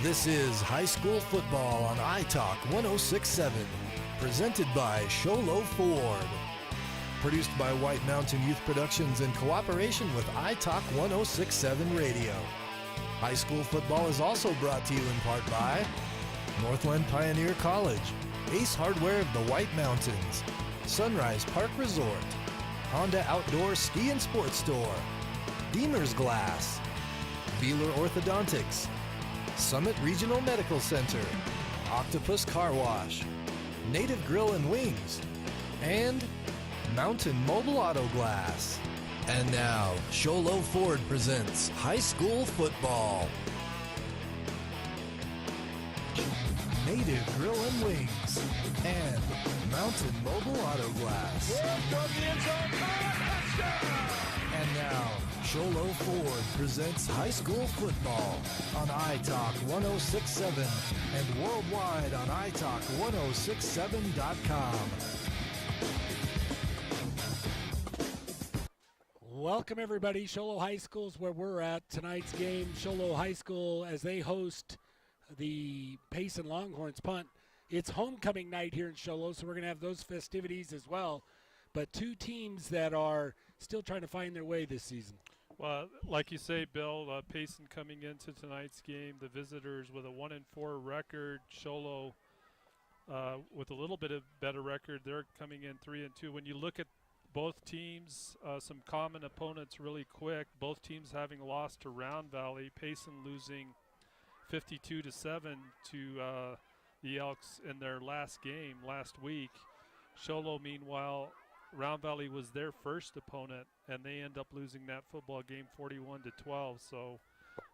This is high school football on iTalk 106.7, presented by Sholo Ford. Produced by White Mountain Youth Productions in cooperation with iTalk 106.7 Radio. High school football is also brought to you in part by Northland Pioneer College, Ace Hardware of the White Mountains, Sunrise Park Resort, Honda Outdoor Ski and Sports Store, Beamer's Glass, Beeler Orthodontics, Summit Regional Medical Center, Octopus Car Wash, Native Grill and Wings, and Mountain Mobile Auto Glass. And now, Sholo Ford presents high school football. Native Grill and Wings and Mountain Mobile Auto Glass. And now, Sholo Ford presents high school football on iTalk 106.7 and worldwide on iTalk1067.com. Welcome everybody, Sholo High School's where we're at. Tonight's game, Sholo High School as they host the Payson Longhorns punt. It's homecoming night here in Sholo, so we're going to have those festivities as well. But two teams that are still trying to find their way this season. Well, like you say, Bill, Payson coming into tonight's game, the visitors with a 1-4 record. Sholo with a little bit of better record. They're coming in 3-2. When you look at both teams, some common opponents really quick. Both teams having lost to Round Valley. Payson losing 52-7 to the Elks in their last game last week. Sholo, meanwhile, Round Valley was their first opponent, and they end up losing that football game 41-12. So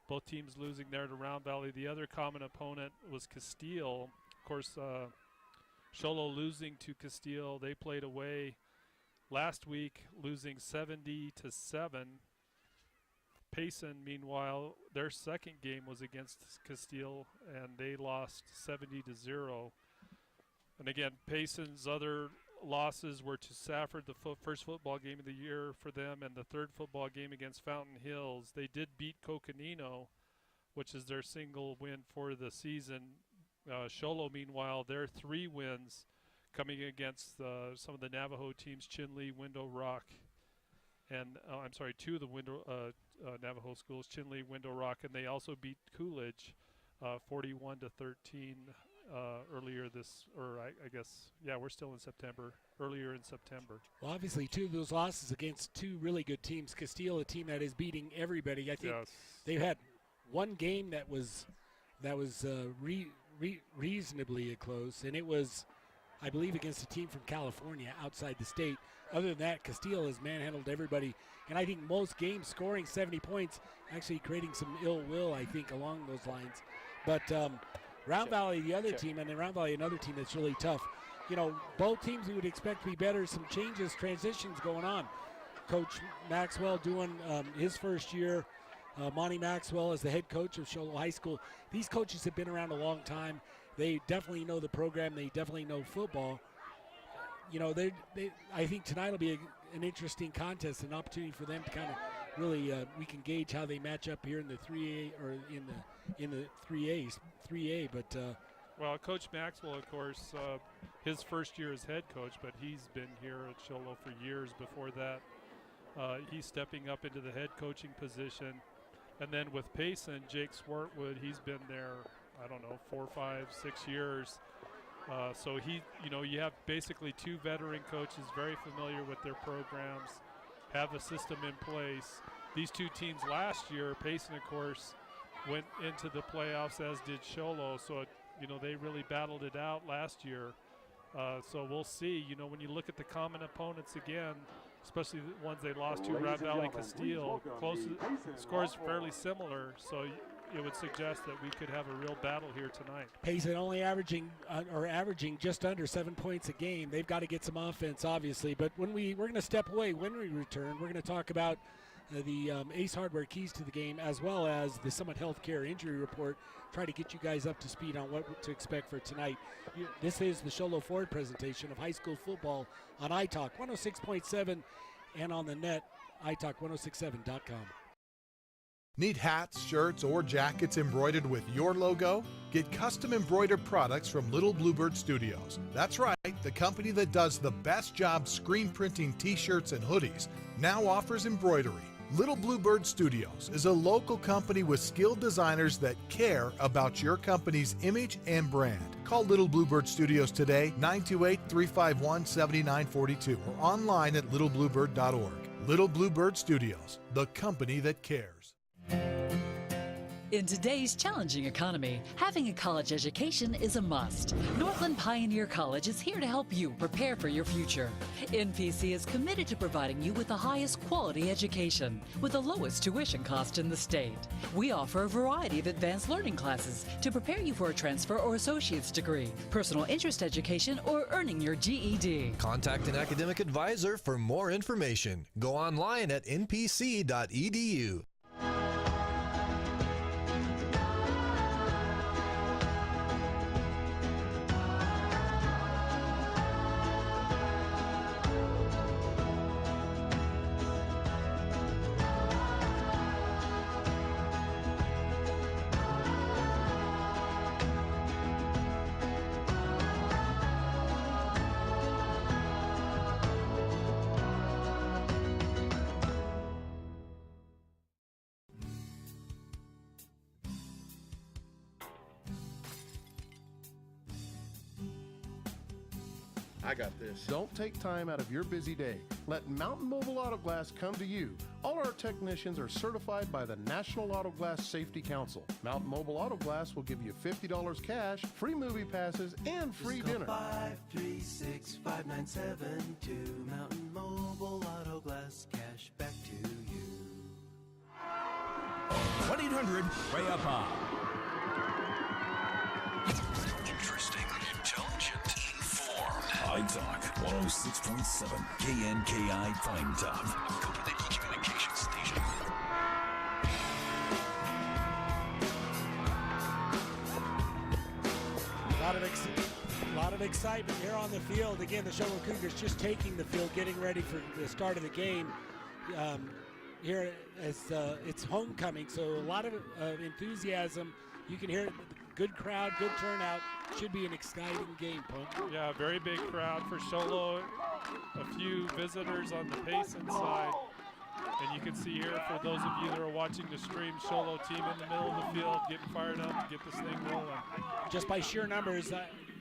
both teams losing there to Round Valley. The other common opponent was Castile. Of course, Sholo losing to Castile. They played away last week, losing 70-7. Payson, meanwhile, their second game was against Castile, and they lost 70-0. And again, Payson's other losses were to Safford, the first football game of the year for them, and the third football game against Fountain Hills. They did beat Coconino, which is their single win for the season. Sholo, meanwhile, their 3 wins coming against some of the Navajo teams, Chinle, Window Rock, and 2 of the Navajo schools, Chinle, Window Rock, and they also beat Coolidge 41-13 earlier this, or I guess, yeah, we're still in September, earlier in September. Well, obviously, 2 of those losses against 2 really good teams. Castile, a team that is beating everybody. I think they've had one game that was reasonably close, and it was, I believe, against a team from California outside the state. Other than that, Castile has manhandled everybody. And I think most games scoring 70 points, actually creating some ill will, I think, along those lines. But Round Valley, the other team, and then Round Valley, another team that's really tough. You know, both teams we would expect to be better. Some changes, transitions going on. Coach Maxwell doing his first year. Monty Maxwell is the head coach of Sholo High School. These coaches have been around a long time. They definitely know the program. They definitely know football. You know, I think tonight will be an interesting contest, an opportunity for them to kind of really we can gauge how they match up here in the 3A or in the 3A. But well, Coach Maxwell, of course, his first year as head coach, but he's been here at Sholo for years. Before that, he's stepping up into the head coaching position. And then with Payson, Jake Swartwood, he's been there, I don't know, 4, 5, 6 years. So you have basically 2 veteran coaches, very familiar with their programs, have a system in place. These 2 teams last year, Payson, of course, went into the playoffs, as did Sholo. So, they really battled it out last year. So we'll see. When you look at the common opponents again, especially the ones they lost to, Round Valley, Castile, scores fairly similar. So it would suggest that we could have a real battle here tonight. Payson only averaging just under 7 points a game. They've got to get some offense, obviously. But we're going to step away. When we return, we're going to talk about the Ace Hardware keys to the game, as well as the Summit Healthcare injury report. Try to get you guys up to speed on what to expect for tonight. This is the Sholo Ford presentation of high school football on iTalk 106.7 and on the net, iTalk1067.com. Need hats, shirts, or jackets embroidered with your logo? Get custom embroidered products from Little Bluebird Studios. That's right, the company that does the best job screen printing t-shirts and hoodies now offers embroidery. Little Bluebird Studios is a local company with skilled designers that care about your company's image and brand. Call Little Bluebird Studios today, 928-351-7942, or online at littlebluebird.org. Little Bluebird Studios, the company that cares. In today's challenging economy, having a college education is a must. Northland Pioneer College is here to help you prepare for your future. NPC is committed to providing you with the highest quality education with the lowest tuition cost in the state. We offer a variety of advanced learning classes to prepare you for a transfer or associate's degree, personal interest education, or earning your GED. Contact an academic advisor for more information. Go online at npc.edu. I got this. Don't take time out of your busy day. Let Mountain Mobile Auto Glass come to you. All our technicians are certified by the National Auto Glass Safety Council. Mountain Mobile Auto Glass will give you $50 cash, free movie passes, and free dinner. 536-5972. Mountain Mobile Auto Glass, cash back to you. 1-800-WAY-UP-HOP. Interesting, intelligent, informed. iTalk 106.7 KNKI Prime Time. Copenhagen Communications Station. A lot of excitement here on the field. Again, the Show-Low Cougars just taking the field, getting ready for the start of the game. Here as it's homecoming, so a lot of enthusiasm. You can hear it. Good crowd, good turnout. Should be an exciting game, Punk. Yeah, very big crowd for Show-Low. A few visitors on the Payson side. And you can see here, for those of you that are watching the stream, Show-Low team in the middle of the field getting fired up to get this thing rolling. Just by sheer numbers,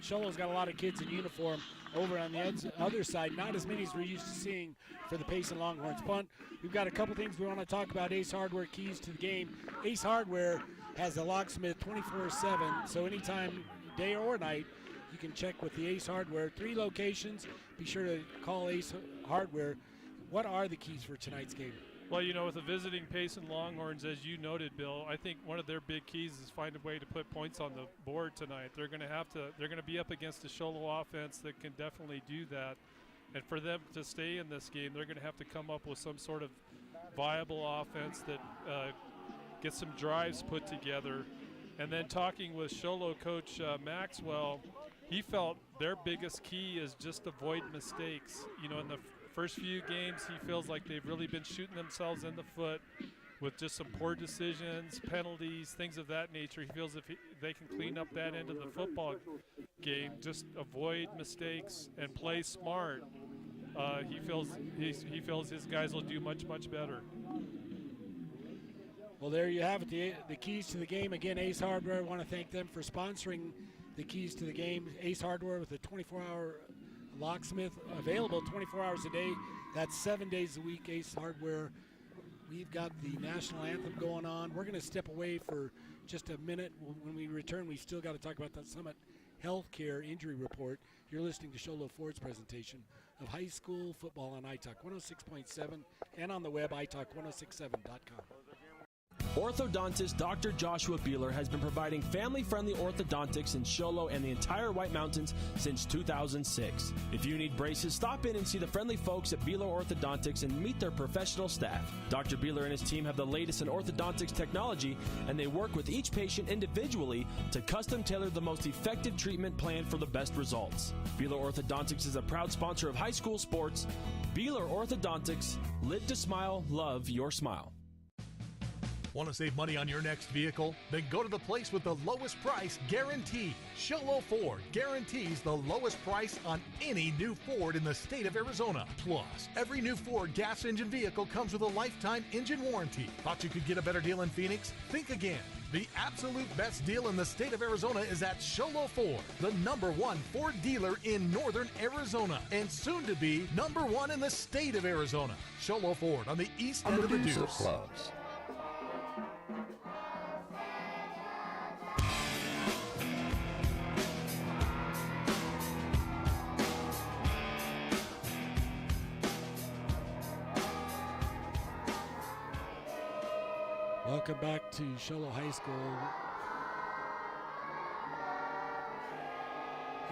Show-Low's got a lot of kids in uniform. Over on the other side, not as many as we're used to seeing for the Payson Longhorns. Punt, we've got a couple things we want to talk about. Ace Hardware keys to the game. Ace Hardware has a locksmith 24/7, so anytime, day or night, you can check with the Ace Hardware. 3 locations. Be sure to call Ace Hardware. What are the keys for tonight's game? Well, you know, with the visiting Payson Longhorns, as you noted, Bill, I think one of their big keys is find a way to put points on the board tonight. They're going to be up against a Show-Low offense that can definitely do that. And for them to stay in this game, they're going to have to come up with some sort of viable offense that gets some drives put together. And then talking with Show-Low coach Maxwell, he felt their biggest key is just avoid mistakes. You know, in the first few games, he feels like they've really been shooting themselves in the foot with just some poor decisions, penalties, things of that nature. He feels if they can clean up that end of the football game, just avoid mistakes and play smart, he feels his guys will do much, much better. Well, there you have it, the keys to the game. Again, Ace Hardware, I want to thank them for sponsoring the keys to the game. Ace Hardware with a 24-hour locksmith available 24 hours a day. That's 7 days a week, Ace Hardware. We've got the national anthem going on. We're going to step away for just a minute. When we return, we still got to talk about that Summit Healthcare Injury Report. You're listening to Show-Low Ford's presentation of high school football on iTalk 106.7 and on the web, iTalk1067.com. Orthodontist Dr. Joshua Beeler has been providing family-friendly orthodontics in Show-Low and the entire White Mountains since 2006. If you need braces, stop in and see the friendly folks at Beeler Orthodontics and meet their professional staff. Dr. Beeler and his team have the latest in orthodontics technology, and they work with each patient individually to custom tailor the most effective treatment plan for the best results. Beeler Orthodontics is a proud sponsor of high school sports. Beeler Orthodontics, live to smile, love your smile. Want to save money on your next vehicle? Then go to the place with the lowest price guaranteed. Sholo Ford guarantees the lowest price on any new Ford in the state of Arizona. Plus, every new Ford gas engine vehicle comes with a lifetime engine warranty. Thought you could get a better deal in Phoenix? Think again. The absolute best deal in the state of Arizona is at Sholo Ford, the #1 Ford dealer in northern Arizona, and soon to be #1 in the state of Arizona. Sholo Ford on the east end of the Deuce. Clubs. Welcome back to Sholo High School.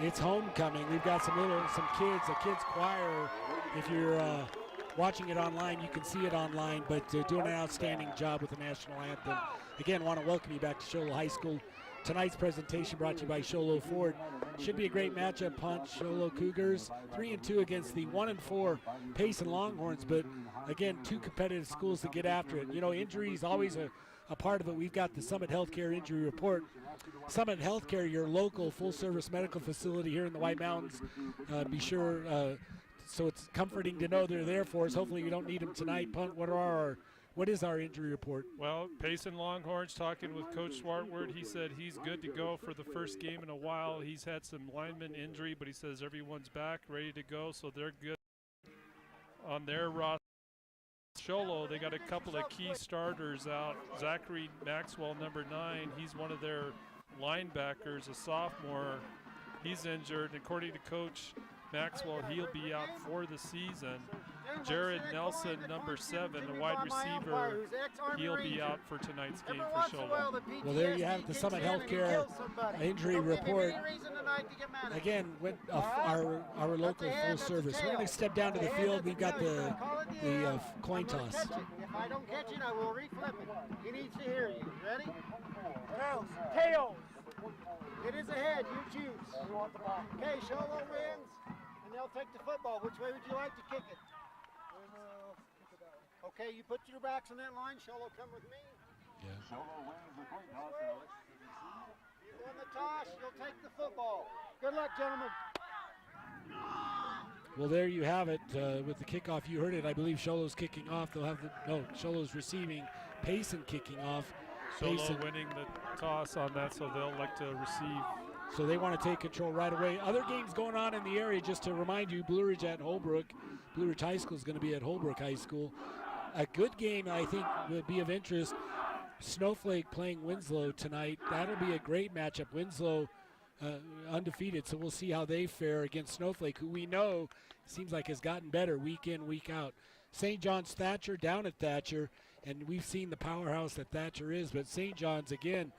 It's homecoming. We've got some kids, a kids choir. If you're watching it online, you can see it online, but doing an outstanding job with the national anthem. Again, want to welcome you back to Sholo High School. Tonight's presentation brought to you by Sholo Ford. Should be a great matchup. Sholo Cougars 3-2 against the 1-4 Payson Longhorns, but again, two competitive schools to get after it. You know, injury is always a part of it. We've got the Summit Healthcare Injury Report. Summit Healthcare, your local full-service medical facility here in the White Mountains. Be sure, so it's comforting to know they're there for us. Hopefully we don't need them tonight. Punt, what is our injury report? Well, Payson Longhorns talking with Coach Swartward. He said he's good to go for the first game in a while. He's had some lineman injury, but he says everyone's back, ready to go, so they're good on their roster. Sholo, they got a couple of key starters out. Zachary Maxwell, #9, he's one of their linebackers, a sophomore. He's injured. According to Coach Maxwell, he'll be out for the season. Jared Nelson, #7, a wide receiver, he'll be out for tonight's game for Sholo. Well, there you have the Summit Healthcare injury report. Again, with our local full service. We're going to step down to the field. We've got the coin toss. If I don't catch it, I will reflip it. He needs to hear you. Ready? Tails. Tails. It is ahead. You choose. Okay, Sholo wins, and they'll take the football. Which way would you like to kick it? Okay, you put your backs on that line. Sholo, come with me. Yeah. Sholo wins the coin toss, Alex. You won the toss, you'll take the football. Good luck, gentlemen. Well, there you have it with the kickoff. You heard it. I believe Sholo's kicking off. They'll have Sholo's receiving. Payson kicking off. Sholo winning the toss on that, so they'll like to receive. So they want to take control right away. Other games going on in the area, just to remind you, Blue Ridge at Holbrook. Blue Ridge High School is going to be at Holbrook High School. A good game, I think, would be of interest. Snowflake playing Winslow tonight. That'll be a great matchup. Winslow undefeated, so we'll see how they fare against Snowflake, who we know seems like has gotten better week in, week out. St. John's Thatcher down at Thatcher, and we've seen the powerhouse that Thatcher is, but St. John's, again,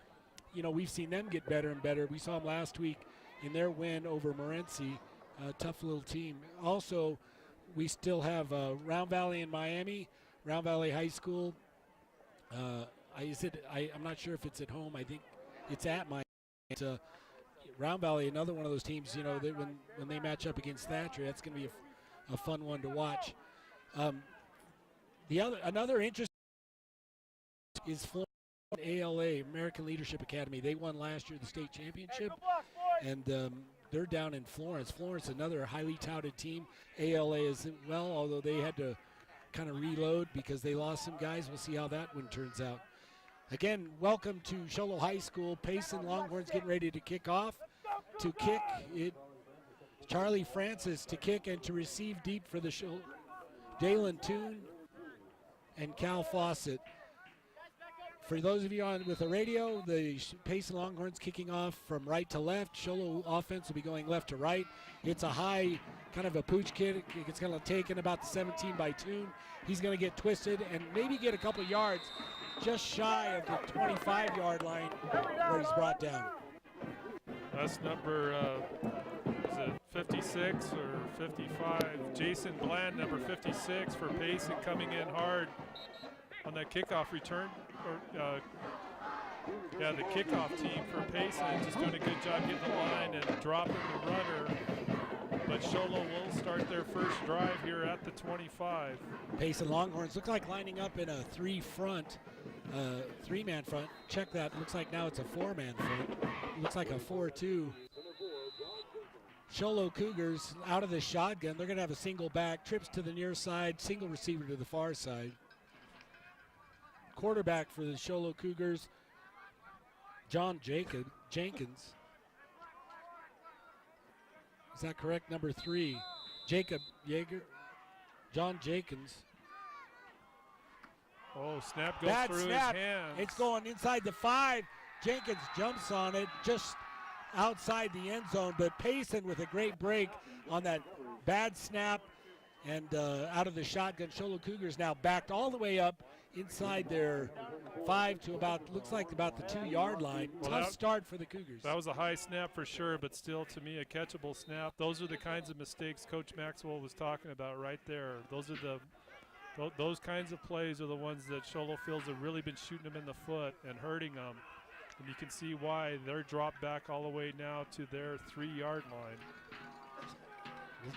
you know, we've seen them get better and better. We saw them last week in their win over Morenci, a tough little team. Also, we still have Round Valley in Miami, Round Valley High School. I'm not sure if it's at home. I think it's at Miami. It's Round Valley, another one of those teams, you know, that when they match up against Thatcher, that's going to be a fun one to watch. Another interest is Florida ALA, American Leadership Academy. They won last year the state championship, and they're down in Florence. Florence, another highly touted team. ALA is well, although they had to kind of reload because they lost some guys. We'll see how that one turns out. Again, welcome to Sholo High School. Payson Longhorns getting ready to kick off. To kick it, Charlie Francis to kick and to receive deep for the Sholo. Dalen Toon and Cal Fawcett. For those of you on with the radio, the Payson Longhorns kicking off from right to left. Sholo offense will be going left to right. It's a high, kind of a pooch kick. It's going to take in about the 17 by Toon. He's going to get twisted and maybe get a couple yards just shy of the 25-yard line where he's brought down. That's number, is it 56 or 55? Jason Bland, number 56 for Payson, coming in hard on that kickoff return. The kickoff team for Payson just doing a good job getting the line and dropping the runner. But Sholo will start their first drive here at the 25. Payson Longhorns look like lining up in a 3 front. 3-man front. Check that. Looks like now it's a 4-man front. Looks like a 4-2. Show Low Cougars out of the shotgun. They're going to have a single back. Trips to the near side. Single receiver to the far side. Quarterback for the Show Low Cougars, John Jenkins. Is that correct? Number 3. Jacob Yeager. John Jenkins. Oh, snap goes Bad through snap. his hands. It's going inside the 5. Jenkins jumps on it just outside the end zone, but Payson with a great break on that bad snap and out of the shotgun. Show Low Cougars now backed all the way up inside their 5 to about, looks like about the 2-yard line. Well, Tough start for the Cougars. That was a high snap for sure, but still, to me, a catchable snap. Those are the kinds of mistakes Coach Maxwell was talking about right there. Those kinds of plays are the ones that Show Low Fields have really been shooting them in the foot and hurting them. And you can see why they're dropped back all the way now to their 3-yard line.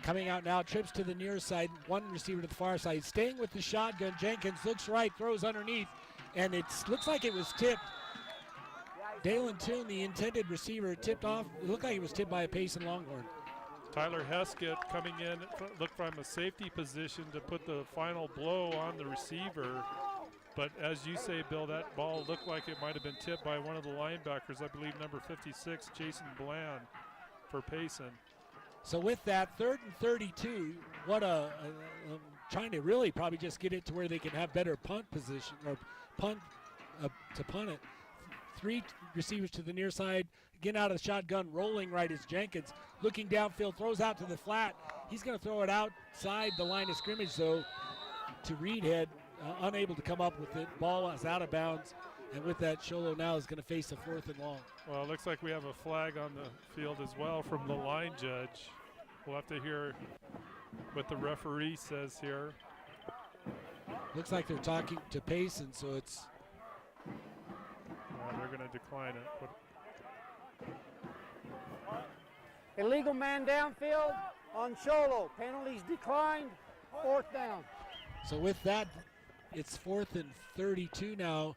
Coming out now, trips to the near side, 1 receiver to the far side. Staying with the shotgun, Jenkins looks right, throws underneath, and it looks like it was tipped. Dalen Toon, the intended receiver, tipped off. It looked like it was tipped by a Payson Longhorn. Tyler Heskett coming in, looked from a safety position to put the final blow on the receiver. But as you say, Bill, that ball looked like it might have been tipped by one of the linebackers, I believe number 56, Jason Bland, for Payson. So with that, 3rd and 32, trying to really probably just get it to where they can have better punt position or punt to punt it. 3 receivers to the near side, again out of the shotgun, rolling right is Jenkins. Looking downfield, throws out to the flat. He's going to throw it outside the line of scrimmage, though, to Reedhead, unable to come up with it. Ball is out of bounds, and with that, Show Low now is going to face a 4th and long. Well, it looks like we have a flag on the field as well from the line judge. We'll have to hear what the referee says here. Looks like they're talking to Payson, so it's... they're going to decline it. Illegal man downfield on Show Low. Penalties declined. 4th down. So with that, it's 4th and 32 now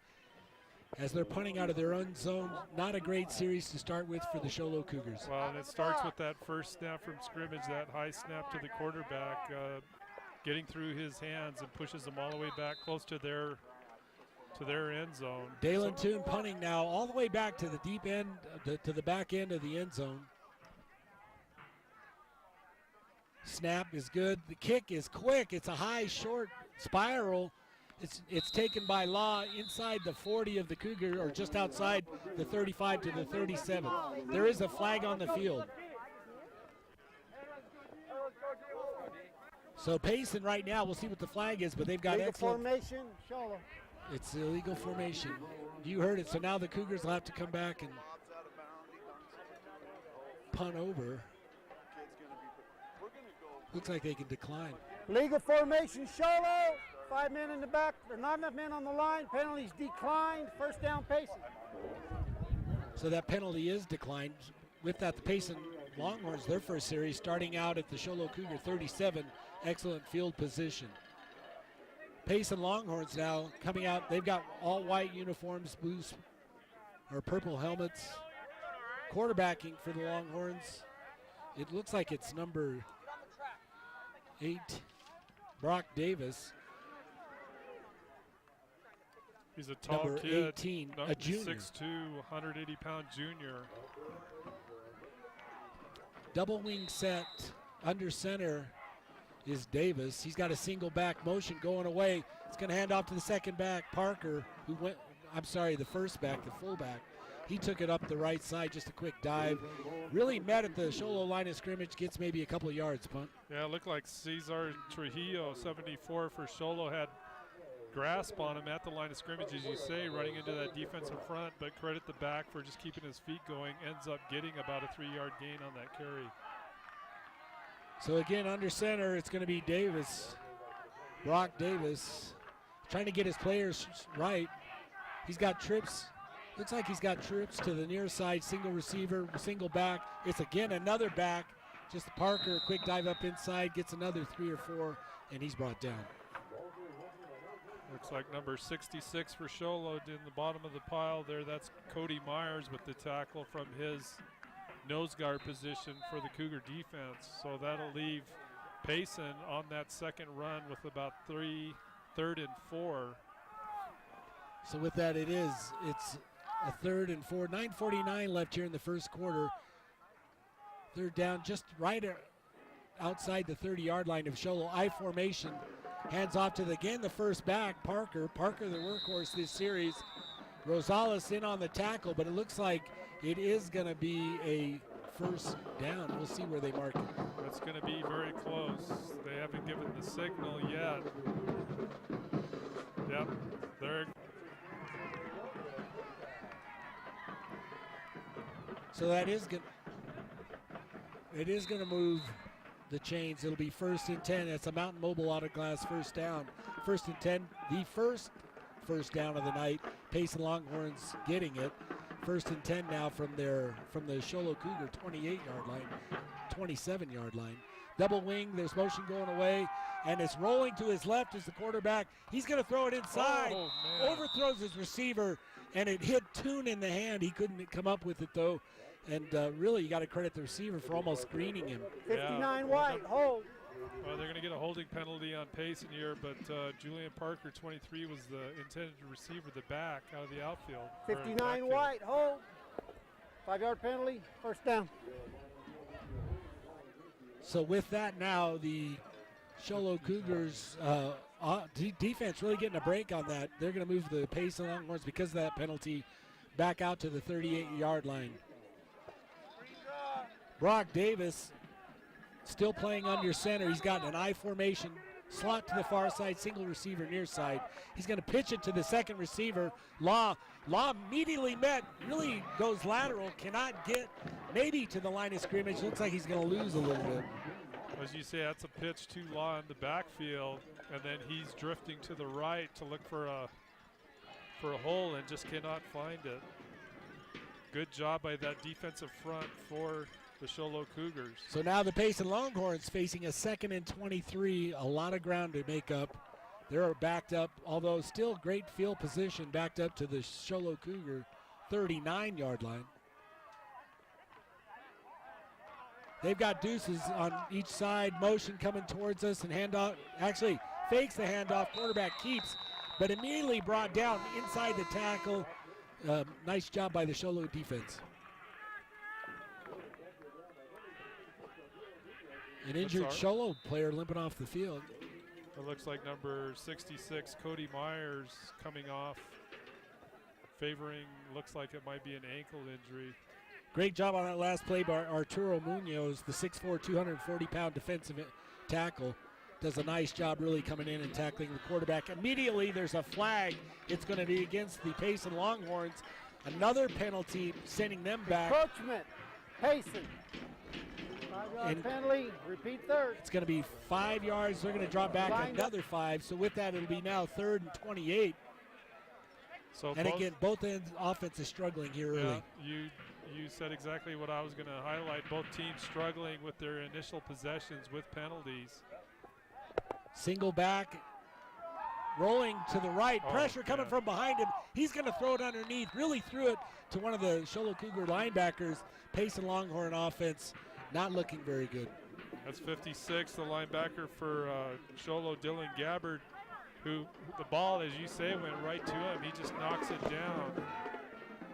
as they're punting out of their own zone. Not a great series to start with for the Show Low Cougars. Well, and it starts with that first snap from scrimmage, that high snap to the quarterback, getting through his hands and pushes them all the way back close to their end zone. Dalen Toon punting now all the way back to the deep end, to the back end of the end zone. Snap is good. The kick is quick. It's a high, short spiral. It's taken by Law inside the 40 of the Cougar, or just outside the 35 to the 37. There is a flag on the field. So Payson right now, we'll see what the flag is, but they've got Legal excellent formation, Show Low. It's illegal formation. You heard it. So now the Cougars will have to come back and punt over. Looks like they can decline. Legal formation, Show Low. 5 men in the back. There are not enough men on the line. Penalties declined. 1st down, Payson. So that penalty is declined. With that, the Payson Longhorns, their first series, starting out at the Show Low Cougar 37. Excellent field position. Payson Longhorns now coming out. They've got all white uniforms, blues or purple helmets. Quarterbacking for the Longhorns, it looks like it's number 8, Brock Davis. He's a tall number kid, 18, a junior. 6'2", 180-pound junior. Double wing set, under center is Davis. He's got a single back motion going away. It's going to hand off to the second back, Parker, the first back, the fullback. He took it up the right side, just a quick dive. Really met at the Show Low line of scrimmage, gets maybe a couple of yards, punt. Yeah, it looked like Cesar Trujillo, 74 for Show Low, had grasp on him at the line of scrimmage, as you say, running into that defensive front, but credit the back for just keeping his feet going, ends up getting about a 3-yard gain on that carry. So again, under center, it's going to be Davis, Brock Davis, trying to get his players right. He's got trips. Looks like he's got trips to the near side, single receiver, single back. It's again another back. Just Parker, quick dive up inside, gets another 3 or 4, and he's brought down. Looks like number 66 for Sholo in the bottom of the pile there. That's Cody Myers with the tackle from his nose guard position for the Cougar defense. So that'll leave Payson on that second run with about 3rd and 4. So with that, it's a 3rd and 4. 9:49 left here in the first quarter. They're down just right outside the 30-yard line of Sholo. I formation. Hands off to the first back, Parker. Parker, the workhorse this series. Rosales in on the tackle, but it looks like it is going to be a first down. We'll see where they mark it. It's going to be very close. They haven't given the signal yet. Yep, they're. So that is good. It is going to move the chains. It'll be 1st and 10. That's a Mountain Mobile Auto Glass first down. 1st and 10, the first down of the night. Payson Longhorns getting it. 1st and 10 now from the Sholo Cougar 28-yard line, 27-yard line. Double wing, there's motion going away, and it's rolling to his left as the quarterback. He's going to throw it inside. Overthrows his receiver, and it hit Toon in the hand. He couldn't come up with it, though. And really, you got to credit the receiver for almost greening him. 59 white, hold. Well, they're going to get a holding penalty on Payson here, but Julian Parker, 23, was the intended receiver, the back out of the outfield. 59 white, hold. 5-yard penalty, first down. So with that now, the Sholo Cougars defense really getting a break on that. They're going to move the Payson Longhorns because of that penalty back out to the 38-yard line. Brock Davis still playing under center. He's got an I formation, slot to the far side, single receiver near side. He's going to pitch it to the second receiver. Law immediately met, really goes lateral, cannot get maybe to the line of scrimmage. Looks like he's going to lose a little bit. As you say, that's a pitch to Law in the backfield, and then he's drifting to the right to look for a hole and just cannot find it. Good job by that defensive front for the Sholo Cougars. So now the Payson Longhorns facing a 2nd and 23, a lot of ground to make up. They're backed up, although still great field position, backed up to the Sholo Cougar 39-yard line. They've got deuces on each side, motion coming towards us, and handoff, actually fakes the handoff, quarterback keeps, but immediately brought down inside the tackle. Nice job by the Sholo defense. An injured Sholo player limping off the field. It looks like number 66, Cody Myers, coming off, favoring, looks like it might be an ankle injury. Great job on that last play by Arturo Munoz, the 6'4", 240-pound defensive tackle. Does a nice job really coming in and tackling the quarterback. Immediately there's a flag. It's going to be against the Payson Longhorns. Another penalty sending them back. Encroachment, Payson. 5-yard penalty, repeat third. It's going to be 5 yards. They're going to drop back another 5. So with that, it'll be now 3rd and 28. So and again, both ends offense is struggling here early. You said exactly what I was going to highlight. Both teams struggling with their initial possessions with penalties. Single back, rolling to the right. Pressure coming from behind him. He's going to throw it underneath. Really threw it to one of the Sholo Cougar linebackers. Payson Longhorn offense not looking very good. That's 56, the linebacker for Sholo, Dylan Gabbard, who the ball, as you say, went right to him. He just knocks it down.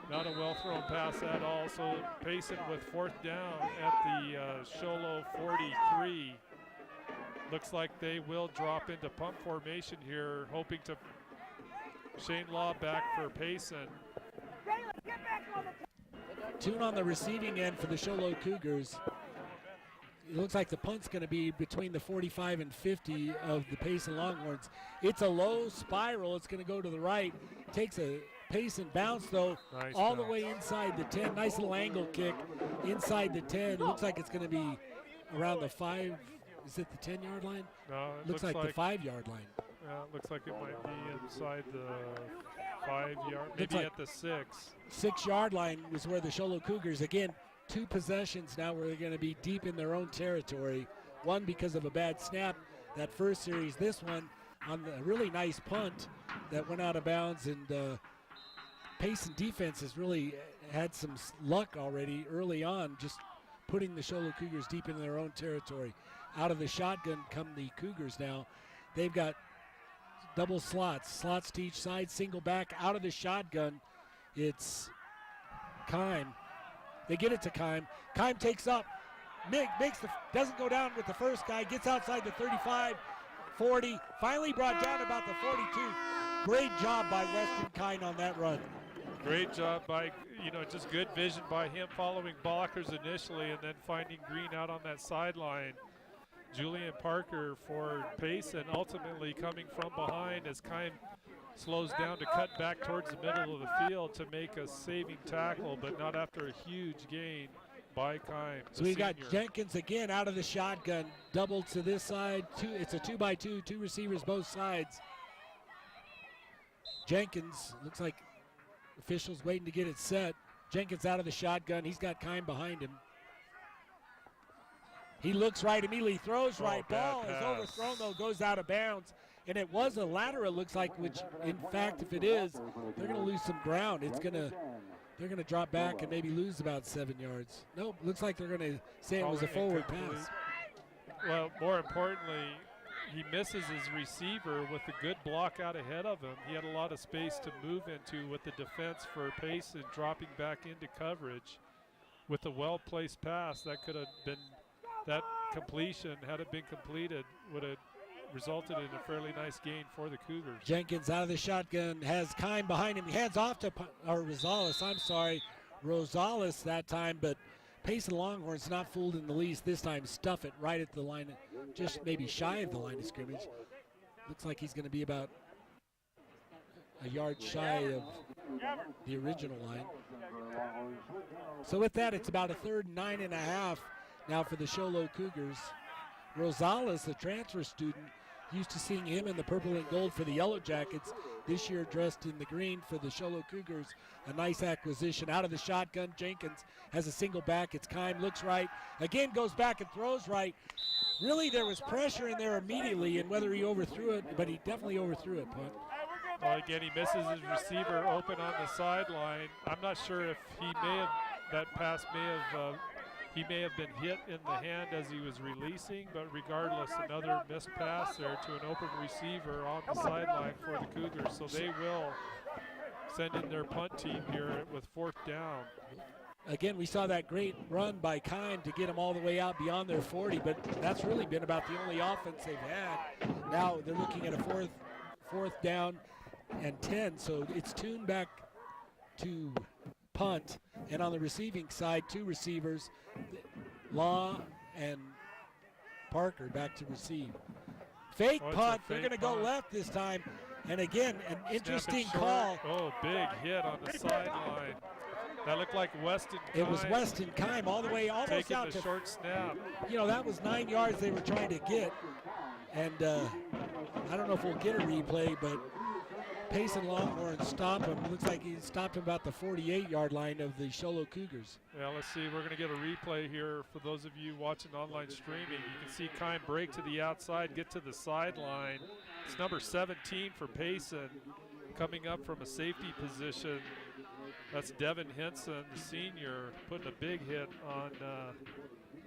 Not a well-thrown pass at all. So Payson with 4th down at the Sholo 43. Looks like they will drop into pump formation here, hoping to Shane Law back for Payson. Toon on the receiving end for the Sholo Cougars. It looks like the punt's going to be between the 45 and 50 of the Payson Longhorns. It's a low spiral. It's going to go to the right. Takes a Payson bounce, though, all the way inside the 10. Nice little angle kick inside the 10. Looks like it's going to be around the 5. Is it the 10-yard line? No, it looks like the 5-yard line. It looks like it might be inside the 5-yard, maybe like at the 6. 6-yard line was where the Sholo Cougars, again, 2 possessions now where they're going to be deep in their own territory. One because of a bad snap that first series. This one on the really nice punt that went out of bounds, and Payson defense has really had some luck already early on, just putting the Show Low Cougars deep into their own territory. Out of the shotgun come the Cougars now. They've got double slots to each side, single back. Out of the shotgun, it's Kime. They get it to Kime. Kime takes up, doesn't go down with the first guy, gets outside the 35, 40, finally brought down about the 42. Great job by Weston Kine on that run. Great job by, just good vision by him, following blockers initially and then finding Green out on that sideline. Julian Parker for Payson ultimately coming from behind as Kime slows down to cut back towards the middle of the field to make a saving tackle, but not after a huge gain by Kime. So we got Jenkins again out of the shotgun, double to this side. It's a 2-by-2, two receivers both sides. Jenkins, looks like officials waiting to get it set. Jenkins out of the shotgun. He's got Kime behind him. He looks right, immediately throws right. Ball is overthrown, though, goes out of bounds. And it was a lateral, it looks like, which, in fact, if it is, they're going to lose some ground. They're going to drop back and maybe lose about 7 yards. Nope, looks like they're going to say it was a forward pass. Well, more importantly, he misses his receiver with a good block out ahead of him. He had a lot of space to move into with the defense for Payson dropping back into coverage. With a well-placed pass, that could have been, that completion, had it been completed, would have resulted in a fairly nice gain for the Cougars. Jenkins out of the shotgun, has Kime behind him. He hands off to Rosales that time, but Payson Longhorns not fooled in the least this time. Stuff it right at the line, just maybe shy of the line of scrimmage. Looks like he's going to be about a yard shy of the original line. So with that, it's about a 3rd and 9.5 now for the Show Low Cougars. Rosales, the transfer student, used to seeing him in the purple and gold for the Yellow Jackets. This year dressed in the green for the Show Low Cougars. A nice acquisition. Out of the shotgun, Jenkins has a single back. It's Kime, looks right. Again, goes back and throws right. Really, there was pressure in there immediately, and whether he overthrew it, but he definitely overthrew it, Punt. Well, again, he misses his receiver open on the sideline. I'm not sure if that pass he may have been hit in the hand as he was releasing, but regardless, another missed pass there to an open receiver on the sideline for the Cougars. So they will send in their punt team here with 4th down. Again, we saw that great run by Kime to get them all the way out beyond their 40, but that's really been about the only offense they've had. Now they're looking at a fourth down and 10, so it's tuned back to punt. And on the receiving side, 2 receivers, Law and Parker back to receive. Fake punt. They're going to go left this time. And again, an interesting call. Oh, big hit on the sideline. That looked like Weston Kime. It was Weston Kime all the way almost taking out the short snap. That was 9 yards they were trying to get. And I don't know if we'll get a replay, but Payson Longhorns stop him. Looks like he stopped him about the 48-yard line of the Show Low Cougars. Yeah, let's see. We're going to get a replay here for those of you watching online streaming. You can see Kime break to the outside, get to the sideline. It's number 17 for Payson coming up from a safety position. That's Devin Henson, the senior, putting a big hit on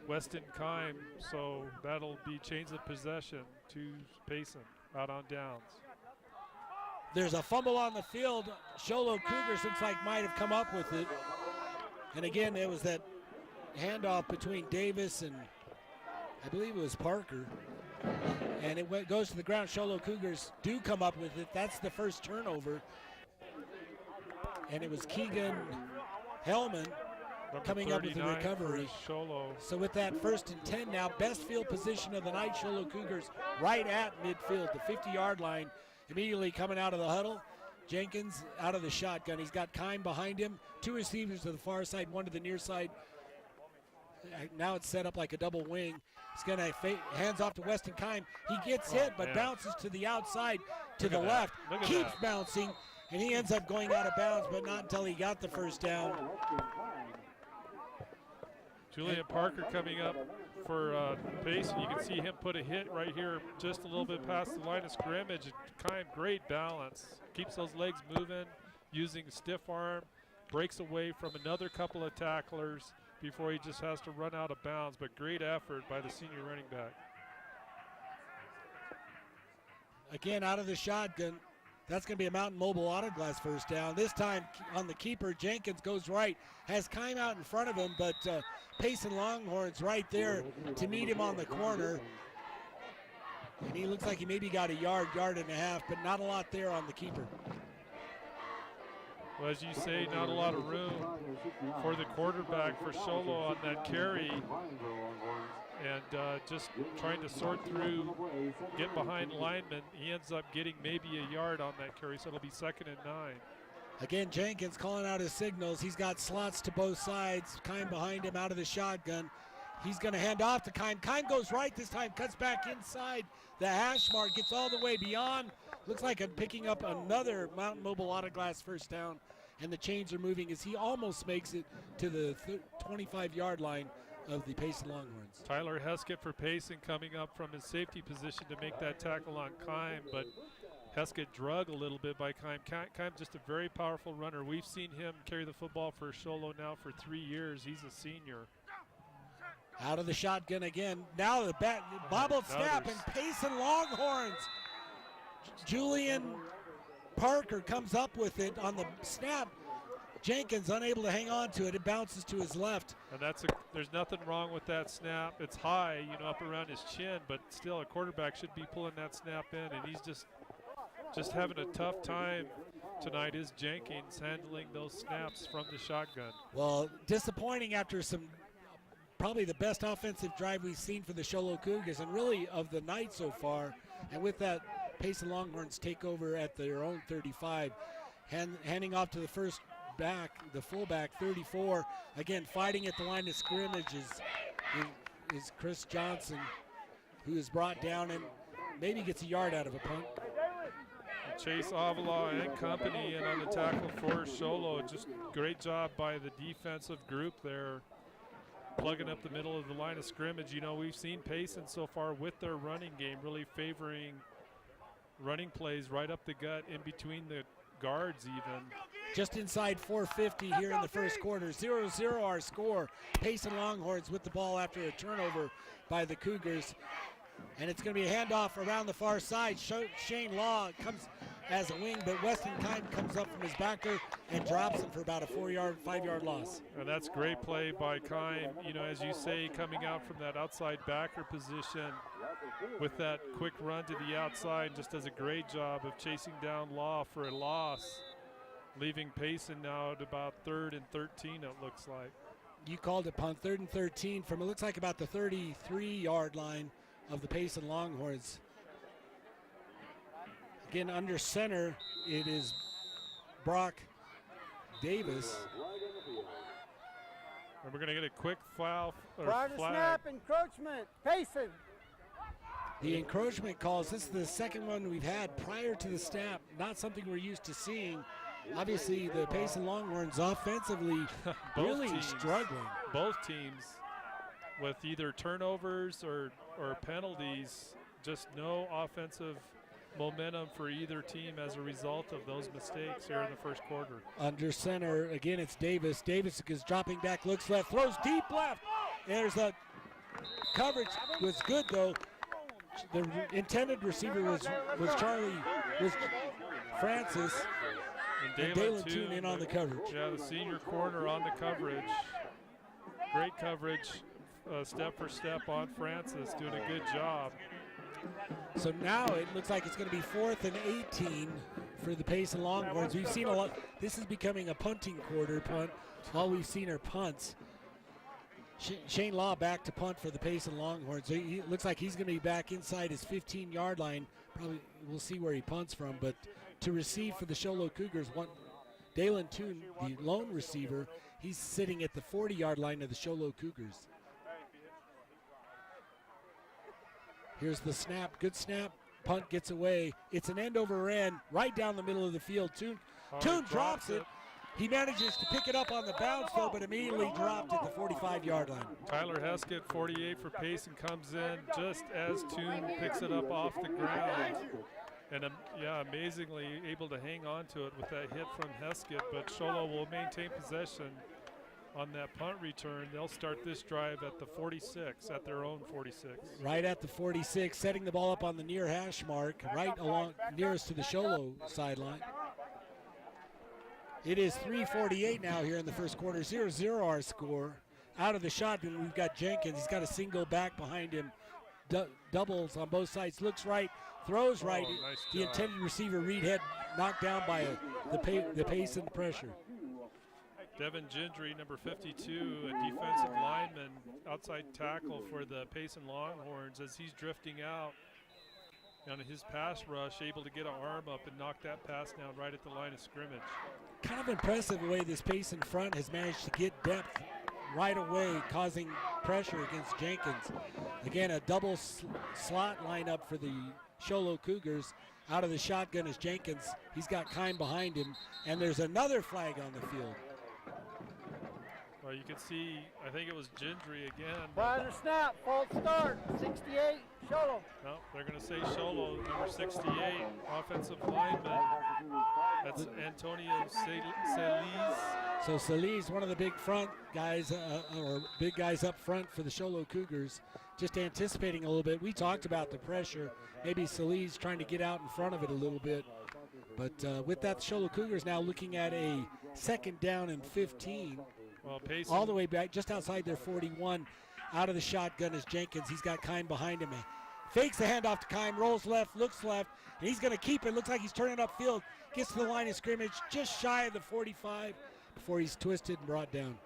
Weston Kime. So that'll be change of possession to Payson out on downs. There's a fumble on the field. Show Low Cougars looks like might have come up with it. And again, it was that handoff between Davis and I believe it was Parker. And it goes to the ground. Show Low Cougars do come up with it. That's the first turnover. And it was Keegan Hellman coming up with the recovery. So with that 1st and 10 now, best field position of the night, Show Low Cougars right at midfield, the 50-yard line. Immediately coming out of the huddle, Jenkins out of the shotgun. He's got Kime behind him. 2 receivers to the far side, 1 to the near side. Now it's set up like a double wing. He's going to hands off to Weston Kime. He gets hit, but bounces to the outside to the left. Keeps bouncing, and he ends up going out of bounds, but not until he got the 1st down. Julian Parker coming up for Payson. You can see him put a hit right here just a little bit past the line of scrimmage. Kind of great balance. Keeps those legs moving, using stiff arm, breaks away from another couple of tacklers before he just has to run out of bounds. But great effort by the senior running back. Again, out of the shotgun. That's going to be a Mountain Mobile Auto Glass first down. This time on the keeper, Jenkins goes right. Has Kime out in front of him, but Payson Longhorns right there to meet him on the corner. And he looks like he maybe got a yard and a half, but not a lot there on the keeper. Well, as you say, not a lot of room for the quarterback for Sholo on that carry. And just trying to sort through, get behind linemen. He ends up getting maybe a yard on that carry, so it'll be 2nd and 9. Again, Jenkins calling out his signals. He's got slots to both sides. Kime behind him out of the shotgun. He's going to hand off to Kime. Kime goes right this time, cuts back inside the hash mark, gets all the way beyond. Looks like I'm picking up another Mountain Mobile Auto Glass first down, and the chains are moving as he almost makes it to the 25-yard line of the Payson Longhorns. Tyler Heskett for Payson coming up from his safety position to make that tackle on Kime, but Heskett drug a little bit by Kime. Kime just a very powerful runner. We've seen him carry the football for Sholo now for 3 years. He's a senior. Out of the shotgun again. Now the bobbled snap, and Payson Longhorns. Julian Parker comes up with it on the snap. Jenkins unable to hang on to it. It bounces to his left. And there's nothing wrong with that snap. It's high, up around his chin, but still a quarterback should be pulling that snap in, and he's just having a tough time tonight is Jenkins handling those snaps from the shotgun. Well, disappointing after probably the best offensive drive we've seen for the Sholo Cougars, and really of the night so far. And with that, Payson Longhorns take over at their own 35, handing off to the fullback, 34. Again, fighting at the line of scrimmage is Chris Johnson, who is brought down and maybe gets a yard out of a punt. Chase Avila and company in on the tackle for Sholo. Just great job by the defensive group there, plugging up the middle of the line of scrimmage. We've seen Payson so far with their running game really favoring running plays right up the gut in between the guards even. Just inside 4:50 here in the first quarter. 0-0 our score. Payson Longhorns with the ball after a turnover by the Cougars. And it's going to be a handoff around the far side. Shane Law comes as a wing, but Weston Kime comes up from his backer and drops him for about a 5-yard loss. And that's great play by Kime. As you say, coming out from that outside backer position with that quick run to the outside, just does a great job of chasing down Law for a loss, leaving Payson now at about 3rd and 13, it looks like. You called it punt, 3rd and 13 from, it looks like about the 33-yard line of the Payson Longhorns. Again, under center, it is Brock Davis. And we're going to get a quick foul or prior to flag. Snap, encroachment, Payson. The encroachment calls, this is the second one we've had prior to the snap, not something we're used to seeing. Obviously, the Payson Longhorns offensively really struggling. Both teams with either turnovers or penalties, just no offensive momentum for either team as a result of those mistakes here in the first quarter. Under center, again, it's Davis. Davis is dropping back, looks left, throws deep left. There's a coverage, was good though. The intended receiver was Francis. And Dalen Toon in on the coverage. Yeah, the senior corner on the coverage. Great coverage, step for step on Francis, doing a good job. So now it looks like it's going to be 4th and 18 for the Payson Longhorns. We've seen a lot. This is becoming a punting quarter punt. All we've seen are punts. Shane Law back to punt for the Payson Longhorns. So he looks like he's going to be back inside his 15-yard line. Probably we'll see where he punts from, but to receive for the Sholo Cougars, Dalen Toon, the lone receiver, he's sitting at the 40-yard line of the Sholo Cougars. Here's the snap, good snap, punt gets away. It's an end over end, right down the middle of the field. Toon drops it. He manages to pick it up on the bounce, though, but immediately dropped at the 45-yard line. Tyler Heskett, 48 for Payson, comes in just as Toon picks it up off the ground. And yeah, amazingly able to hang on to it with that hit from Heskett, but Sholo will maintain possession on that punt return. They'll start this drive at the 46, at their own 46. Right at the 46, setting the ball up on the near hash mark, right along nearest to the Sholo sideline. It is 3:48 now here in the first quarter, 0-0 our score. Out of the shotgun, we've got Jenkins. He's got a single back behind him. Doubles on both sides, looks right, throws right. Nice the job. intended receiver, Reed, had knocked down by the pace and pressure. Devin Gendry, number 52, a defensive lineman, outside tackle for the Payson Longhorns as he's drifting out on his pass rush, able to get an arm up and knock that pass down right at the line of scrimmage. Kind of impressive the way this Payson front has managed to get depth right away, causing pressure against Jenkins. Again, a double slot lineup for the Sholo Cougars. Out of the shotgun is Jenkins. He's got Kime behind him, and there's another flag on the field. Well, you can see, I think it was Gendry again. Rider snap, false start, 68, Sholo. No, they're going to say Sholo, number 68, offensive lineman. That's Antonio Celis. So Celis, one of the big front guys, or big guys up front for the Sholo Cougars, just anticipating a little bit. We talked about the pressure. Maybe Celis trying to get out in front of it a little bit. But with that, the Sholo Cougars now looking at a 2nd down and 15. Well, Payson, all the way back, just outside their 41. Out of the shotgun is Jenkins. He's got Kime behind him. Fakes the handoff to Kime, rolls left, looks left, and he's going to keep it. Looks like he's turning upfield. Gets to the line of scrimmage, just shy of the 45 before he's twisted and brought down.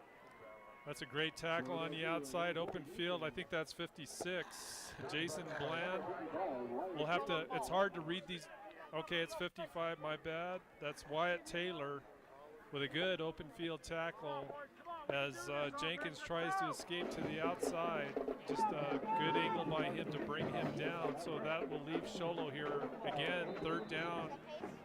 That's a great tackle on the outside, open field. I think that's 56. Jason Bland. We'll have to, it's hard to read these. Okay, it's 55, my bad. That's Wyatt Taylor with a good open field tackle as Jenkins tries to escape to the outside. Just a good angle by him to bring him down. So that will leave Sholo here again, 3rd down,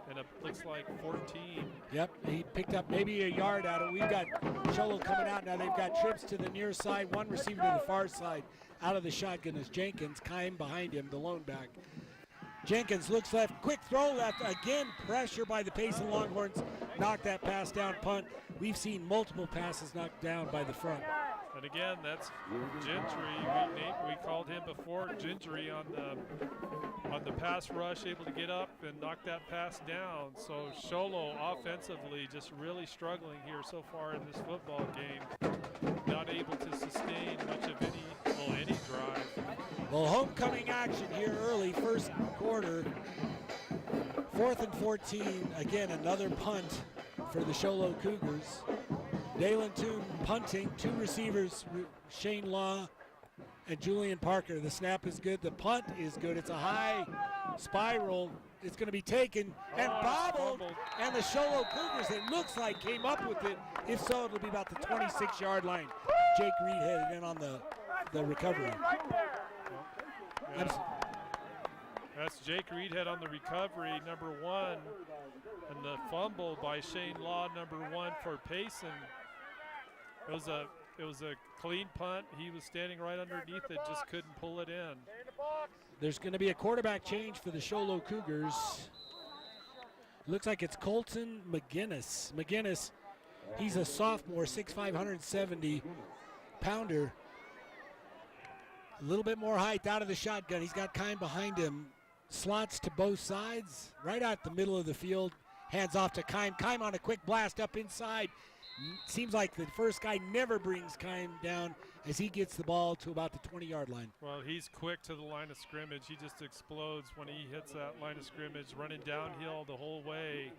and it looks like 14. Yep, he picked up maybe a yard out of it. We've got Sholo coming out now. They've got trips to the near side, one receiver to the far side. Out of the shotgun is Jenkins, Kime behind him, the lone back. Jenkins looks left, quick throw left. Again, pressure by the Payson Longhorns. Knocked that pass down, punt. We've seen multiple passes knocked down by the front. And again, that's Gentry. We called him before. Gentry on the pass rush, able to get up and knock that pass down. So Sholo offensively just really struggling here so far in this football game. Not able to sustain much of any drive. Well, homecoming action here early, first quarter. 4th and 14. Again, another punt for the Sholo Cougars. Dalen Toon punting, 2 receivers, Shane Law and Julian Parker. The snap is good, the punt is good. It's a high spiral. It's going to be taken and bobbled. And the Sholo Cougars, it looks like, came up with it. If so, it'll be about the 26-yard line. Jake Reed headed in on the recovery. That's Jake Reedhead on the recovery, number 1. And the fumble by Shane Law, number 1 for Payson. It was a clean punt. He was standing right underneath it, just couldn't pull it in. There's going to be a quarterback change for the Sholo Cougars. Looks like it's Colton McGinnis. McGinnis, he's a sophomore, 6'5", 170 pounder. A little bit more height out of the shotgun. He's got Kime behind him. Slots to both sides, right out the middle of the field. Hands off to Kime. Kime on a quick blast up inside. Seems like the first guy never brings Kime down as he gets the ball to about the 20-yard line. Well, he's quick to the line of scrimmage. He just explodes when he hits that line of scrimmage, running downhill the whole way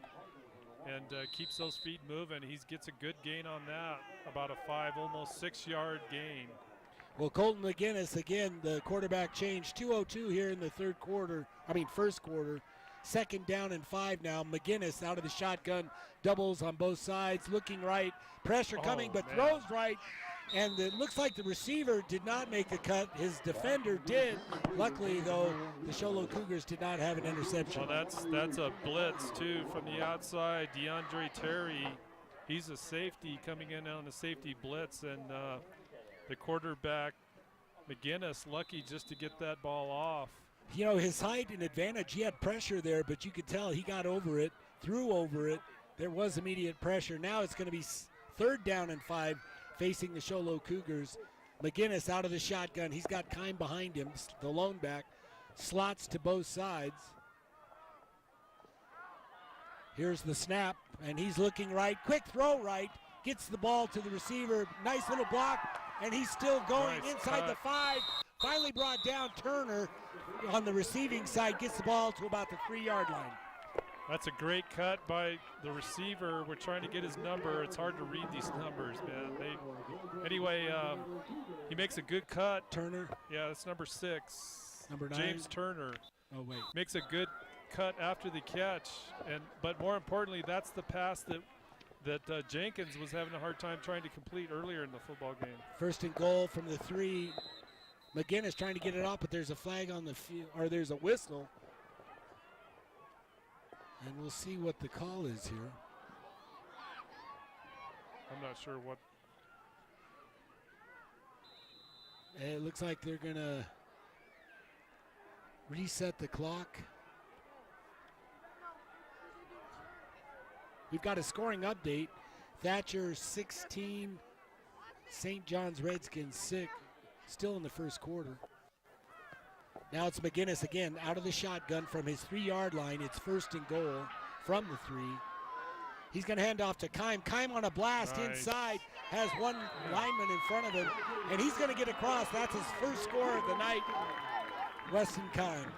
and keeps those feet moving. He gets a good gain on that, about a 5, almost 6-yard gain. Well, Colton McGinnis, again, the quarterback change. 2:02 here in the first quarter. 2nd down and 5 now. McGinnis out of the shotgun, doubles on both sides, looking right. Pressure coming, but throws right. And it looks like the receiver did not make the cut. His defender did. Luckily, though, the Sholo Cougars did not have an interception. Well, that's a blitz, too, from the outside. DeAndre Terry He's a safety coming in on a safety blitz, and the quarterback, McGinnis, lucky just to get that ball off. You know, his height and advantage, he had pressure there, but you could tell he got over it, threw over it. There was immediate pressure. Now it's going to be 3rd down and 5 facing the Show Low Cougars. McGinnis out of the shotgun. He's got Kime behind him, the lone back. Slots to both sides. Here's the snap, and he's looking right. Quick throw right. Gets the ball to the receiver. Nice little block, and he's still going inside the 5. Finally brought down. Turner on the receiving side gets the ball to about the 3-yard line. That's a great cut by the receiver. We're trying to get his number. It's hard to read these numbers, man. Anyway, he makes a good cut. Turner? Yeah, that's number 6. Number 9? James Turner. Oh, wait. Makes a good cut after the catch. But more importantly, that's the pass that Jenkins was having a hard time trying to complete earlier in the football game. 1st and goal from the 3. McGinnis trying to get it off, but there's a flag on the field, or there's a whistle. And we'll see what the call is here. I'm not sure what. It looks like they're going to reset the clock. We've got a scoring update. Thatcher 16, St. John's Redskins 6, still in the first quarter. Now it's McGinnis again out of the shotgun from his 3-yard line. It's 1st and goal from the 3. He's going to hand off to Kime. Kime on a blast inside, has one lineman in front of him, and he's going to get across. That's his first score of the night, Weston Kime.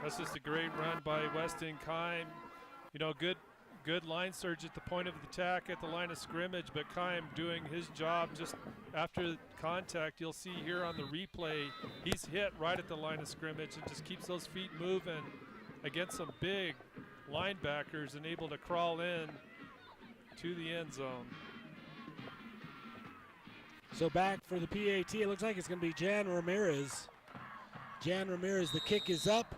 That's just a great run by Weston Kime. You know, good line surge at the point of attack at the line of scrimmage, but Kime doing his job just after contact. You'll see here on the replay, he's hit right at the line of scrimmage and just keeps those feet moving against some big linebackers and able to crawl in to the end zone. So back for the PAT, it looks like it's going to be Jan Ramirez. Jan Ramirez, the kick is up.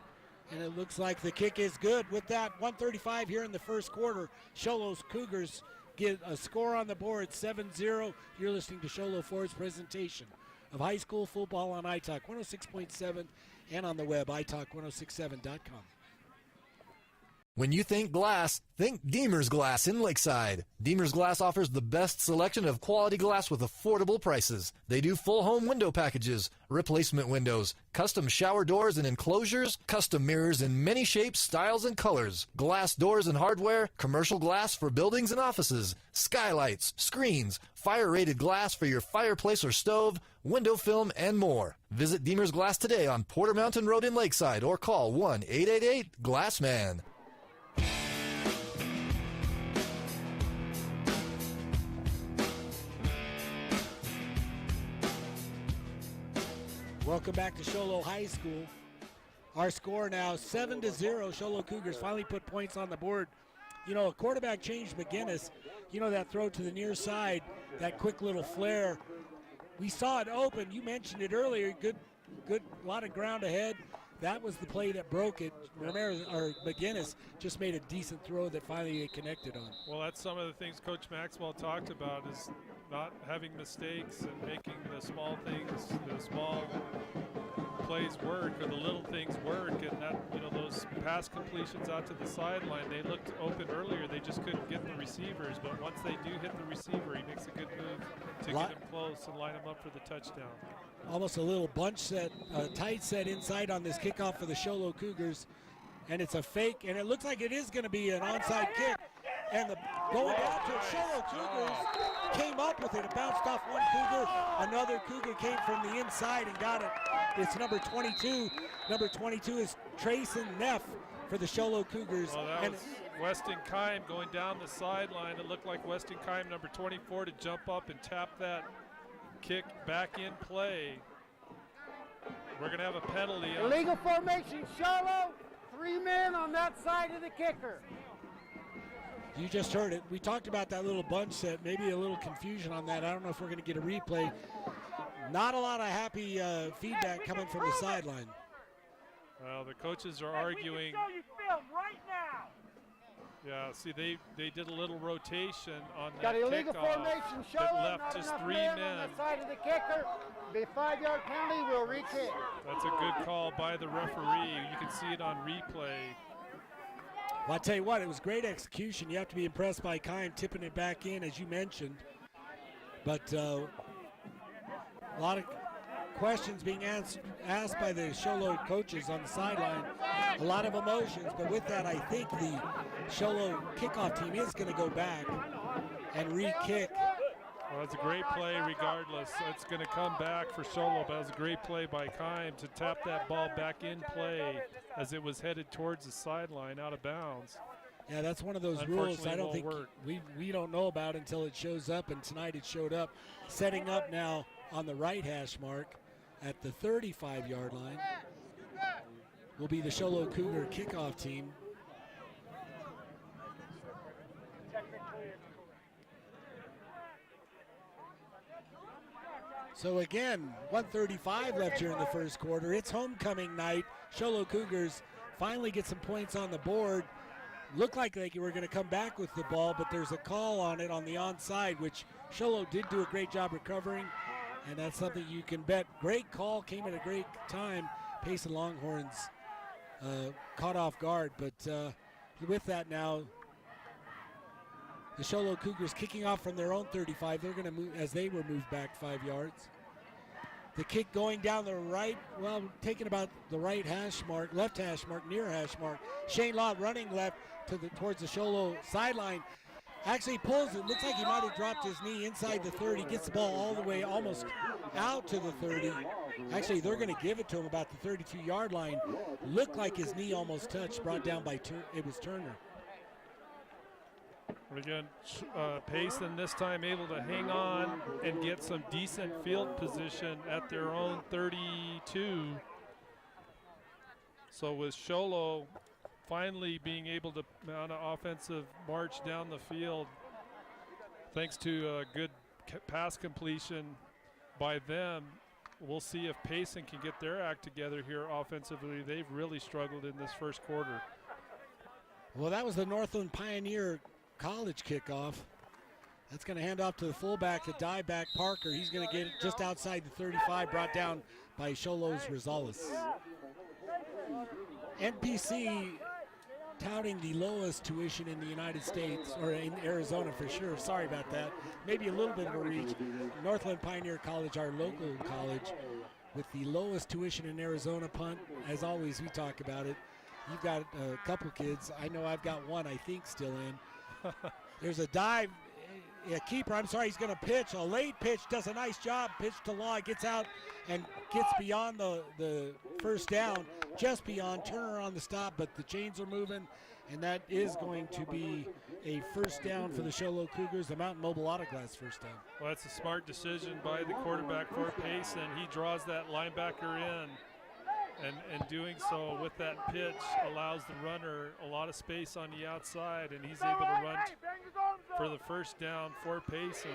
And it looks like the kick is good. With that, 1:35 here in the first quarter. Show Low Cougars get a score on the board, 7-0. You're listening to Show Low Ford's presentation of high school football on iTalk 106.7 and on the web, iTalk1067.com. When you think glass, think Deemer's Glass in Lakeside. Deemer's Glass offers the best selection of quality glass with affordable prices. They do full home window packages, replacement windows, custom shower doors and enclosures, custom mirrors in many shapes, styles, and colors, glass doors and hardware, commercial glass for buildings and offices, skylights, screens, fire-rated glass for your fireplace or stove, window film, and more. Visit Deemer's Glass today on Porter Mountain Road in Lakeside or call 1-888-GLASSMAN. Welcome back to Show Low High School. Our score now 7-0. Show Low Cougars finally put points on the board. You know, a quarterback changed McGinnis. You know, that throw to the near side, that quick little flare. We saw it open. You mentioned it earlier. Good, lot of ground ahead. That was the play that broke it. McGinnis just made a decent throw that finally they connected on. Well, that's some of the things Coach Maxwell talked about, is not having mistakes and making the small things, the small plays work, or the little things work. And that, you know, those pass completions out to the sideline, they looked open earlier. They just couldn't get the receivers. But once they do hit the receiver, he makes a good move to get him close and line him up for the touchdown. Almost a little bunch set, tight set inside on this kickoff for the Show Low Cougars. And it's a fake, and it looks like it is going to be an onside kick. And going down to it, Show Low Cougars came up with it. It bounced off one Cougar. Another Cougar came from the inside and got it. It's number 22. Number 22 is Trayson Neff for the Show Low Cougars. Well, that was Weston Kime going down the sideline. It looked like Weston Kime, number 24, to jump up and tap that kick back in play. We're going to have a penalty. Illegal formation, Show Low. 3 men on that side of the kicker. You just heard it. We talked about that little bunch set. Maybe a little confusion on that. I don't know if we're going to get a replay. Not a lot of happy feedback coming from the sideline. Well, the coaches are arguing. We can show you film right now. Yeah, see, they did a little rotation on Got that illegal kickoff formation. Show that him, left not just enough 3 men men. on the side of the kicker. The 5-yard penalty will re-kick. That's a good call by the referee. You can see it on replay. Well, I tell you what, it was great execution. You have to be impressed by Kime tipping it back in, as you mentioned. But a lot of questions being asked by the Sholo coaches on the sideline. A lot of emotions, but with that, I think the Sholo kickoff team is going to go back and re-kick. Well, that's a great play regardless. It's going to come back for Sholo, but it was a great play by Kime to tap that ball back in play as it was headed towards the sideline out of bounds. Yeah, that's one of those rules I don't think we don't know about until it shows up, and tonight it showed up. Setting up now on the right hash mark at the 35-yard line will be the Sholo Cougar kickoff team. So again, 1:35 left here in the first quarter. It's homecoming night. Sholo Cougars finally get some points on the board. Looked like they were going to come back with the ball, but there's a call on it on the onside, which Sholo did do a great job recovering, and that's something you can bet. Great call, came at a great time. Payson Longhorns caught off guard, but with that now, the Sholo Cougars kicking off from their own 35. They're going to move as they were moved back 5 yards. The kick going down the right, well, taking about the right hash mark, left hash mark, near hash mark. Shane Law running left towards the Sholo sideline. Actually pulls it. Looks like he might have dropped his knee inside the 30. Gets the ball all the way almost out to the 30. Actually, they're going to give it to him about the 32-yard line. Looked like his knee almost touched. Brought down by it was Turner. Again, Payson this time able to hang on and get some decent field position at their own 32. So with Sholo finally being able to mount an offensive march down the field, thanks to a good pass completion by them, we'll see if Payson can get their act together here offensively. They've really struggled in this first quarter. Well, that was the Northland Pioneer College kickoff. That's going to hand off to the fullback, the dive back Parker. He's going to get it just outside the 35, brought down by Sholo's Rosales. NPC touting the lowest tuition in the United States, or in Arizona for sure. Sorry about that. Maybe a little bit of a reach. Northland Pioneer College, our local college, with the lowest tuition in Arizona. Punt, as always, we talk about it. You've got a couple kids. I know I've got one, I think, still in. There's a dive. A keeper, I'm sorry, he's going to pitch. A late pitch, does a nice job. Pitch to Law, gets out and gets beyond the first down. Just beyond. Turner on the stop, but the chains are moving. And that is going to be a first down for the Sholo Cougars, the Mountain Mobile Autoglass first down. Well, that's a smart decision by the quarterback for Payson. He draws that linebacker in. And doing so with that pitch allows the runner a lot of space on the outside, and he's able to run for the first down for Payson.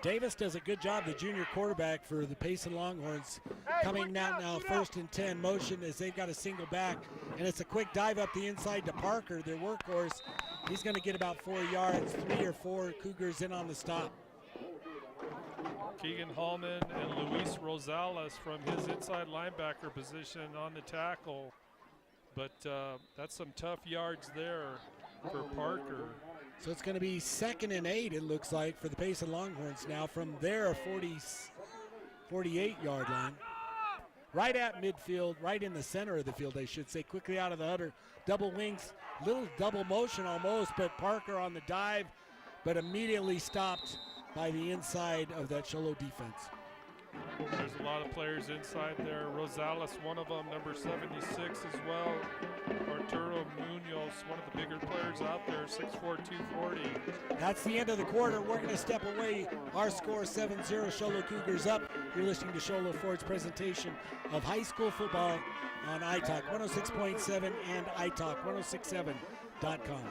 Davis does a good job, the junior quarterback for the Payson Longhorns. Coming now first and 10 motion as they've got a single back, and it's a quick dive up the inside to Parker, their workhorse. He's going to get about 4 yards, 3 or 4 Cougars in on the stop. Keegan Hallman and Luis Rosales from his inside linebacker position on the tackle. But that's some tough yards there for Parker. So it's going to be 2nd and 8, it looks like, for the Payson Longhorns now from their 48-yard line. Right at midfield, right in the center of the field, I should say. Quickly out of the huddle, double wings, little double motion almost, but Parker on the dive, but immediately stopped by the inside of that Sholo defense. There's a lot of players inside there. Rosales, one of them, number 76 as well. Arturo Munoz, one of the bigger players out there, 6'4", 240. That's the end of the quarter. We're going to step away. Our score 7-0, Sholo Cougars up. You're listening to Sholo Ford's presentation of high school football on iTalk 106.7 and iTalk 1067.com.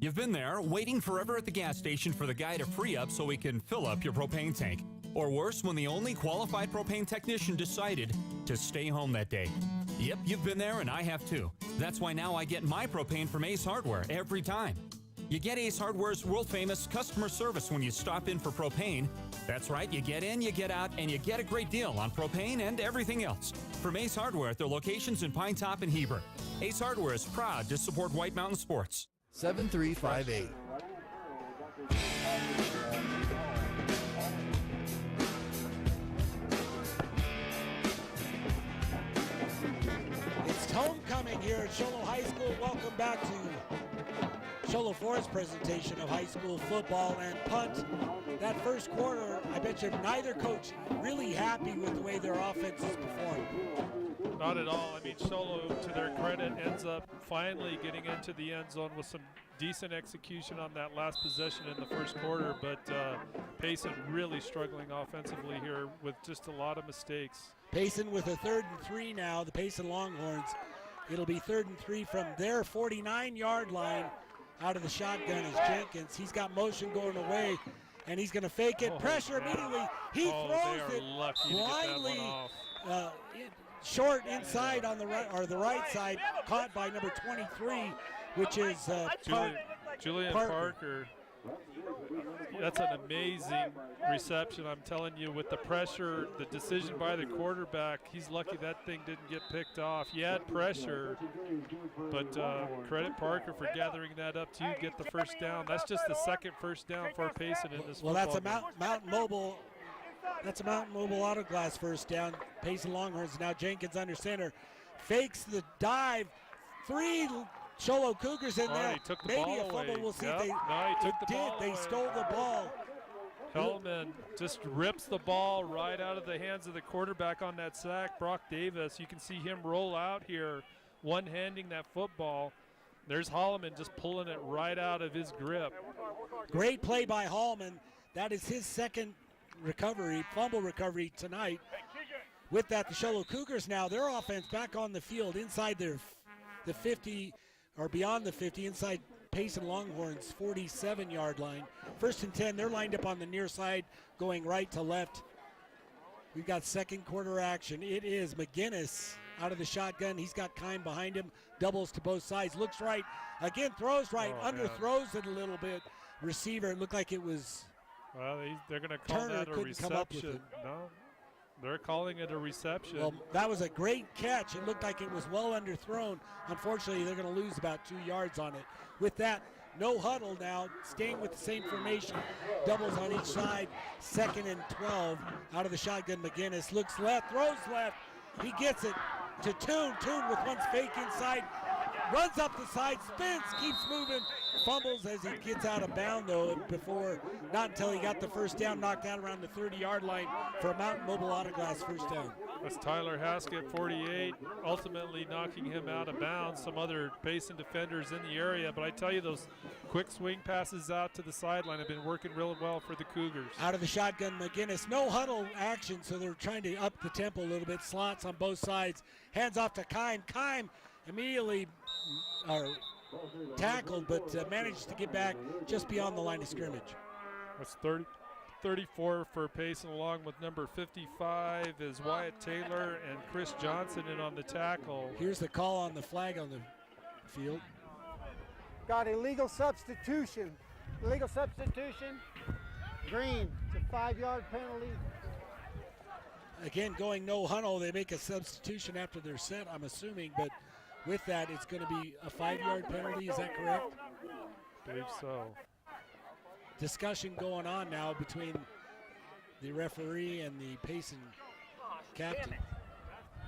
You've been there, waiting forever at the gas station for the guy to free up so he can fill up your propane tank. Or worse, when the only qualified propane technician decided to stay home that day. Yep, you've been there and I have too. That's why now I get my propane from Ace Hardware every time. You get Ace Hardware's world-famous customer service when you stop in for propane. That's right, you get in, you get out, and you get a great deal on propane and everything else. From Ace Hardware at their locations in Pine Top and Heber. Ace Hardware is proud to support White Mountain Sports. 7358. It's homecoming here at Show Low High School. Welcome back to Show Low Forest presentation of high school football and punt. That first quarter, I bet you neither coach really happy with the way their offense has performed. Not at all. I mean, Solo, to their credit, ends up finally getting into the end zone with some decent execution on that last possession in the first quarter, but Payson really struggling offensively here with just a lot of mistakes. Payson with a 3rd and 3 now, the Payson Longhorns. It'll be 3rd and 3 from their 49-yard line. Out of the shotgun is Jenkins. He's got motion going away, and he's going to fake it. Pressure immediately. He throws it blindly. Short inside on the right, or the right side, caught by number 23, which is Julian Parker. That's an amazing reception. I'm telling you, with the pressure, the decision by the quarterback, he's lucky that thing didn't get picked off. He had pressure, but credit Parker for gathering that up to get the first down. That's just the second first down for Payson in this Well, that's a Mountain Mobile. That's a Mountain Mobile Auto Glass first down. Payson Longhorns now. Jenkins under center, fakes the dive. 3 Cholo Cougars in there. Maybe a fumble. We'll see if they did. They stole the ball. Hellman just rips the ball right out of the hands of the quarterback on that sack. Brock Davis, you can see him roll out here, one-handing that football. There's Holloman just pulling it right out of his grip. Great play by Hallman. That is his second fumble recovery tonight. With that, the Sholo Cougars now, their offense back on the field inside the 50 or beyond the 50, inside Payson Longhorns 47-yard line. 1st and 10, they're lined up on the near side going right to left. We've got second quarter action. It is McGinnis out of the shotgun. He's got Kime behind him, doubles to both sides, looks right, again throws right, underthrows it a little bit. Receiver, it looked like it was Well, they're going to call that a reception. No, they're calling it a reception. Well, that was a great catch. It looked like it was well underthrown. Unfortunately, they're going to lose about 2 yards on it. With that, no huddle now, staying with the same formation. Doubles on each side. 2nd and 12 out of the shotgun. McGinnis looks left, throws left. He gets it to Toon. Toon with one fake inside. Runs up the side, spins, keeps moving, fumbles as he gets out of bound though, not until he got the first down, knocked out around the 30-yard line for a Mountain Mobile Auto Glass first down. That's Tyler Haskett, 48, ultimately knocking him out of bounds. Some other Payson defenders in the area, but I tell you, those quick swing passes out to the sideline have been working real well for the Cougars. Out of the shotgun, McGinnis, no huddle action, so they're trying to up the tempo a little bit. Slots on both sides, hands off to Kime. Kime immediately tackled, but managed to get back just beyond the line of scrimmage. That's 34 for Payson, along with number 55 is Wyatt Taylor and Chris Johnson in on the tackle. Here's the call on the flag on the field. Got illegal substitution. Illegal substitution, green. It's a 5-yard penalty. Again, going no huddle, they make a substitution after they're set, I'm assuming, but with that, it's going to be a 5-yard penalty. Is that correct? I believe so. Discussion going on now between the referee and the Payson captain.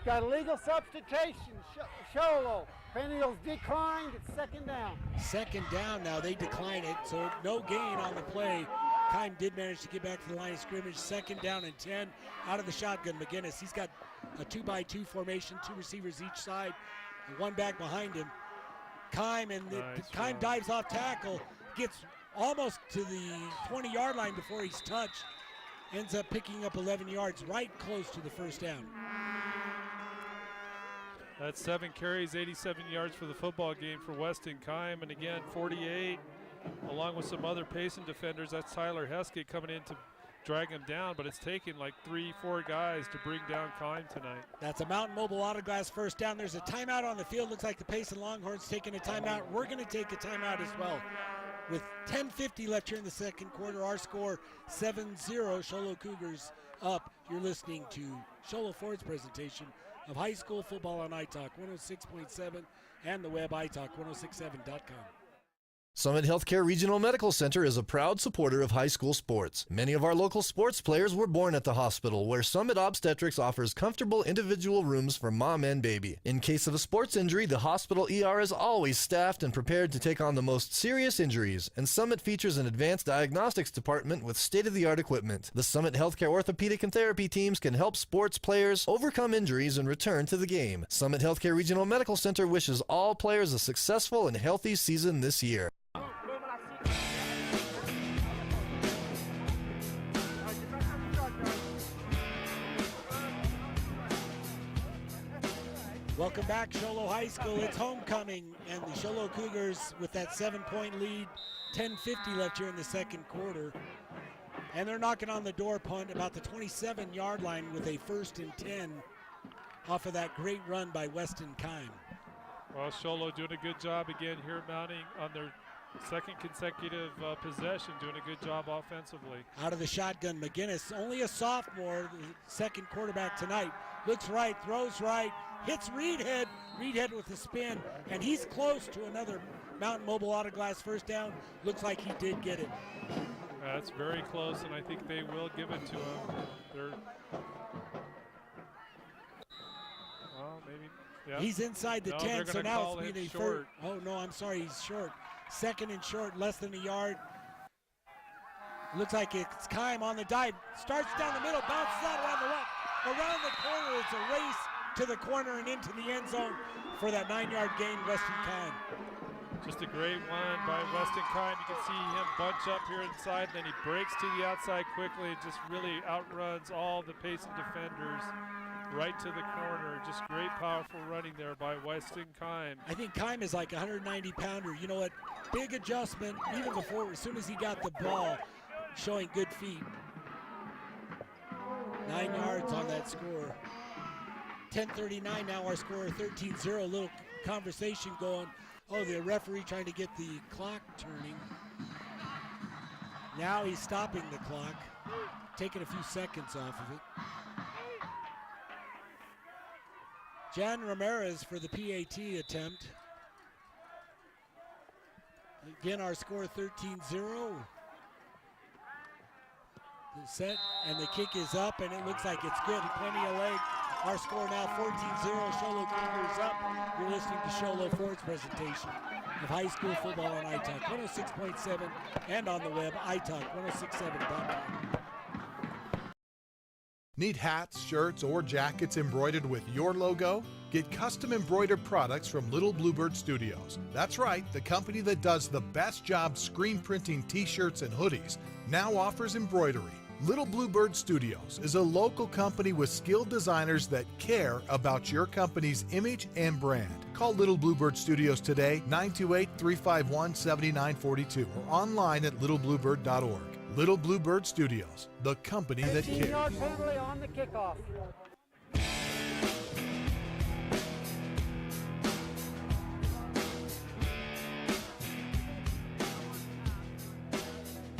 Got illegal substitution. Sholo. Penalty's declined. It's 2nd down. 2nd down now. They decline it, so no gain on the play. Kime did manage to get back to the line of scrimmage. 2nd down and 10 out of the shotgun. McGinnis, he's got a 2-by-2 formation, 2 receivers each side. One back behind him. Kime, and Kime dives off tackle, gets almost to the 20-yard line before he's touched. Ends up picking up 11 yards, right close to the first down. That's 7 carries, 87 yards for the football game for Weston Kime. And again, 48, along with some other Payson defenders. That's Tyler Heskett coming in to drag him down, but it's taken like 3-4 guys to bring down Kime tonight. That's a Mountain Mobile Autoglass first down. There's a timeout on the field. Looks like the Payson Longhorns taking a timeout. We're going to take a timeout as well. With 10:50 left here in the second quarter, our score 7-0, Show Low Cougars up. You're listening to Show Low Ford's presentation of high school football on iTalk 106.7 and the web iTalk1067.com. Summit Healthcare Regional Medical Center is a proud supporter of high school sports. Many of our local sports players were born at the hospital, where Summit Obstetrics offers comfortable individual rooms for mom and baby. In case of a sports injury, the hospital ER is always staffed and prepared to take on the most serious injuries, and Summit features an advanced diagnostics department with state-of-the-art equipment. The Summit Healthcare orthopedic and therapy teams can help sports players overcome injuries and return to the game. Summit Healthcare Regional Medical Center wishes all players a successful and healthy season this year. Welcome back, Show Low High School. It's homecoming, and the Show Low Cougars with that 7-point lead, 10:50 left here in the second quarter. And they're knocking on the door punt about the 27-yard line with a 1st and 10 off of that great run by Weston Kime. Well, Show Low doing a good job again here, mounting on their second consecutive possession, doing a good job offensively. Out of the shotgun, McGinnis, only a sophomore, the second quarterback tonight. Looks right, throws right, hits Reedhead. Reedhead with the spin, and he's close to another Mountain Mobile Autoglass first down. Looks like he did get it. That's very close, and I think they will give it to him. Well, maybe. Yeah. He's inside the 10, so now it's being a short. Oh, no, I'm sorry, he's short. Second and short, less than a yard. Looks like it's Kime on the dive. Starts down the middle, bounces out around the corner. It's a race to the corner and into the end zone for that 9-yard gain, Weston Kime. Just a great one by Weston Kime. You can see him bunch up here inside, then he breaks to the outside quickly. It just really outruns all the Payson defenders right to the corner. Just great, powerful running there by Weston Kime. I think Kime is like a 190-pounder. You know what? Big adjustment even before, as soon as he got the ball, showing good feet. 9 yards on that score. 10:39 now, our score 13-0. A little conversation going. Oh, the referee trying to get the clock turning. Now he's stopping the clock, taking a few seconds off of it. Jan Ramirez for the PAT attempt. Again, our score 13-0. Set, and the kick is up, and it looks like it's good. Plenty of leg. Our score now 14-0. Show Low Cougars up. You're listening to Show Low Ford's presentation of high school football on iTalk 106.7 and on the web iTalk1067.com. Need hats, shirts, or jackets embroidered with your logo? Get custom embroidered products from Little Bluebird Studios. That's right, the company that does the best job screen printing t-shirts and hoodies now offers embroidery. Little Bluebird Studios is a local company with skilled designers that care about your company's image and brand. Call Little Bluebird Studios today, 928-351-7942, or online at littlebluebird.org. Little Bluebird Studios, the company that cares. 15-yard penalty on the kickoff.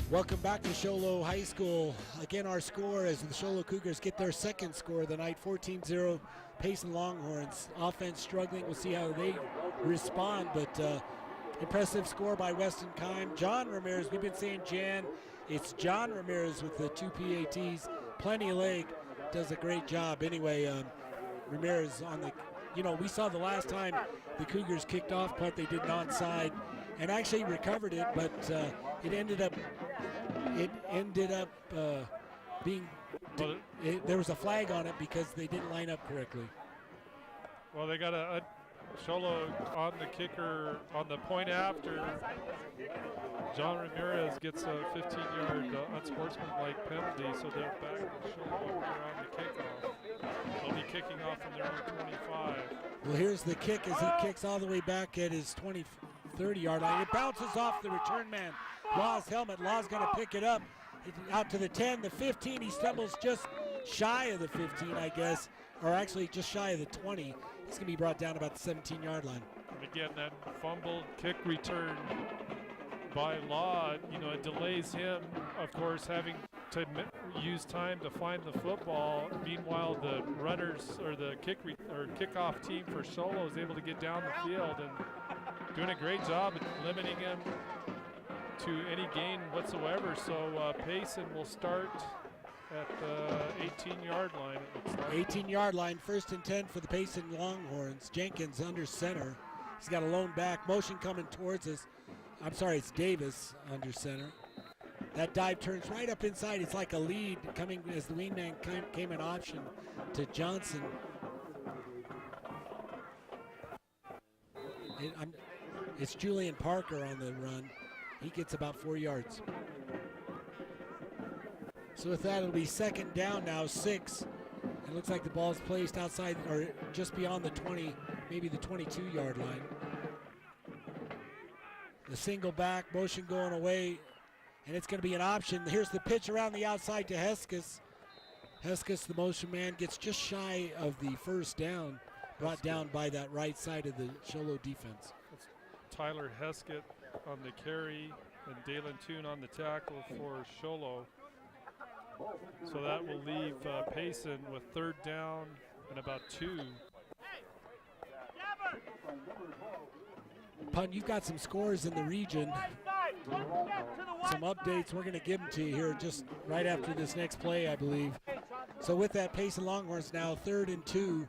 Welcome back to Show Low High School. Again, our score as the Show Low Cougars get their second score of the night, 14-0 Payson Longhorns. Offense struggling. We'll see how they respond, but impressive score by Weston Kime. John Ramirez, we've been saying Jan. It's John Ramirez with the 2 PATs. Plenty of leg. Does a great job. Anyway, Ramirez on the, we saw the last time the Cougars kicked off punt, they did an onside and actually recovered it, but it ended up being, there was a flag on it because they didn't line up correctly. Well, they got a Show Low on the kicker on the point after. John Ramirez gets a 15-yard unsportsmanlike penalty, so they're back to Show Low here on the kickoff. They'll be kicking off from their own 25. Well, here's the kick as he kicks all the way back at his 30-yard line. It bounces off the return man, Law's helmet. Law's going to pick it up, out to the 10, the 15. He stumbles just shy of the 15, I guess, or actually just shy of the 20. He's going to be brought down about the 17-yard line. And again, that fumbled kick return by Law, it delays him, of course, having to use time to find the football. Meanwhile, the runners or the kickoff team for Sholo is able to get down the field and doing a great job at limiting him to any gain whatsoever. So Payson will start at the 18-yard line. 18-yard line, 1st and 10 for the Payson Longhorns. Jenkins under center. He's got a lone back. Motion coming towards us. I'm sorry, it's Davis under center. That dive turns right up inside. It's like a lead coming as the wingman came an option to Johnson. It's Julian Parker on the run. He gets about 4 yards. So with that, it'll be 2nd down now, 6. It looks like the ball's placed outside or just beyond the 20, maybe the 22-yard line. The single back, motion going away, and it's going to be an option. Here's the pitch around the outside to Heskes. Heskes, the motion man, gets just shy of the 1st down, brought down by that right side of the Sholo defense. It's Tyler Heskett on the carry and Dalen Toon on the tackle for Sholo. So that will leave Payson with 3rd down and about 2. Punt, you've got some scores in the region, some updates. We're going to give them to you here just right after this next play, I believe. So with that, Payson Longhorns now 3rd and 2.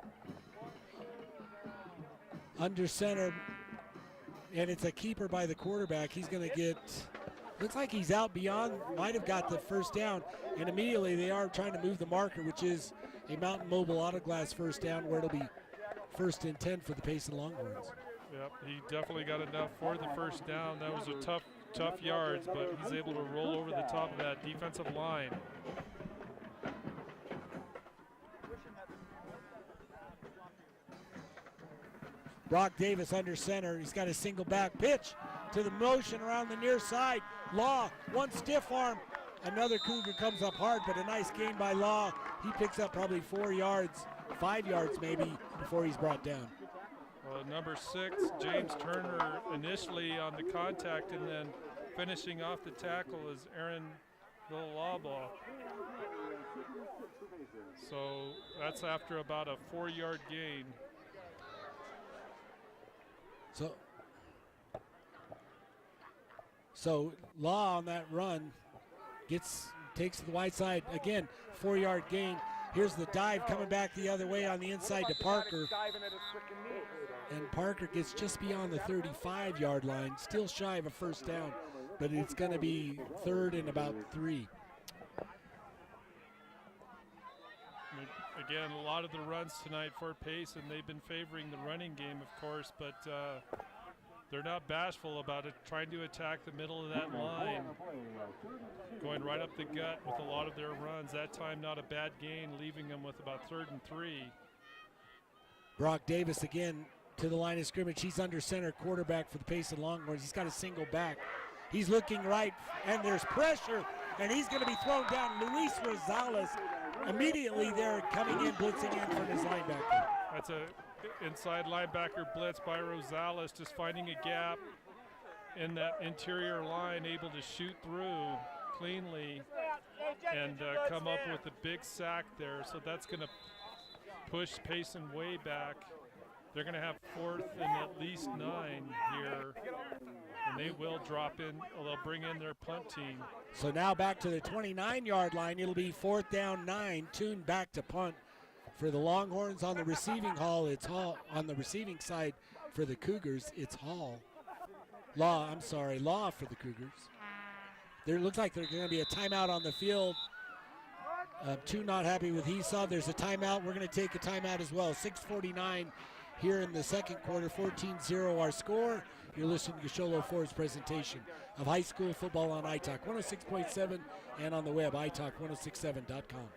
Under center, and it's a keeper by the quarterback. He's going to get, looks like he's out beyond, might have got the 1st down, and immediately they are trying to move the marker, which is a Mountain Mobile Auto Glass 1st down, where it'll be 1st and 10 for the Payson Longhorns. Yep, he definitely got enough for the 1st down. That was a tough yards, but he's able to roll over the top of that defensive line. Brock Davis under center. He's got a single back pitch to the motion around the near side. Law, one stiff arm. Another Cougar comes up hard, but a nice gain by Law. He picks up probably 4 yards, 5 yards maybe, before he's brought down. Number 6, James Turner, initially on the contact, and then finishing off the tackle is Aaron Villalaba. So that's after about a 4-yard gain. So Law on that run takes to the wide side. Again, 4-yard gain. Here's the dive coming back the other way on the inside to Parker. And Parker gets just beyond the 35-yard line, still shy of a 1st down, but it's going to be 3rd and about 3. Again, a lot of the runs tonight for Payson, they've been favoring the running game, of course, but they're not bashful about it, trying to attack the middle of that line, going right up the gut with a lot of their runs. That time, not a bad gain, leaving them with about 3rd and 3. Brock Davis again to the line of scrimmage. He's under center, quarterback for the Payson Longhorns. He's got a single back. He's looking right, and there's pressure, and he's going to be thrown down. Luis Rosales immediately there coming in, blitzing in from his linebacker. That's a inside linebacker blitz by Rosales, just finding a gap in that interior line, able to shoot through cleanly and come up with a big sack there. So that's going to push Payson way back. They're going to have 4th and at least 9 here, and they will drop in. They'll bring in their punt team. So now back to the 29-yard line. It'll be 4th down 9. Tune back to punt for the Longhorns. On the receiving it's Hall. On the receiving side for the Cougars, it's Hall. Law for the Cougars. There looks like there's going to be a timeout on the field. Tune not happy with Esau. There's a timeout. We're going to take a timeout as well. 6:49 here in the 2nd quarter. 14-0 our score. You're listening to Sholo Ford's presentation of high school football on iTalk 106.7 and on the web, iTalk1067.com.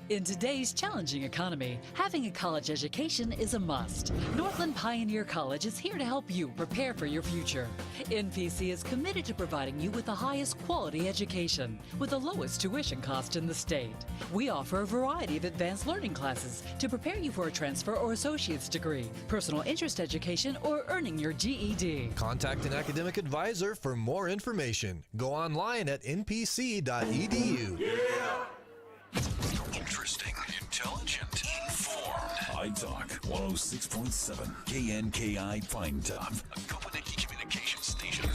In today's challenging economy, having a college education is a must. Northland Pioneer College is here to help you prepare for your future. NPC is committed to providing you with the highest quality education with the lowest tuition cost in the state. We offer a variety of advanced learning classes to prepare you for a transfer or associate's degree, personal interest education, or earning your GED. Contact an academic advisor for more information. Go online at npc.edu. Interesting, intelligent, informed. iTalk 106.7 KNKI Pine Top. A Copenhagen communication station.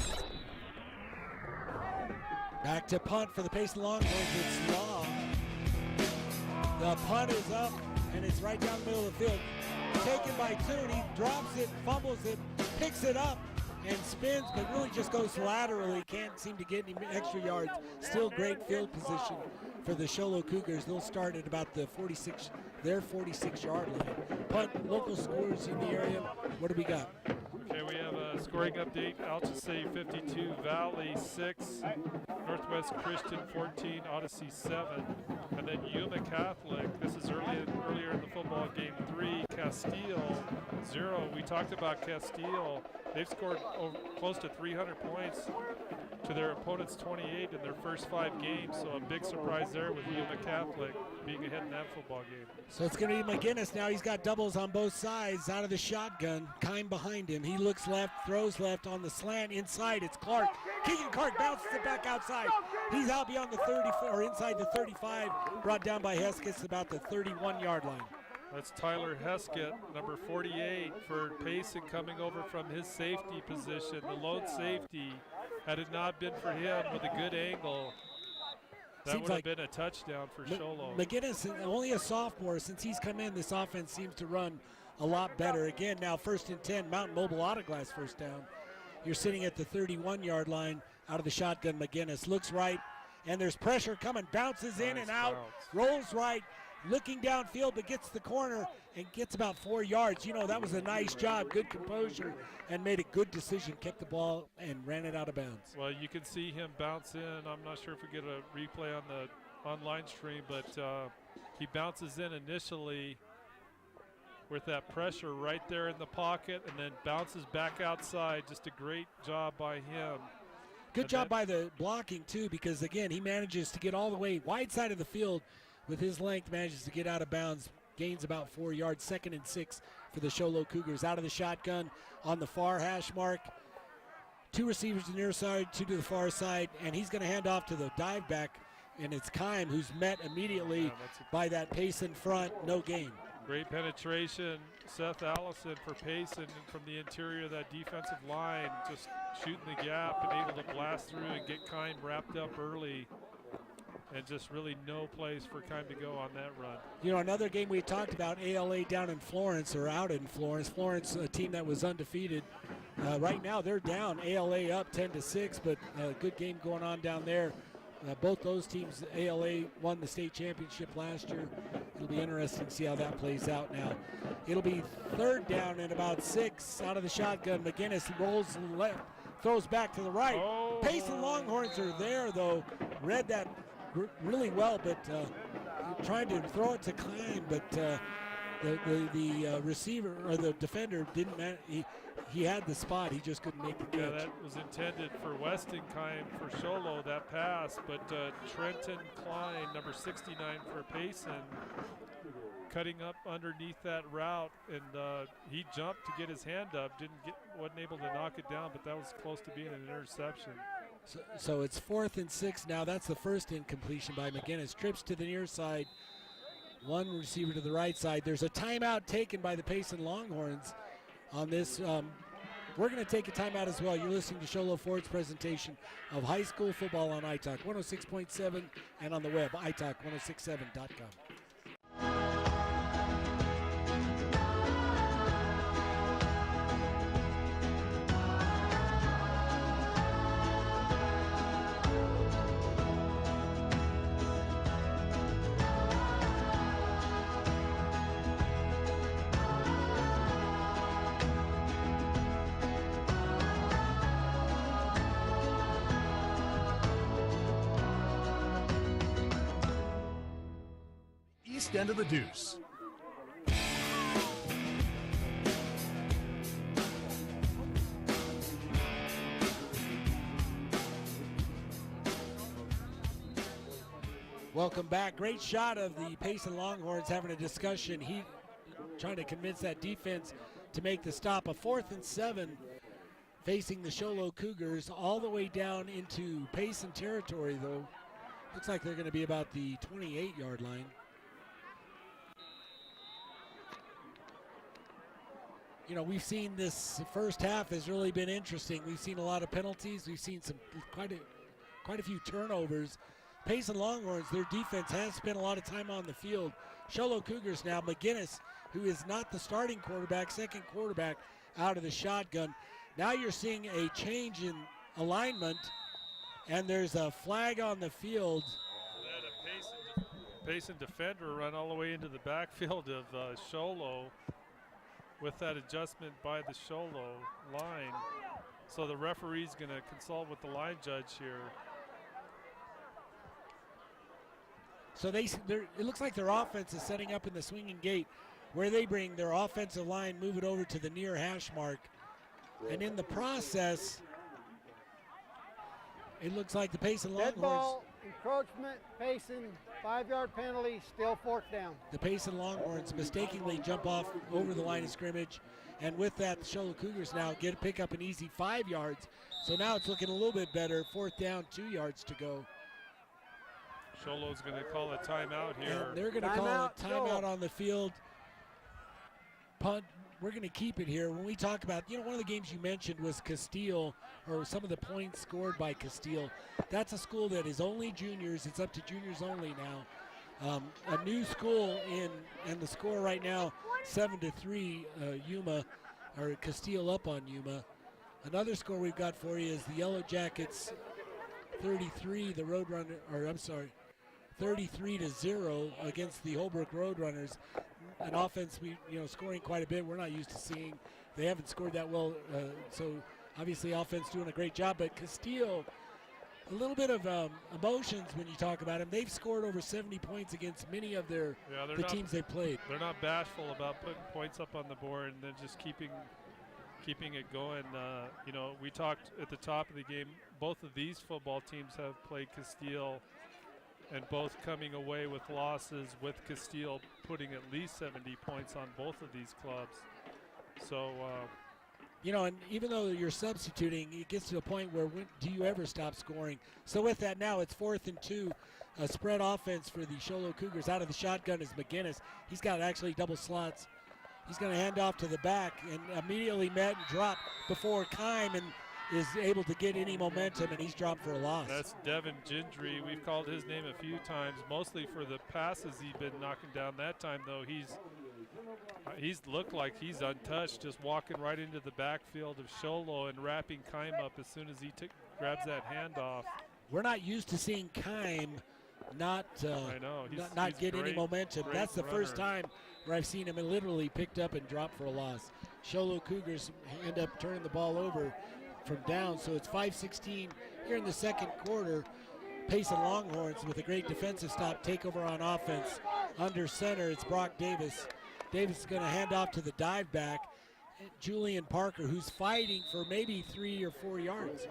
Back to punt for the Payson Longhorns. It's long. The punt is up, and it's right down the middle of the field. Taken by Toon. He drops it, fumbles it, picks it up, and spins, but really just goes laterally. Can't seem to get any extra yards. Still great field position for the Show Low Cougars. They'll start at about their 46-yard line. Punt, local scores in the area. What do we got? Okay, we have a scoring update. Alchesay 52, Valley 6, Northwest Christian 14, Odyssey 7, and then Yuma Catholic. This is earlier in the football game 3, Castile 0. We talked about Castile. They've scored close to 300 points to their opponents' 28 in their first 5 games, so a big surprise there with Yuma Catholic being ahead in that football game. So it's going to be McGinnis now. He's got doubles on both sides out of the shotgun. Kime behind him. He looks left, throws left on the slant. Inside, it's Clark. Keegan Clark bounces it back outside. He's out beyond the 34, or inside the 35, brought down by Hesketh about the 31-yard line. That's Tyler Heskett, number 48 for Payson, coming over from his safety position, the lone safety. Had it not been for him with a good angle, that Seems would have like been a touchdown for Sholo. McGinnis, only a sophomore. Since he's come in, this offense seems to run a lot better. Again, now 1st and 10, Mountain Mobile Autoglass first down. You're sitting at the 31-yard line out of the shotgun. McGinnis looks right, and there's pressure coming, bounces in and out, rolls right, looking downfield, but gets the corner and gets about 4 yards. You know, that was a nice job, good composure, and made a good decision, kept the ball and ran it out of bounds. Well, you can see him bounce in. I'm not sure if we get a replay on the online stream, but he bounces in initially with that pressure right there in the pocket and then bounces back outside. Just a great job by him. Good job by the blocking, too, because, again, he manages to get all the way wide side of the field with his length, manages to get out of bounds, gains about 4 yards. 2nd and 6 for the Show Low Cougars. Out of the shotgun on the far hash mark. 2 receivers to the near side, 2 to the far side, and he's going to hand off to the dive back, and it's Kime who's met immediately by that Payson front. No gain. Great penetration. Seth Allison for Payson from the interior of that defensive line, just shooting the gap and able to blast through and get Kime wrapped up early. And just really no place for Kime to go on that run. You know, another game we talked about, ALA down in Florence, or out in Florence. Florence, a team that was undefeated. Right now they're down, ALA up 10-6, but a good game going on down there. Both those teams, ALA won the state championship last year. It'll be interesting to see how that plays out now. It'll be 3rd down and about 6 out of the shotgun. McGinnis rolls left, throws back to the right. Oh. Payson Longhorns are there, though. Read that really well, but trying to throw it to Klein, but the receiver or the defender didn't he had the spot, he just couldn't make the catch. Yeah, that was intended for Weston Kime for Sholo, that pass, but Trenton Klein, number 69 for Payson, cutting up underneath that route, and he jumped to get his hand up, wasn't able to knock it down, but that was close to being an interception. So it's 4th and 6 now. That's the first incompletion by McGinnis. Trips to the near side. 1 receiver to the right side. There's a timeout taken by the Payson Longhorns on this. We're going to take a timeout as well. You're listening to Sholo Ford's presentation of high school football on iTalk 106.7 and on the web, iTalk1067.com. east end of the deuce. Welcome back. Great shot of the Payson Longhorns having a discussion. He trying to convince that defense to make the stop. A 4th and 7 facing the Sholo Cougars all the way down into Payson territory, though. Looks like they're going to be about the 28-yard line. You know, we've seen this first half has really been interesting. We've seen a lot of penalties. We've seen some quite a few turnovers. Payson Longhorns, their defense has spent a lot of time on the field. Sholo Cougars now, McGinnis, who is not the starting quarterback, second quarterback out of the shotgun. Now you're seeing a change in alignment, and there's a flag on the field. A Payson defender run all the way into the backfield of Sholo with that adjustment by the Sholo line. So the referee's going to consult with the line judge here. So it looks like their offense is setting up in the swinging gate where they bring their offensive line, move it over to the near hash mark. And in the process, it looks like the Payson Longhorns. Dead ball, encroachment, Payson, 5-yard penalty, still 4th down. The Payson Longhorns mistakenly jump off over the line of scrimmage. And with that, the Sholo Cougars now pick up an easy 5 yards. So now it's looking a little bit better. 4th down, 2 yards to go. Sholo's going to call a timeout here. And they're going to call a timeout on the field. Punt. We're going to keep it here. When we talk about, one of the games you mentioned was Castile, or some of the points scored by Castile. That's a school that is only juniors. It's up to juniors only now. A new school and the score right now, 7-3, Yuma, or Castile up on Yuma. Another score we've got for you is the Yellow Jackets 33, the Roadrunner, or I'm sorry, 33-0 against the Holbrook Roadrunners. An offense scoring quite a bit. We're not used to seeing. They haven't scored that well, so obviously offense doing a great job. But Castile, a little bit of emotions when you talk about them. They've scored over 70 points against many of the teams they've played. They're not bashful about putting points up on the board and then just keeping it going. We talked at the top of the game. Both of these football teams have played Castile, and both coming away with losses, with Castile putting at least 70 points on both of these clubs. So, and even though you're substituting, it gets to a point where do you ever stop scoring? So with that now, it's 4th and 2. A spread offense for the Sholo Cougars. Out of the shotgun is McGinnis. He's got actually double slots. He's going to hand off to the back and immediately met and dropped before Kyman is able to get any momentum, and he's dropped for a loss. That's Devin Gindry. We've called his name a few times, mostly for the passes he's been knocking down. That time, though, he's looked like he's untouched, just walking right into the backfield of Sholo and wrapping Kime up as soon as he grabs that handoff. We're not used to seeing Kime not get any momentum. That's the first time where I've seen him literally picked up and dropped for a loss. Sholo Cougars end up turning the ball over from down, so it's 5:16 here in the second quarter. Payson Longhorns with a great defensive stop, takeover on offense. Under center, it's Brock Davis. Davis is going to hand off to the dive back, Julian Parker, who's fighting for maybe 3 or 4 yards.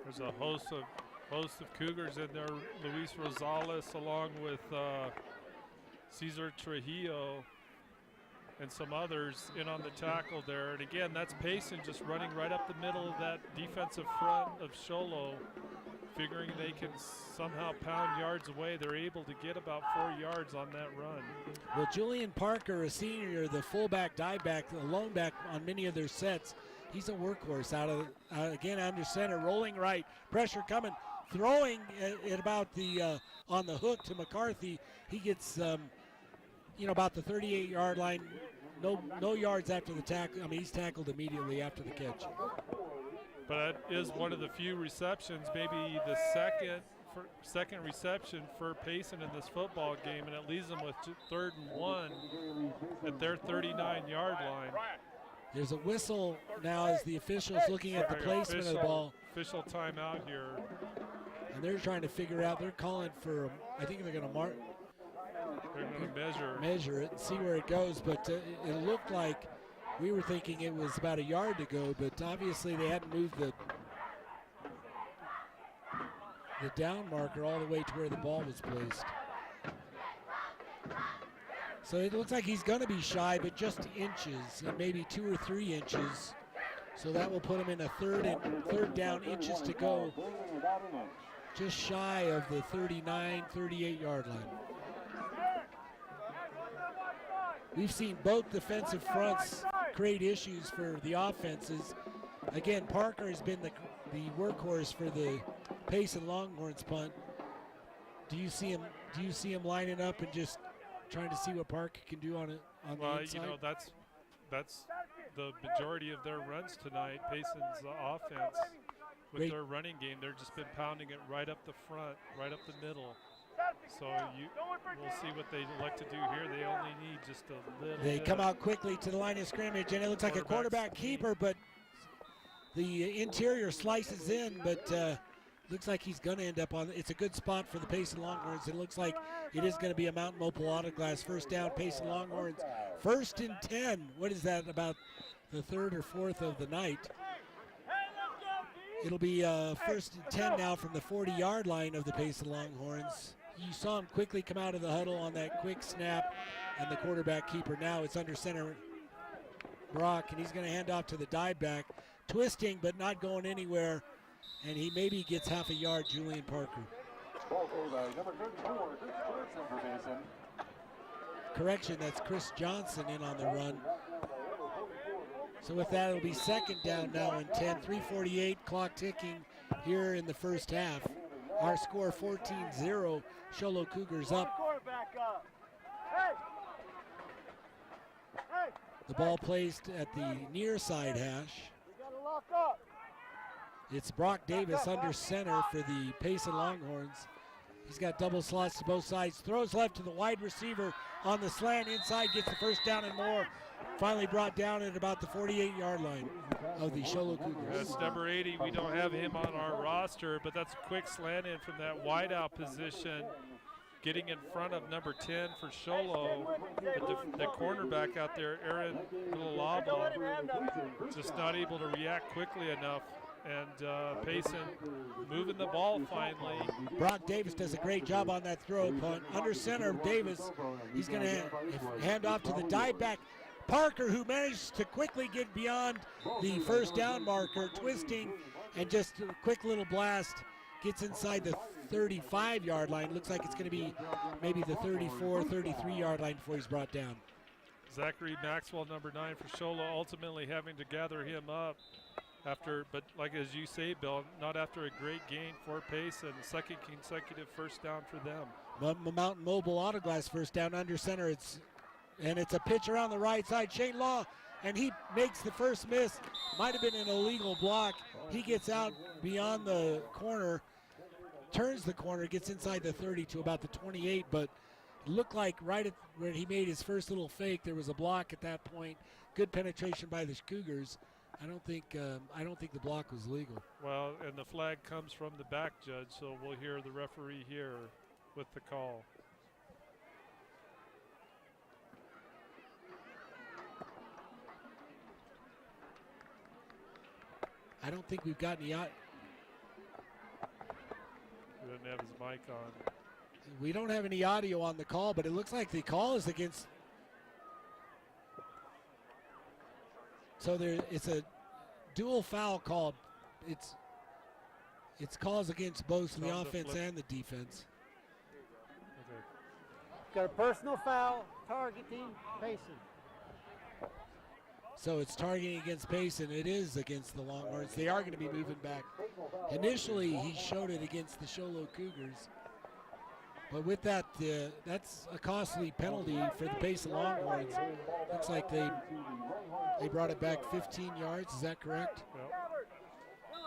There's a host of Cougars in there. Luis Rosales along with Cesar Trujillo and some others in on the tackle there. And again, that's Payson just running right up the middle of that defensive front of Sholo, figuring they can somehow pound yards away. They're able to get about 4 yards on that run. Well, Julian Parker, a senior, the fullback, dive back, the lone back on many of their sets. He's a workhorse again under center, rolling right, pressure coming, throwing at about the on the hook to McCarthy. He gets about the 38-yard line. No yards after the tackle. I mean, he's tackled immediately after the catch. But that is one of the few receptions, maybe the second reception for Payson in this football game, and it leaves them with 3rd and 1 at their 39-yard line. There's a whistle now as the officials looking at the placement of the ball. Official timeout here. And they're trying to figure out, they're calling for, I think they're going to mark. They're going to measure it and see where it goes, but it looked like we were thinking it was about a yard to go, but obviously they hadn't moved the down marker all the way to where the ball was placed. So it looks like he's going to be shy, but just inches, and maybe 2 or 3 inches. So that will put him in a third down, inches to go, just shy of the 39, 38-yard line. We've seen both defensive fronts create issues for the offenses. Again, Parker has been the workhorse for the Payson Longhorns punt. Do you see him lining up and just trying to see what Parker can do on the inside? You know, that's the majority of their runs tonight. Payson's offense with their running game, they've just been pounding it right up the front, right up the middle. So we'll see what they elect to do here. They only need just a little They bit. come out quickly to the line of scrimmage, and it looks like a quarterback keeper, but the interior slices in, but looks like he's going to end up on it's a good spot for the Payson Longhorns. It looks like it is going to be a Mountain Mobile Autoglass first down. Payson Longhorns 1st and 10. What is that, about the 3rd or 4th of the night? It'll be 1st and 10 now from the 40-yard line of the Payson Longhorns. You saw him quickly come out of the huddle on that quick snap, and the quarterback keeper now it's under center Brock, and he's going to hand off to the dive back, twisting but not going anywhere, and he maybe gets half a yard, Julian Parker. Correction, that's Chris Johnson in on the run. So with that, it'll be 2nd down now and 10, 3:48, clock ticking here in the first half. Our score 14-0, Show Low Cougars up. The ball placed at the near side hash. It's Brock Davis under center for the Payson Longhorns. He's got double slots to both sides. Throws left to the wide receiver on the slant. Inside, gets the first down and more. Finally brought down at about the 48-yard line of the Show Low Cougars. That's number 80. We don't have him on our roster, but that's a quick slant in from that wideout position. Getting in front of number 10 for Sholo. The cornerback out there, Aaron Lalaba, just not able to react quickly enough. And Payson moving the ball finally. Brock Davis does a great job on that throw punt. Under center, Davis, he's going to hand off to the dive back. Parker, who managed to quickly get beyond the first down marker, twisting, and just a quick little blast, gets inside the 35-yard line. Looks like it's going to be maybe the 34, 33-yard line before he's brought down. Zachary Maxwell, number 9 for Shola, ultimately having to gather him up after, but like as you say, Bill, not after a great gain for Payson. Second consecutive first down for them. Mountain Mobile Autoglass first down under center. It's a pitch around the right side. Shane Law, and he makes the first miss. Might have been an illegal block. He gets out beyond the corner, turns the corner, gets inside the 30 to about the 28, but it looked like right at where he made his first little fake, there was a block at that point. Good penetration by the Cougars. I don't think the block was legal. Well, and the flag comes from the back judge, so we'll hear the referee here with the call. I don't think we've got any. He doesn't have his mic on. We don't have any audio on the call, but it looks like the call is against. So it's a dual foul called. It's calls against both the offense and the defense. Okay. Got a personal foul targeting Payson. So it's targeting against Payson. It is against the Longhorns. They are going to be moving back. Initially, he showed it against the Show Low Cougars. But with that, that's a costly penalty for the Payson Longhorns. Looks like they brought it back 15 yards. Is that correct? Well,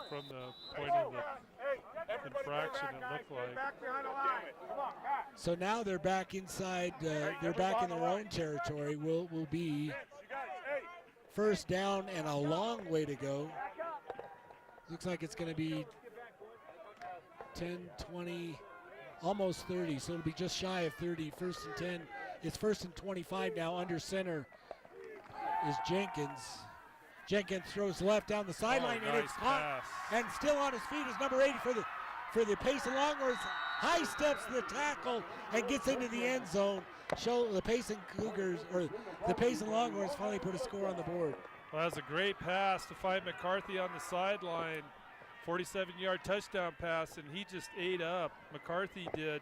from the point of the infraction, it looked like. So now they're back inside. They're back in their own territory. Will be first down and a long way to go. Looks like it's going to be 10, 20, almost 30, so it'll be just shy of 30. 1st and 10. It's 1st and 25 now. Under center is Jenkins. Jenkins throws left down the sideline, and it's caught. And still on his feet is number 80 for the Payson Longhorns. High steps the tackle and gets into the end zone. The Payson Cougars, or the Payson Longhorns, finally put a score on the board. Well, that's a great pass to find McCarthy on the sideline. 47-yard touchdown pass, and he just ate up. McCarthy did.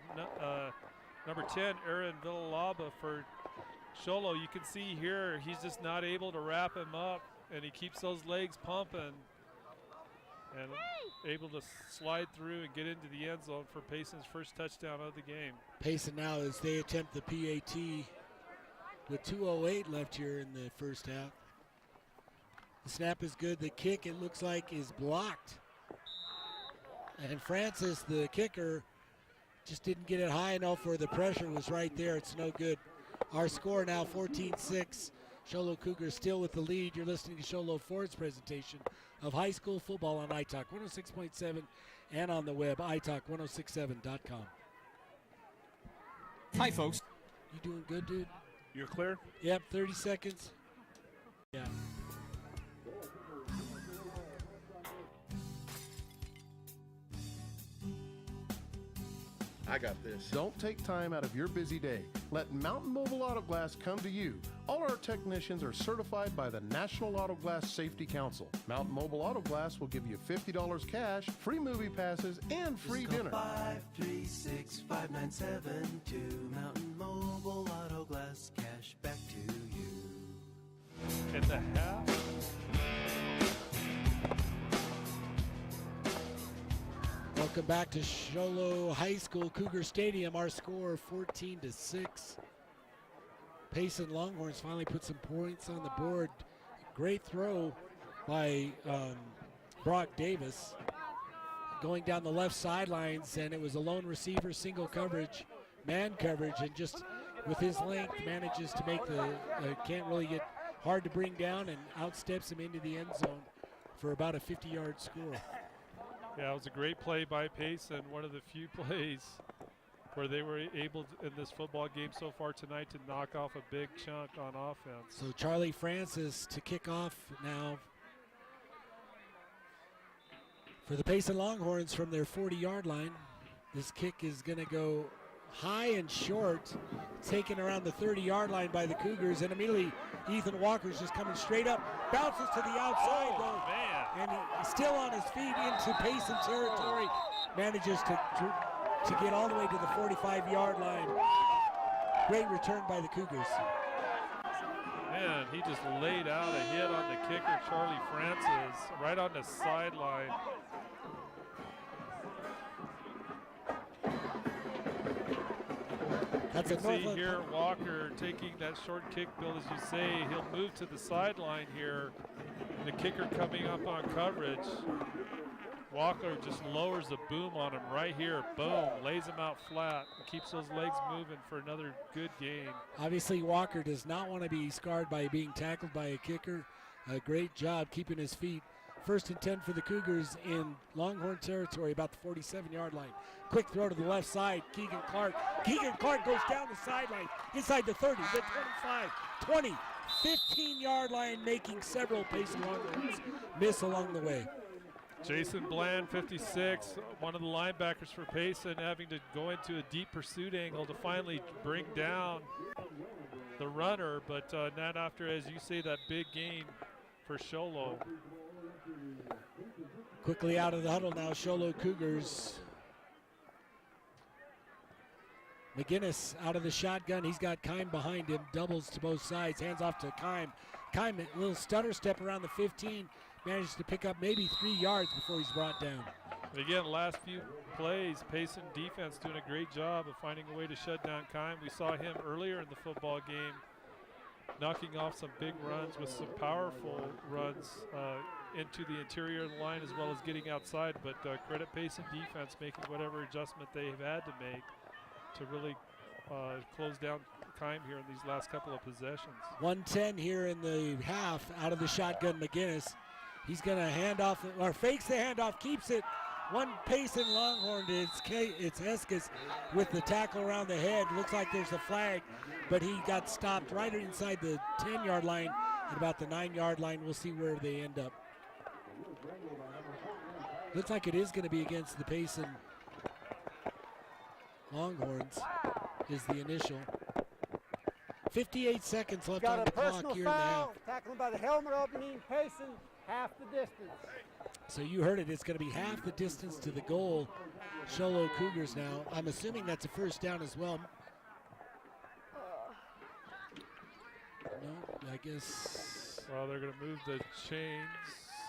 Number 10, Aaron Villalaba for Sholo. You can see here he's just not able to wrap him up, and he keeps those legs pumping and able to slide through and get into the end zone for Payson's first touchdown of the game. Payson now, as they attempt the PAT with 2:08 left here in the first half. The snap is good. The kick, it looks like, is blocked. And Francis, the kicker, just didn't get it high enough where the pressure was right there. It's no good. Our score now 14-6. Sholo Cougars still with the lead. You're listening to Sholo Ford's presentation of high school football on iTalk 106.7 and on the web, iTalk1067.com. Hi, folks. You doing good, dude? You're clear? Yep, 30 seconds. Yeah. I got this. Don't take time out of your busy day. Let Mountain Mobile Auto Glass come to you. All our technicians are certified by the National Auto Glass Safety Council. Mountain Mobile Auto Glass will give you $50 cash, free movie passes, and free dinner. 536-5972. Mountain Mobile Auto Glass, cash back to you. In the half. Welcome back to Sholo High School Cougar Stadium. Our score 14-6. Payson Longhorns finally put some points on the board. Great throw by Brock Davis going down the left sidelines, and it was a lone receiver, single coverage, man coverage, and just with his length manages to make can't really get hard to bring down, and outsteps him into the end zone for about a 50-yard score. Yeah, it was a great play by Payson. One of the few plays where they were able to, in this football game so far tonight, to knock off a big chunk on offense. So Charlie Francis to kick off now for the Payson Longhorns from their 40-yard line. This kick is going to go high and short, taken around the 30-yard line by the Cougars, and immediately Ethan Walker's just coming straight up, bounces to the outside though, and he's still on his feet into Payson territory, manages to get all the way to the 45-yard line. Great return by the Cougars. Man, he just laid out a hit on the kicker, Charlie Francis, right on the sideline. That's you can see here Walker taking that short kick, Bill, as you say. He'll move to the sideline here. The kicker coming up on coverage. Walker just lowers the boom on him right here. Boom, lays him out flat. Keeps those legs moving for another good game. Obviously, Walker does not want to be scarred by being tackled by a kicker. A great job keeping his feet. 1st and 10 for the Cougars in Longhorn territory, about the 47-yard line. Quick throw to the left side, Keegan Clark. Keegan Clark goes down the sideline, inside the 30, the 25, 20, 15-yard line, making several Payson Longhorns miss along the way. Jason Bland, 56, one of the linebackers for Payson, having to go into a deep pursuit angle to finally bring down the runner, but not after, as you say, that big gain for Sholo. Quickly out of the huddle now, Sholo Cougars. McGinnis out of the shotgun. He's got Kime behind him, doubles to both sides, hands off to Kime. Kime, a little stutter step around the 15, manages to pick up maybe 3 yards before he's brought down. But again, last few plays, Payson defense doing a great job of finding a way to shut down Kime. We saw him earlier in the football game knocking off some big runs with some powerful runs into the interior of the line, as well as getting outside. But credit Payson defense making whatever adjustment they've had to make to really close down Kime here in these last couple of possessions. 1:10 here in the half. Out of the shotgun, McGinnis. He's going to hand off, or fakes the handoff, keeps it, One Payson Longhorn. It's Escas with the tackle around the head. Looks like there's a flag, but he got stopped right inside the 10-yard line at about the 9-yard line. We'll see where they end up. Looks like it is going to be against the Payson Longhorns is the initial. 58 seconds left on the clock here in the half. Tackling by the helmet opening, Payson, half the distance. So you heard it, it's going to be half the distance to the goal. Show Low Cougars now. I'm assuming that's a first down as well. No, I guess. Well, they're going to move the chains,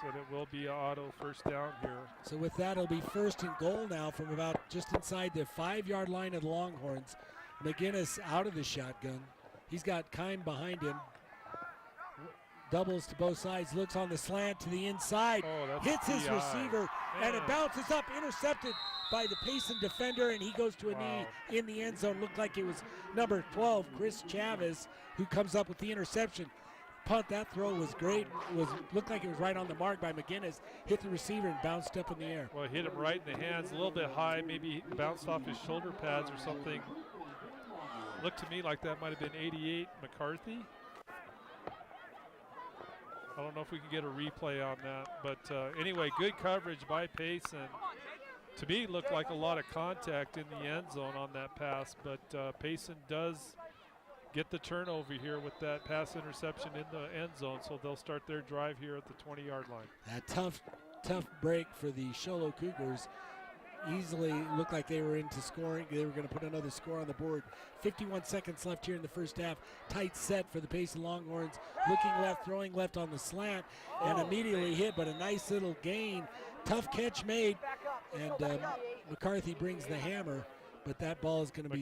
and it will be an auto first down here. So with that, it'll be first and goal now from about just inside the 5-yard line of the Longhorns. McGinnis out of the shotgun. He's got Kime behind him. Doubles to both sides, looks on the slant to the inside, hits his receiver, and it bounces up, intercepted by the Payson defender, and he goes to a knee in the end zone. Looked like it was number 12, Chris Chavez, who comes up with the interception. Punt, that throw was great. Looked like it was right on the mark by McGinnis. Hit the receiver and bounced up in the air. Well, hit him right in the hands, a little bit high, maybe bounced off his shoulder pads or something. Looked to me like that might have been 88 McCarthy. I don't know if we can get a replay on that, but anyway, good coverage by Payson. To me, it looked like a lot of contact in the end zone on that pass, but Payson does get the turnover here with that pass interception in the end zone, so they'll start their drive here at the 20-yard line. A tough break for the Show Low Cougars. Easily looked like they were into scoring. They were going to put another score on the board. 51 seconds left here in the first half. Tight set for the Payson Longhorns. Looking left, throwing left on the slant, and immediately hit, but a nice little gain. Tough catch made, and McCarthy brings the hammer, but that ball is going to be...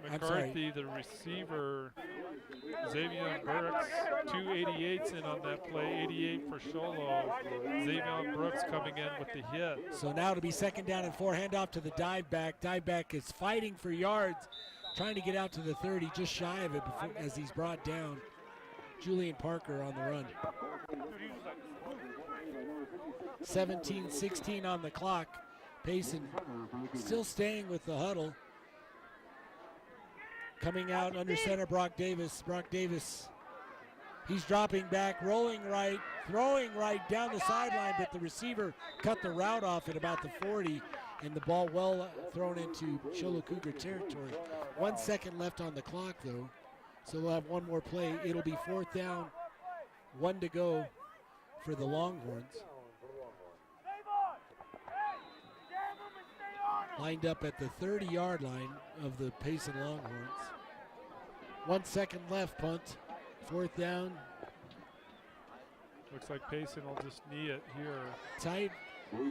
McCarthy, the receiver, Xavier Brooks, 288s in on that play, 88 for Sholo. Xavier Brooks coming in with the hit. So now to be second down and 4, handoff to the dive back. Dive back is fighting for yards, trying to get out to the 30, just shy of it before, as he's brought down. Julian Parker on the run. 17-16 on the clock. Payson still staying with the huddle. Coming out under center, Brock Davis. Brock Davis, he's dropping back, rolling right, throwing right down the sideline, but the receiver cut the route off at about the 40, and the ball well thrown into Show Low Cougar territory. 1 second left on the clock, though, so we'll have one more play. It'll be 4th down, 1 to go for the Longhorns. Lined up at the 30-yard line of the Payson Longhorns. 1 second left, punt. 4th down. Looks like Payson will just knee it here. Tight,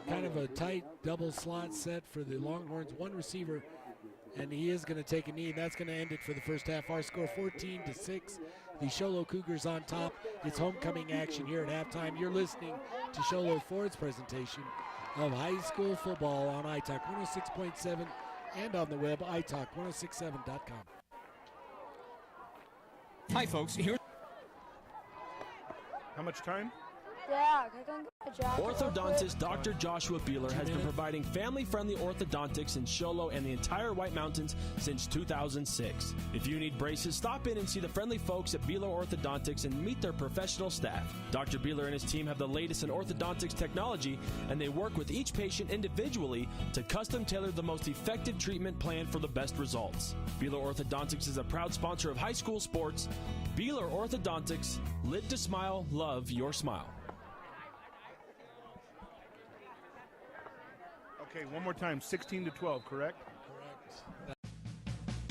kind of a tight double slot set for the Longhorns. One receiver, and he is going to take a knee, and that's going to end it for the first half. Our score 14-6. The Show Low Cougars on top. It's homecoming action here at halftime. You're listening to Show Low Ford's presentation of high school football on iTalk 106.7 and on the web, iTalk1067.com. Hi, folks. Here. How much time? Orthodontist Dr. Joshua Beeler has been providing family-friendly orthodontics in Show Low and the entire White Mountains since 2006. If you need braces, stop in and see the friendly folks at Beeler Orthodontics and meet their professional staff. Dr. Beeler and his team have the latest in orthodontics technology, and they work with each patient individually to custom tailor the most effective treatment plan for the best results. Beeler Orthodontics is a proud sponsor of high school sports. Beeler Orthodontics, live to smile, love your smile. Okay, one more time, 16-12, correct? Correct.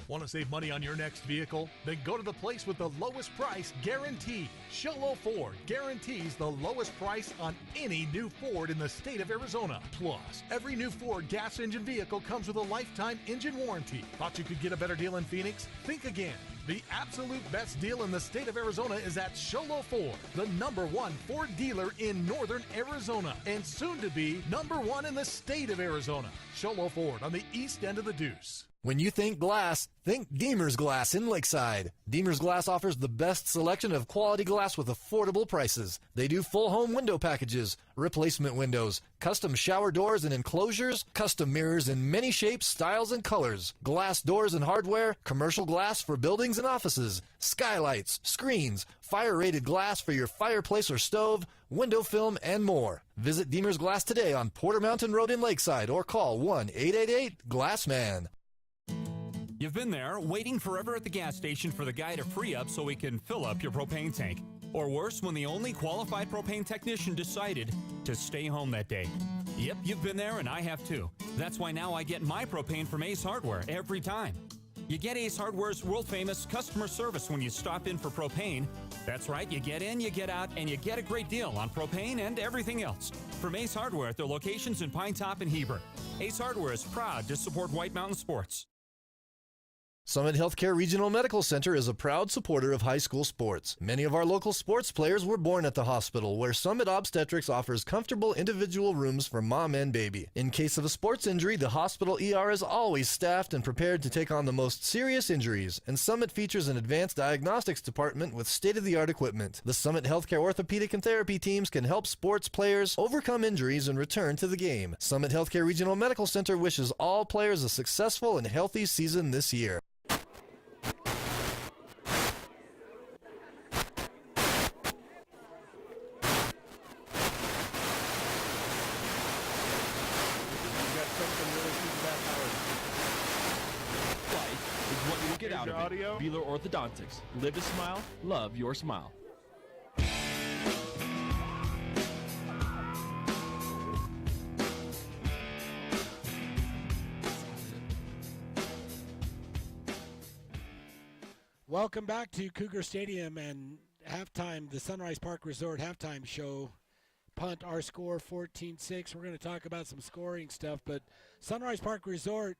Want to save money on your next vehicle? Then go to the place with the lowest price guaranteed. Show Low Ford guarantees the lowest price on any new Ford in the state of Arizona. Plus, every new Ford gas engine vehicle comes with a lifetime engine warranty. Thought you could get a better deal in Phoenix? Think again. The absolute best deal in the state of Arizona is at Show Low Ford, the #1 Ford dealer in northern Arizona, and soon to be #1 in the state of Arizona. Show Low Ford on the east end of the Deuce. When you think glass, think Deemer's Glass in Lakeside. Deemer's Glass offers the best selection of quality glass with affordable prices. They do full home window packages, replacement windows, custom shower doors and enclosures, custom mirrors in many shapes, styles, and colors, glass doors and hardware, commercial glass for buildings and offices, skylights, screens, fire-rated glass for your fireplace or stove, window film, and more. Visit Deemer's Glass today on Porter Mountain Road in Lakeside or call 1-888-GLASSMAN. You've been there, waiting forever at the gas station for the guy to free up so he can fill up your propane tank. Or worse, when the only qualified propane technician decided to stay home that day. Yep, you've been there, and I have too. That's why now I get my propane from Ace Hardware every time. You get Ace Hardware's world-famous customer service when you stop in for propane. That's right, you get in, you get out, and you get a great deal on propane and everything else. From Ace Hardware at their locations in Pine Top and Heber. Ace Hardware is proud to support White Mountain sports. Summit Healthcare Regional Medical Center is a proud supporter of high school sports. Many of our local sports players were born at the hospital, where Summit Obstetrics offers comfortable individual rooms for mom and baby. In case of a sports injury, the hospital ER is always staffed and prepared to take on the most serious injuries, and Summit features an advanced diagnostics department with state-of-the-art equipment. The Summit Healthcare orthopedic and therapy teams can help sports players overcome injuries and return to the game. Summit Healthcare Regional Medical Center wishes all players a successful and healthy season this year. Get out of it. Beeler Orthodontics. Live to smile, love your smile. Welcome back to Cougar Stadium and halftime, the Sunrise Park Resort halftime show. Punt, our score 14-6. We're going to talk about some scoring stuff, but Sunrise Park Resort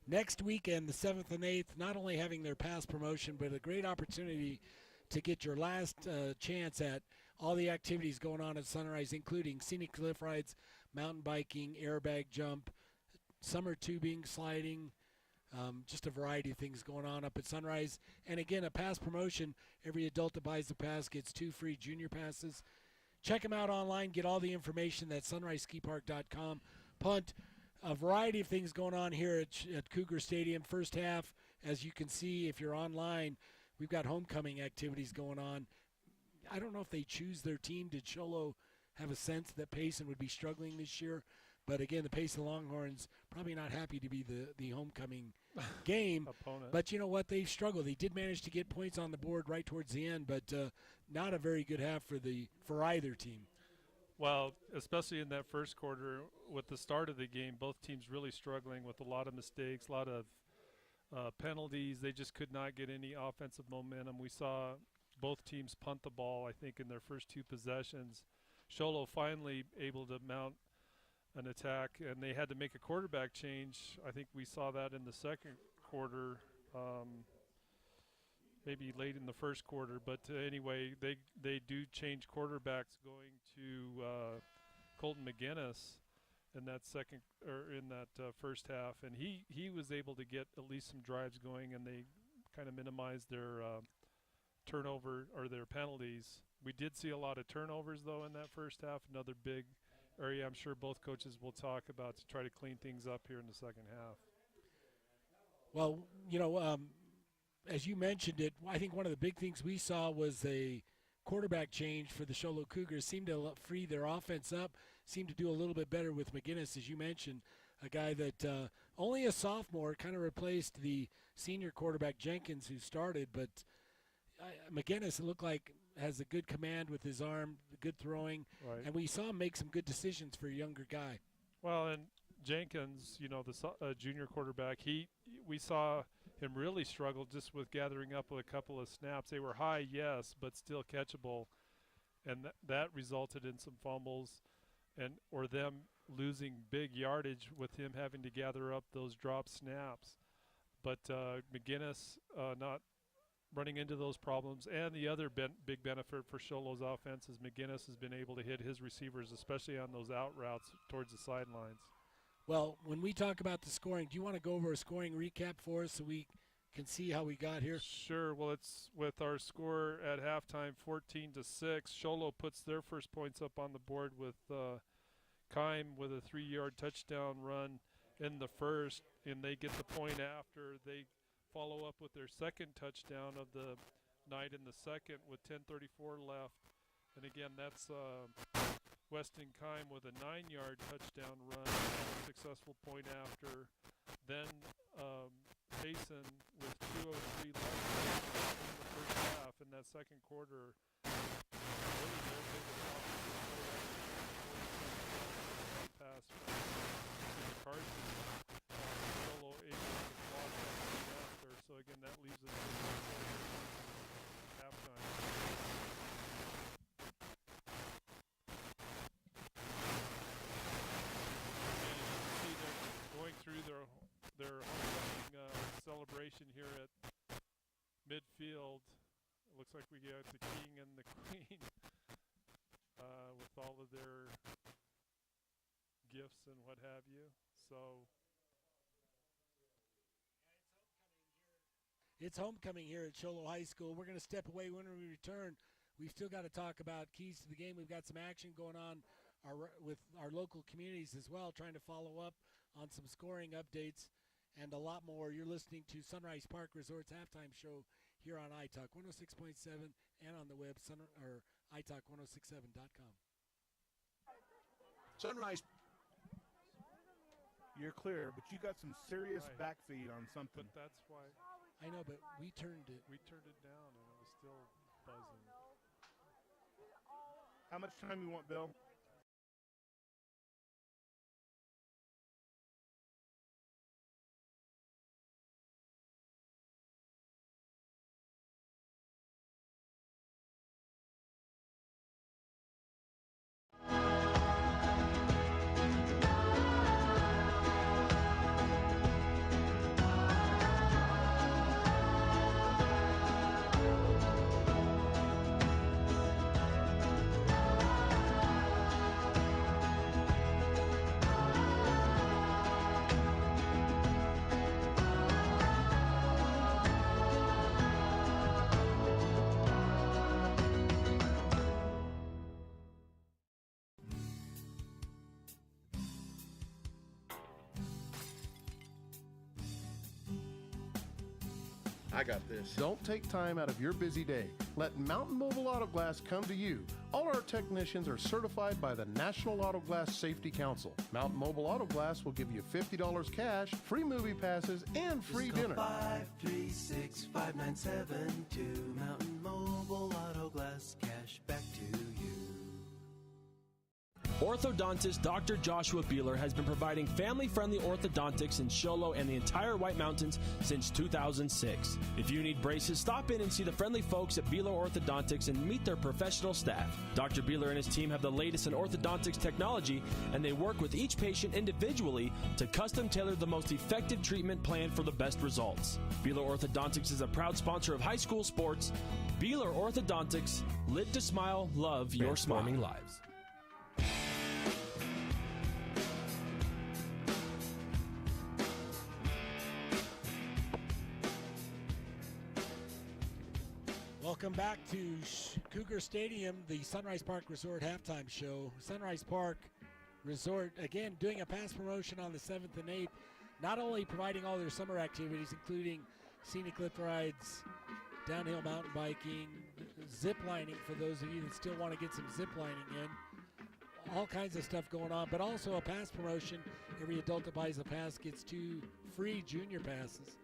next weekend, the 7th and 8th, not only having their past promotion, but a great opportunity to get your last chance at all the activities going on at Sunrise, including scenic cliff rides, mountain biking, airbag jump, summer tubing, sliding, just a variety of things going on up at Sunrise. And again, a pass promotion. Every adult that buys the pass gets 2 free junior passes. Check them out online. Get all the information at sunriseskipark.com. Punt. A variety of things going on here at Cougar Stadium. First half, as you can see, if you're online, we've got homecoming activities going on. I don't know if they choose their team. Did Cholo have a sense that Payson would be struggling this year? But again, the Payson Longhorns probably not happy to be the homecoming game. Opponent. But you know what? They've struggled. They did manage to get points on the board right towards the end, but not a very good half for either team. Well, especially in that first quarter, with the start of the game, both teams really struggling with a lot of mistakes, a lot of penalties. They just could not get any offensive momentum. We saw both teams punt the ball, I think, in their first 2 possessions. Sholo finally able to mount an attack, and they had to make a quarterback change. I think we saw that in the second quarter, maybe late in the first quarter, but anyway, they do change quarterbacks, going to Colton McGinnis in that first half, and he was able to get at least some drives going, and they kind of minimized their turnover or their penalties. We did see a lot of turnovers though in that first half, another big area I'm sure both coaches will talk about to try to clean things up here in the second half. Well, as you mentioned it, I think one of the big things we saw was a quarterback change for the Sholo Cougars. Seemed to free their offense up, seemed to do a little bit better with McGinnis, as you mentioned, a guy that only a sophomore, kind of replaced the senior quarterback Jenkins who started, but McGinnis, it looked like, has a good command with his arm, good throwing, right. And we saw him make some good decisions for a younger guy. Well, and Jenkins, the junior quarterback, we saw him really struggle just with gathering up with a couple of snaps. They were high, yes, but still catchable, and that resulted in some fumbles or them losing big yardage with him having to gather up those drop snaps. But McGinnis not running into those problems, and the other big benefit for Sholo's offense is McGinnis has been able to hit his receivers, especially on those out routes towards the sidelines. Well, when we talk about the scoring, do you want to go over a scoring recap for us so we can see how we got here? Sure. Well, it's with our score at halftime, 14-6. Sholo puts their first points up on the board with Keim with a 3-yard touchdown run in the first, and they get the point after. They follow up with their second touchdown of the night in the second with 10:34 left. And again, that's Weston Keim with a 9-yard touchdown run, successful point after. Then Payson with 2:03 left in the first half in that second quarter. Really no big pass from Carson. Solo able to block that after. So again, that leaves us with halftime. Through their homecoming celebration here at midfield. It looks like we got the king and the queen with all of their gifts and what have you. So it's homecoming here at Sholo High School. We're going to step away. When we return, we've still got to talk about keys to the game. We've got some action going on with our local communities as well, trying to follow up on some scoring updates and a lot more. You're listening to Sunrise Park Resort's halftime show here on iTalk 106.7 and on the web, iTalk1067.com. Sunrise, you're clear, but you got some serious backfeed on something. But that's why. I know, but we turned it. We turned it down, and it was still buzzing. How much time you want, Bill? I got this. Don't take time out of your busy day. Let Mountain Mobile Auto Glass come to you. All our technicians are certified by the National Auto Glass Safety Council. Mountain Mobile Auto Glass will give you $50 cash, free movie passes, and free dinner. 536-5972. Mountain Mobile Auto Glass, cash back to you. Orthodontist Dr. Joshua Beeler has been providing family-friendly orthodontics in Sholo and the entire White Mountains since 2006. If you need braces, stop in and see the friendly folks at Beeler Orthodontics and meet their professional staff. Dr. Beeler and his team have the latest in orthodontics technology, and they work with each patient individually to custom tailor the most effective treatment plan for the best results. Beeler Orthodontics is a proud sponsor of high school sports. Beeler Orthodontics, lit to smile, love your smiling lives. Welcome back to Cougar Stadium, the Sunrise Park Resort halftime show. Sunrise Park Resort, again, doing a pass promotion on the 7th and 8th, not only providing all their summer activities, including scenic lift rides, downhill mountain biking, zip lining for those of you that still want to get some zip lining in, all kinds of stuff going on, but also a pass promotion. Every adult that buys a pass gets 2 free junior passes.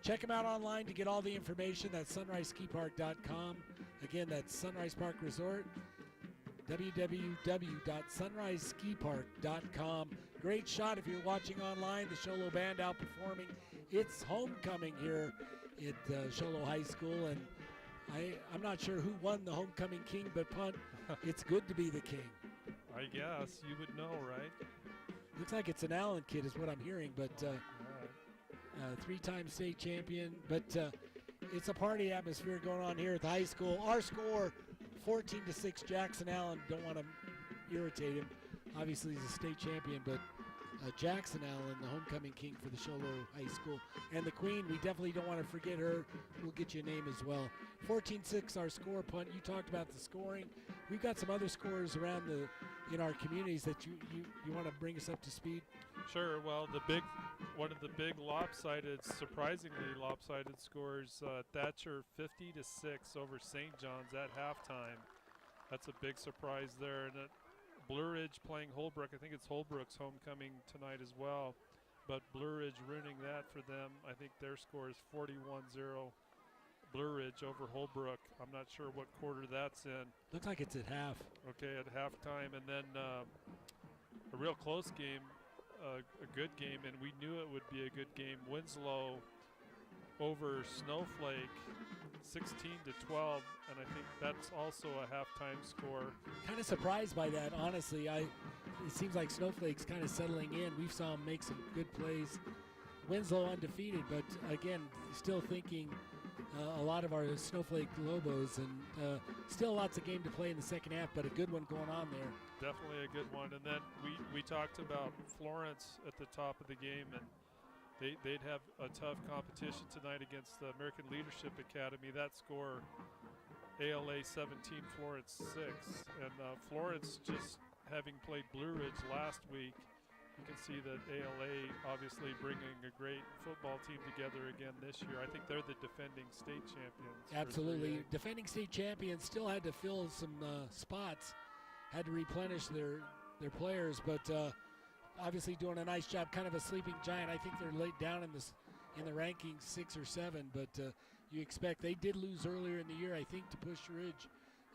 Check them out online to get all the information. That's sunriseskipark.com. Again, that's Sunrise Park Resort, www.sunriseskipark.com. Great shot if you're watching online. The Sholo Band outperforming. It's homecoming here at Sholo High School, and I'm not sure who won the homecoming king, but punt, it's good to be the king. I guess you would know, right? Looks like it's an Allen kid is what I'm hearing, but 3-time state champion, but it's a party atmosphere going on here at the high school. Our score, 14-6, Jackson Allen. Don't want to irritate him. Obviously, he's a state champion, but Jackson Allen, the homecoming king for the Show Low High School. And the queen, we definitely don't want to forget her. We'll get you a name as well. 14-6 our score punt. You talked about the scoring. We've got some other scores around in our communities that you want to bring us up to speed. Sure. Well, one of the big surprisingly lopsided scores, Thatcher 50-6 over St. John's at halftime. That's a big surprise there. And Blue Ridge playing Holbrook. I think it's Holbrook's homecoming tonight as well. But Blue Ridge ruining that for them. I think their score is 41-0. Blue Ridge over Holbrook. I'm not sure what quarter that's in. Looks like it's at half. Okay, at halftime. And then a real close game, a good game, and we knew it would be a good game. Winslow over Snowflake, 16-12, and I think that's also a halftime score. Kind of surprised by that, honestly. It seems like Snowflake's kind of settling in. We saw him make some good plays. Winslow undefeated, but again, still thinking a lot of our Snowflake Lobos, and still lots of game to play in the second half, but a good one going on there. Definitely a good one. And then we talked about Florence at the top of the game, and they'd have a tough competition tonight against the American Leadership Academy. That score, ALA 17, Florence 6. And Florence, just having played Blue Ridge last week, you can see that ALA obviously bringing a great football team together again this year. I think they're the defending state champions. Absolutely. Defending state champions still had to fill some spots, had to replenish their players, but obviously doing a nice job, kind of a sleeping giant. I think they're laid down in the rankings 6 or 7, but you expect they did lose earlier in the year, I think, to Push Ridge,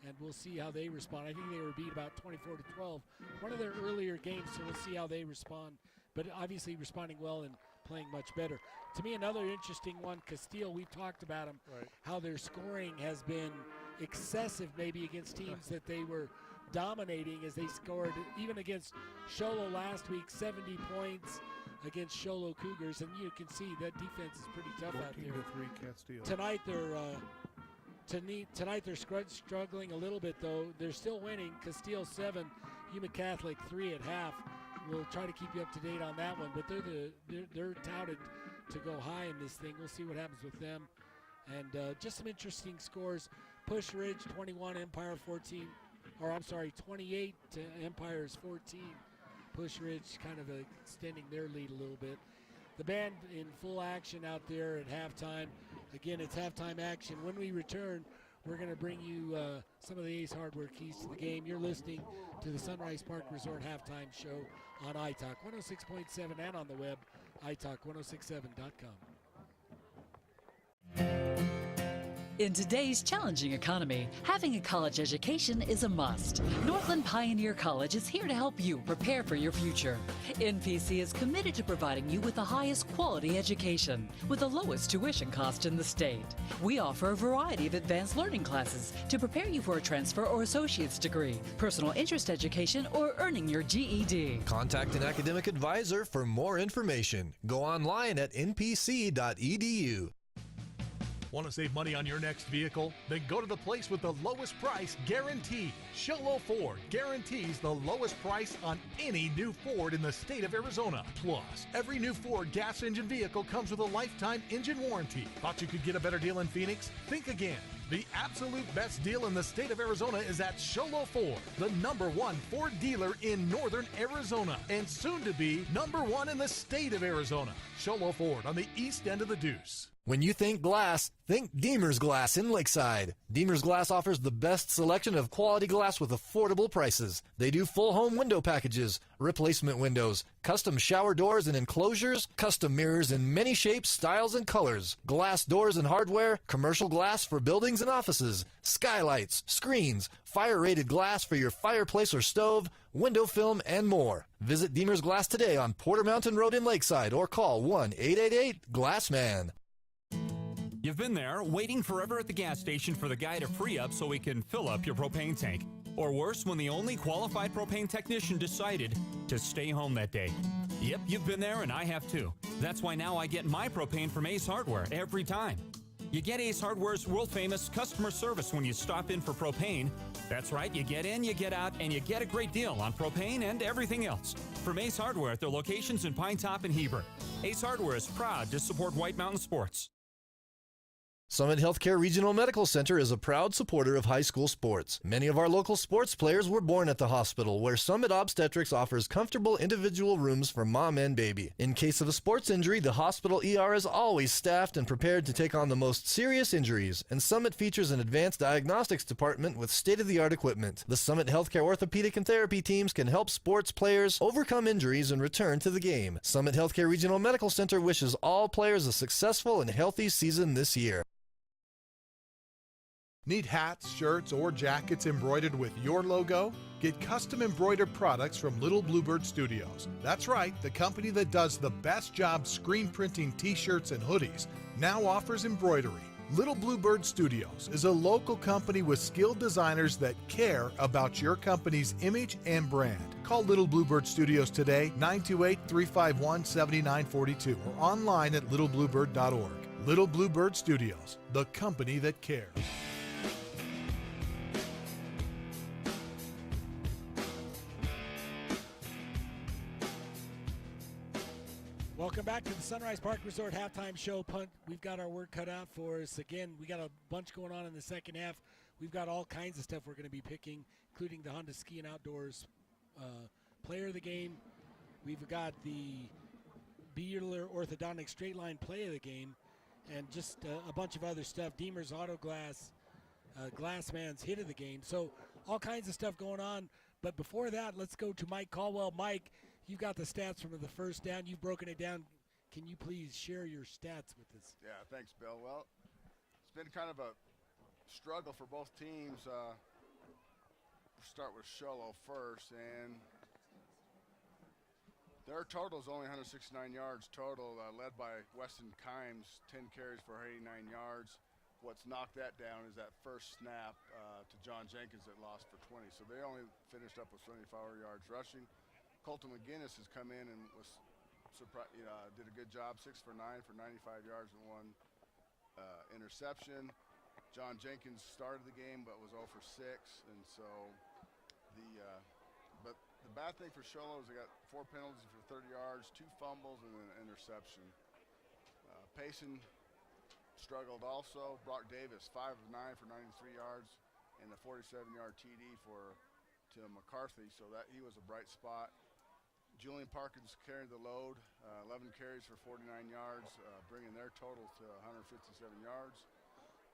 and we'll see how they respond. I think they were beat about 24-12, one of their earlier games, so we'll see how they respond, but obviously responding well and playing much better. To me, another interesting one, Castile, we talked about them, right, how their scoring has been excessive maybe against teams that they were dominating, as they scored even against Sholo last week, 70 points against Sholo Cougars, and you can see that defense is pretty tough out there. 14-3 Castile. Tonight they're struggling a little bit, though. They're still winning. Castile 7, Yuma Catholic 3 at half. We'll try to keep you up to date on that one, but they're touted to go high in this thing. We'll see what happens with them. And just some interesting scores. Push Ridge 21, Empire 14. 28 to Empire's 14. Push Ridge kind of extending their lead a little bit. The band in full action out there at halftime. Again, it's halftime action. When we return, we're going to bring you some of the Ace Hardware keys to the game. You're listening to the Sunrise Park Resort halftime show on iTalk 106.7 and on the web, iTalk1067.com. In today's challenging economy, having a college education is a must. Northland Pioneer College is here to help you prepare for your future. NPC is committed to providing you with the highest quality education with the lowest tuition cost in the state. We offer a variety of advanced learning classes to prepare you for a transfer or associate's degree, personal interest education, or earning your GED. Contact an academic advisor for more information. Go online at npc.edu. Want to save money on your next vehicle? Then go to the place with the lowest price guaranteed. Sholo Ford guarantees the lowest price on any new Ford in the state of Arizona. Plus, every new Ford gas engine vehicle comes with a lifetime engine warranty. Thought you could get a better deal in Phoenix? Think again. The absolute best deal in the state of Arizona is at Sholo Ford, the #1 Ford dealer in northern Arizona, and soon to be #1 in the state of Arizona. Sholo Ford on the east end of the Deuce. When you think glass, think Deemer's Glass in Lakeside. Deemer's Glass offers the best selection of quality glass with affordable prices. They do full home window packages, replacement windows, custom shower doors and enclosures, custom mirrors in many shapes, styles, and colors, glass doors and hardware, commercial glass for buildings and offices, skylights, screens, fire-rated glass for your fireplace or stove, window film, and more. Visit Deemer's Glass today on Porter Mountain Road in Lakeside or call 1-888-GLASSMAN. You've been there, waiting forever at the gas station for the guy to free up so he can fill up your propane tank. Or worse, when the only qualified propane technician decided to stay home that day. Yep, you've been there and I have too. That's why now I get my propane from Ace Hardware every time. You get Ace Hardware's world-famous customer service when you stop in for propane. That's right, you get in, you get out, and you get a great deal on propane and everything else. From Ace Hardware at their locations in Pine Top and Heber. Ace Hardware is proud to support White Mountain Sports. Summit Healthcare Regional Medical Center is a proud supporter of high school sports. Many of our local sports players were born at the hospital, where Summit Obstetrics offers comfortable individual rooms for mom and baby. In case of a sports injury, the hospital ER is always staffed and prepared to take on the most serious injuries, and Summit features an advanced diagnostics department with state-of-the-art equipment. The Summit Healthcare orthopedic and therapy teams can help sports players overcome injuries and return to the game. Summit Healthcare Regional Medical Center wishes all players a successful and healthy season this year. Need hats, shirts, or jackets embroidered with your logo? Get custom embroidered products from Little Bluebird Studios. That's right, the company that does the best job screen printing t-shirts and hoodies now offers embroidery. Little Bluebird Studios is a local company with skilled designers that care about your company's image and brand. Call Little Bluebird Studios today, 928-351-7942, or online at littlebluebird.org. Little Bluebird Studios, the company that cares. Welcome back to the Sunrise Park Resort halftime show. Punt. We've got our work cut out for us. Again, we got a bunch going on in the second half. We've got all kinds of stuff we're going to be picking, including the Honda Ski and Outdoors player of the game. We've got the Bueller Orthodontic Straight Line play of the game, and just a bunch of other stuff. Deemer's Auto Glass, Glassman's hit of the game. So all kinds of stuff going on. But before that, let's go to Mike Caldwell. Mike, you've got the stats from the first down. You've broken it down. Can you please share your stats with us? Yeah, thanks, Bill. Well, it's been kind of a struggle for both teams. We'll start with Sholo first, and their total is only 169 yards total, led by Weston Kimes, 10 carries for 89 yards. What's knocked that down is that first snap to John Jenkins that lost for 20. So they only finished up with 74 yards rushing. Colton McGinnis has come in and was did a good job, 6 for 9 for 95 yards and 1 interception. John Jenkins started the game but was 0 for 6, and so but the bad thing for Sholo is they got 4 penalties for 30 yards, 2 fumbles, and an interception. Payson struggled also. Brock Davis, 5 of 9 for 93 yards and a 47-yard TD to McCarthy, so that he was a bright spot. Julian Parkins carried the load, 11 carries for 49 yards, bringing their total to 157 yards.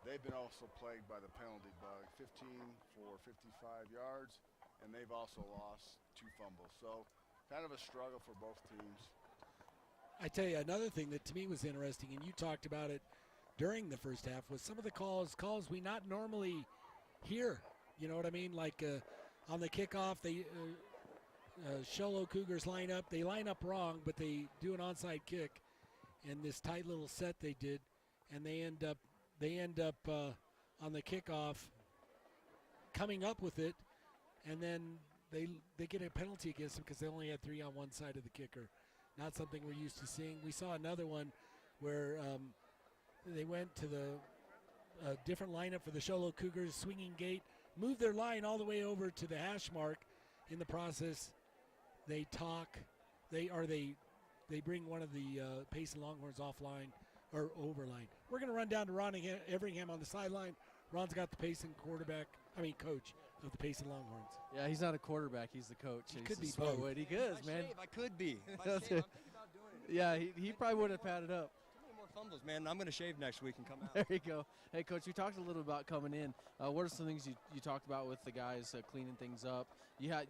They've been also plagued by the penalty bug, 15 for 55 yards, and they've also lost 2 fumbles. So kind of a struggle for both teams. I tell you, another thing that to me was interesting, and you talked about it during the first half, was some of the calls we not normally hear. You know what I mean? Like on the kickoff, they Sholo Cougars line up. They line up wrong, but they do an onside kick in this tight little set they did, and they end up on the kickoff coming up with it, and then they get a penalty against them because they only had 3 on one side of the kicker. Not something we're used to seeing. We saw another one where they went to the different lineup for the Sholo Cougars, swinging gate, moved their line all the way over to the hash mark. In the process, they bring one of the Payson Longhorns offline or overline. We're going to run down to Ron Everingham on the sideline. Ron's got the Payson coach of the Payson Longhorns. Yeah, he's not a quarterback. He's the coach. He he's could be smart both. wood. He could, man. I could be. If I shave, I'm thinking about doing it. Yeah, he probably would have padded up. Too many more fumbles, man. I'm going to shave next week and come out. There you go. Hey, Coach, we talked a little about coming in. What are some things you talked about with the guys cleaning things up? You had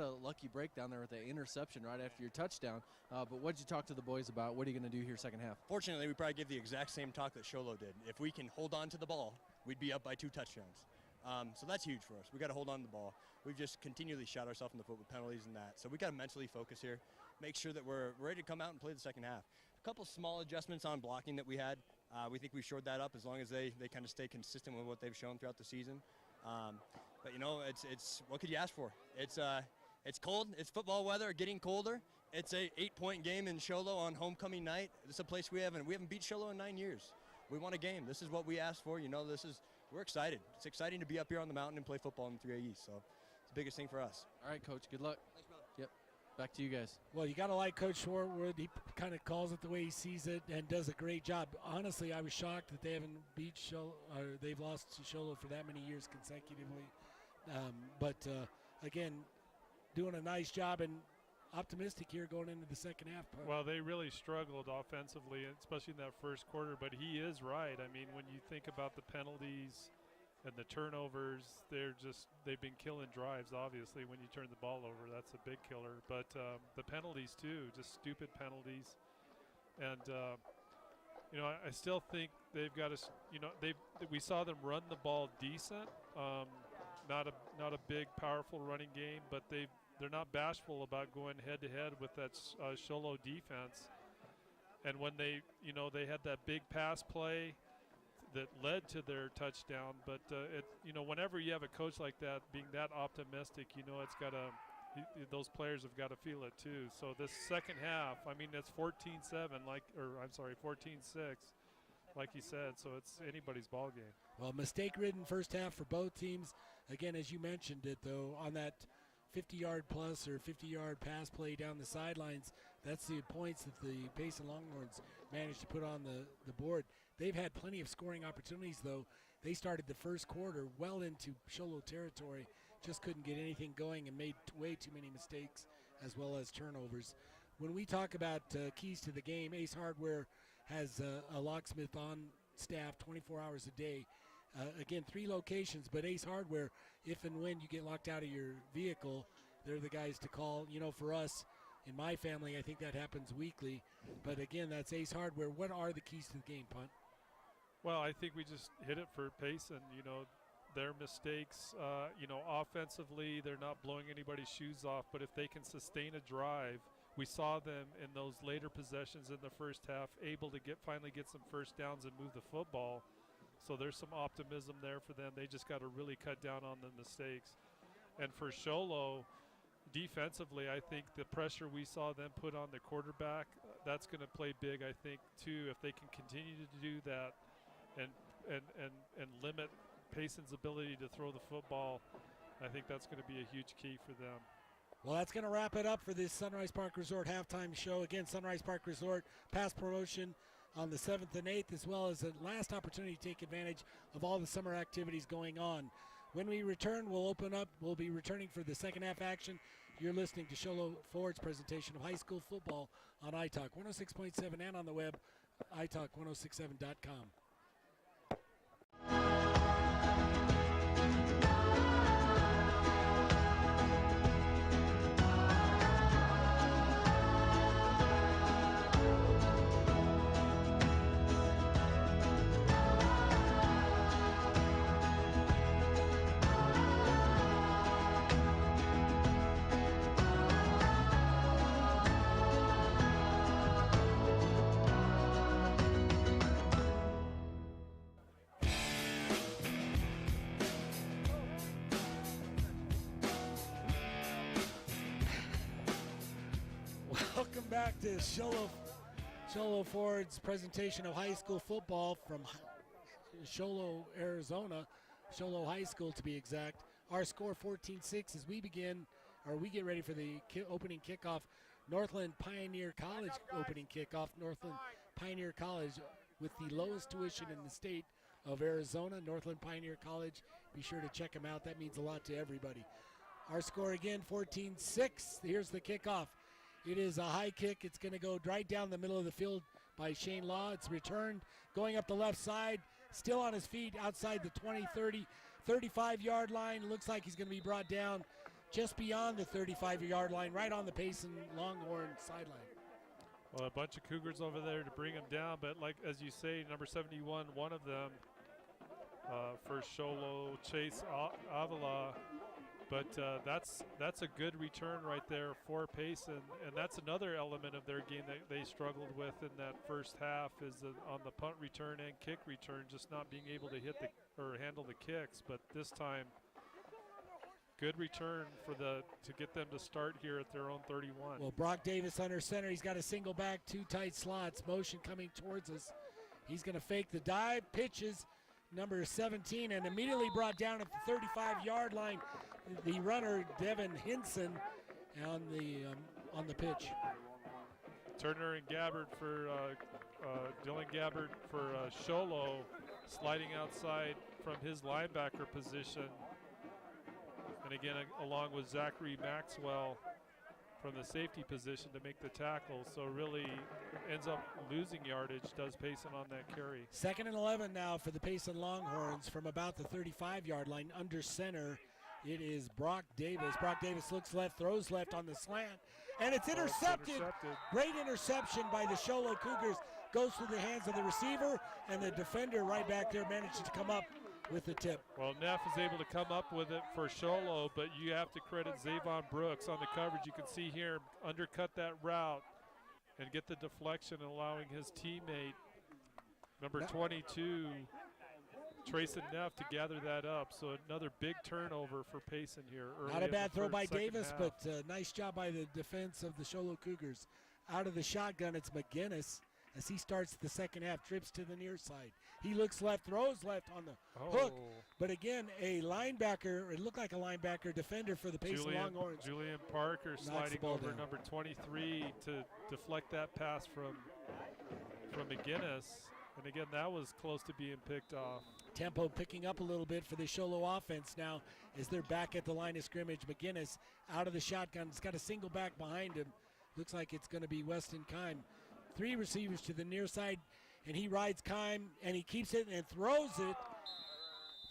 a lucky break down there with the interception right after your touchdown. But what did you talk to the boys about? What are you going to do here second half? Fortunately, we probably give the exact same talk that Sholo did. If we can hold on to the ball, we'd be up by 2 touchdowns. So that's huge for us. We got to hold on to the ball. We've just continually shot ourselves in the foot with penalties and that. So we got to mentally focus here, make sure that we're ready to come out and play the second half. A couple small adjustments on blocking that we had. We think we shored that up as long as they kind of stay consistent with what they've shown throughout the season. But you know, it's what could you ask for? It's cold. It's football weather, getting colder. It's a 8-point game in Sholo on homecoming night. This is a place we haven't beat Sholo in 9 years. we won a game. This is what we asked for. You know, we're excited. It's exciting to be up here on the mountain and play football in 3A East. So it's the biggest thing for us. All right, Coach. Good luck. Thanks, brother. Yep. Back to you guys. Well, you got to like Coach Schwartwood. He kind of calls it the way he sees it and does a great job. Honestly, I was shocked that they haven't beat they've lost to Sholo for that many years consecutively. But again, doing a nice job and optimistic here going into the second half. Well, they really struggled offensively, especially in that first quarter, but he is right. I mean, when you think about the penalties and the turnovers, they've been killing drives, obviously, when you turn the ball over. That's a big killer. But the penalties, too, just stupid penalties. And, you know, I still think they've got to, you know, we saw them run the ball decent. Not a big, powerful running game, but they're not bashful about going head-to-head with that Sholo defense. And when they had that big pass play that led to their touchdown, but you know, whenever you have a coach like that being that optimistic, you know, those players have got to feel it too. So this second half, I mean, it's 14-7, 14-6. Like you said, so it's anybody's ball game. Well, mistake-ridden first half for both teams. Again, as you mentioned it, though, on that 50-yard plus or 50-yard pass play down the sidelines, that's the points that the Payson Longhorns managed to put on the board. They've had plenty of scoring opportunities, though. They started the first quarter well into Sholo territory, just couldn't get anything going and made way too many mistakes as well as turnovers. When we talk about keys to the game, Ace Hardware has a locksmith on staff 24 hours a day. Again, 3 locations, but Ace Hardware, if and when you get locked out of your vehicle, they're the guys to call. You know, for us, in my family, I think that happens weekly. But again, that's Ace Hardware. What are the keys to the game, Punt? Well, I think we just hit it for Payson. You know, their mistakes, you know, offensively, they're not blowing anybody's shoes off, but if they can sustain a drive, we saw them in those later possessions in the first half able to finally get some first downs and move the football. So there's some optimism there for them. They just got to really cut down on the mistakes. And for Sholo, defensively, I think the pressure we saw them put on the quarterback, that's going to play big, I think, too. If they can continue to do that and limit Payson's ability to throw the football, I think that's going to be a huge key for them. Well, that's going to wrap it up for this Sunrise Park Resort halftime show. Again, Sunrise Park Resort past promotion on the 7th and 8th, as well as a last opportunity to take advantage of all the summer activities going on. When we return, we'll be returning for the second half action. You're listening to Sholo Ford's presentation of high school football on iTalk 106.7 and on the web, iTalk1067.com. Welcome back to Sholo Ford's presentation of high school football from Sholo, Arizona, Sholo High School to be exact. Our score 14-6 as we get ready for the opening kickoff. Northland Pioneer College opening kickoff. Northland Pioneer College with the lowest tuition in the state of Arizona. Northland Pioneer College, be sure to check them out. That means a lot to everybody. Our score again, 14-6. Here's the kickoff. It is a high kick. It's going to go right down the middle of the field by Shane Law. It's returned, going up the left side, still on his feet outside the 20, 30, 35-yard line. Looks like he's going to be brought down just beyond the 35-yard line, right on the Payson Longhorn sideline. Well, a bunch of Cougars over there to bring him down, but like as you say, number 71, one of them for Sholo, Chase Avila. But that's a good return right there for Payson, and that's another element of their game that they struggled with in that first half is on the punt return and kick return, just not being able to handle the kicks. But this time, good return to get them to start here at their own 31. Well, Brock Davis under center. He's got a single back, 2 tight slots. Motion coming towards us. He's going to fake the dive, pitches number 17, and immediately brought down at the 35-yard line. The runner, Devin Hinson, on the pitch. Turner and Gabbard for Dylan Gabbard for Sholo, sliding outside from his linebacker position. And again, along with Zachary Maxwell from the safety position to make the tackle. So really ends up losing yardage, does Payson on that carry. 2nd and 11 now for the Payson Longhorns from about the 35-yard line under center. It is Brock Davis. Brock Davis looks left, throws left on the slant, and it's intercepted. Great interception by the Sholo Cougars. Goes through the hands of the receiver, and the defender right back there manages to come up with the tip. Well, Neff is able to come up with it for Sholo, but you have to credit Zavon Brooks on the coverage. You can see here, undercut that route and get the deflection, and allowing his teammate, number 22, Trayson Neff, to gather that up. So another big turnover for Payson here. Not a bad throw by Davis, but nice job by the defense of the Sholo Cougars. Out of the shotgun, it's McGinnis as he starts the second half, trips to the near side. He looks left, throws left on the hook. But again, a linebacker, it looked like a linebacker defender for the Payson Longhorns. Julian Parker sliding over number 23 to deflect that pass from McGinnis. And again, that was close to being picked off. Tempo picking up a little bit for the Sholo offense now as they're back at the line of scrimmage. McGinnis out of the shotgun. He's got a single back behind him. Looks like it's going to be Weston Kime. 3 receivers to the near side, and he rides Kime, and he keeps it and throws it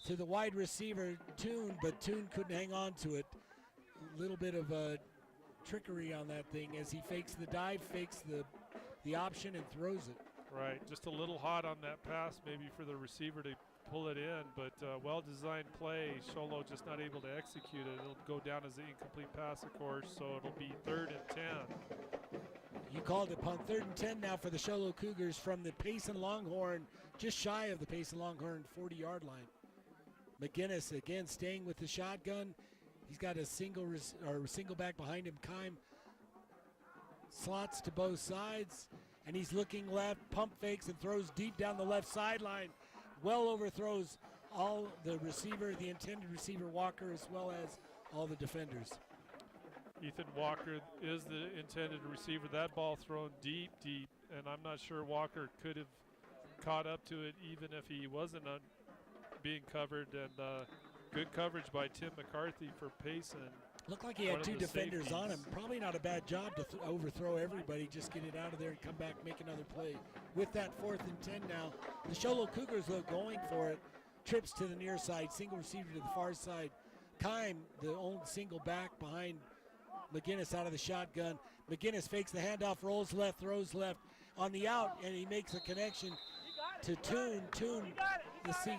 to the wide receiver, Toon, but Toon couldn't hang on to it. A little bit of trickery on that thing as he fakes the dive, fakes the option, and throws it. Right, just a little hot on that pass maybe for the receiver to pull it in, but well-designed play. Sholo just not able to execute it. It'll go down as an incomplete pass, of course, so it'll be 3rd and 10. You called it upon 3rd and 10 now for the Sholo Cougars from the Payson Longhorn, just shy of the Payson Longhorn 40-yard line. McGinnis again staying with the shotgun. He's got a single back behind him. Kime slots to both sides, and he's looking left, pump fakes, and throws deep down the left sideline. Well overthrows all the receiver, the intended receiver Walker, as well as all the defenders. Ethan Walker is the intended receiver. That ball thrown deep, and I'm not sure Walker could have caught up to it even if he wasn't being covered. And good coverage by Tim McCarthy for Payson. Looked like he had 2 defenders on him. Probably not a bad job to overthrow everybody. Just get it out of there and come back, make another play. With that 4th and 10 now, the Sholo Cougars look going for it. Trips to the near side, single receiver to the far side. Kime, the only single back behind McGinnis out of the shotgun. McGinnis fakes the handoff, rolls left, throws left on the out, and he makes a connection to Toon. Toon,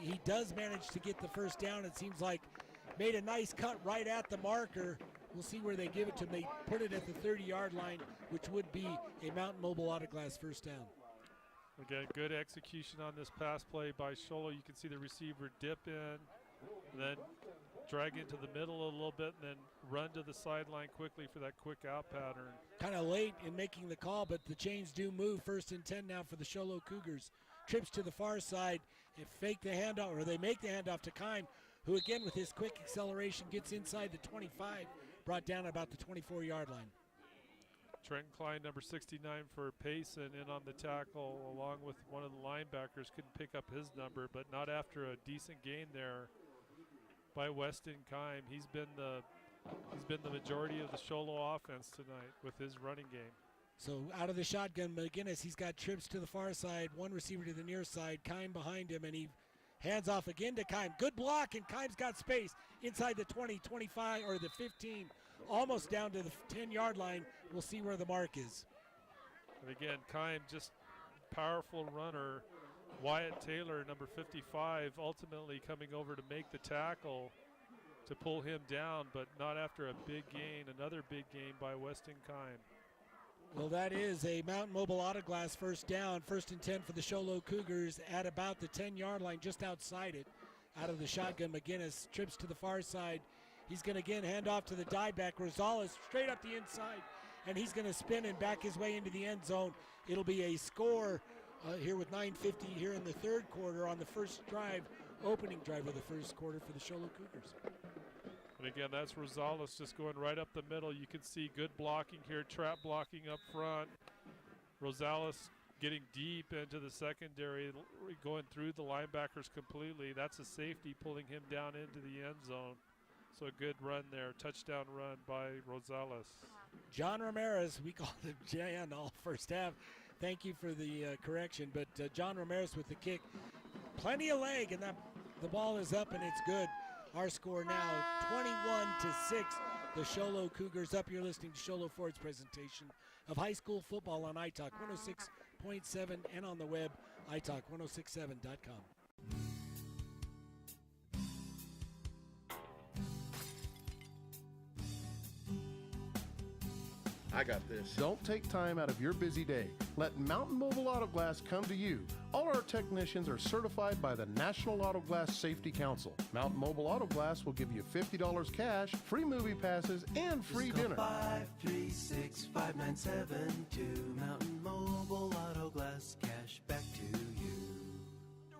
he does manage to get the first down. It seems like made a nice cut right at the marker. We'll see where they give it to him. They put it at the 30-yard line, which would be a Mountain Mobile Autoglass first down. Again, good execution on this pass play by Sholo. You can see the receiver dip in, and then drag into the middle a little bit, and then run to the sideline quickly for that quick out pattern. Kind of late in making the call, but the chains do move. 1st and 10 now for the Sholo Cougars. Trips to the far side and fake the handoff, or they make the handoff to Kime, who again with his quick acceleration gets inside the 25, brought down about the 24-yard line. Trenton Klein, number 69 for Payson, in on the tackle along with one of the linebackers. Couldn't pick up his number, but not after a decent gain there by Weston Kime. He's been the majority of the Sholo offense tonight with his running game. So out of the shotgun, McGinnis, he's got trips to the far side, 1 receiver to the near side, Kime behind him, and he hands off again to Kime. Good block, and Kime's got space inside the 20, 25, or the 15, almost down to the 10-yard line. We'll see where the mark is. And again, Kime, just powerful runner. Wyatt Taylor, number 55, ultimately coming over to make the tackle to pull him down, but not after a big gain. Another big gain by Weston Kime. Well, that is a Mountain Mobile Autoglass first down. 1st and 10 for the Sholo Cougars at about the 10-yard line, just outside it. Out of the shotgun, McGinnis trips to the far side. He's going to again hand off to the dive back. Rosales straight up the inside, and he's going to spin and back his way into the end zone. It'll be a score here with 9:50 here in the third quarter on the first drive, opening drive of the first quarter for the Show Low Cougars. And again, that's Rosales just going right up the middle. You can see good blocking here, trap blocking up front. Rosales getting deep into the secondary, going through the linebackers completely. That's a safety pulling him down into the end zone. So a good run there, touchdown run by Rosales. John Ramirez, we called him Jan all first half. Thank you for the correction, but John Ramirez with the kick. Plenty of leg, and the ball is up, and it's good. Our score now, 21-6. The Show Low Cougars up. You're listening to Show Low Ford's presentation of high school football on iTalk 106.7 and on the web, iTalk1067.com. I got this. Don't take time out of your busy day. Let Mountain Mobile Auto Glass come to you. All our technicians are certified by the National Auto Glass Safety Council. Mountain Mobile Auto Glass will give you $50 cash, free movie passes, and free dinner. 536-5972. Mountain Mobile Auto Glass, cash back to you.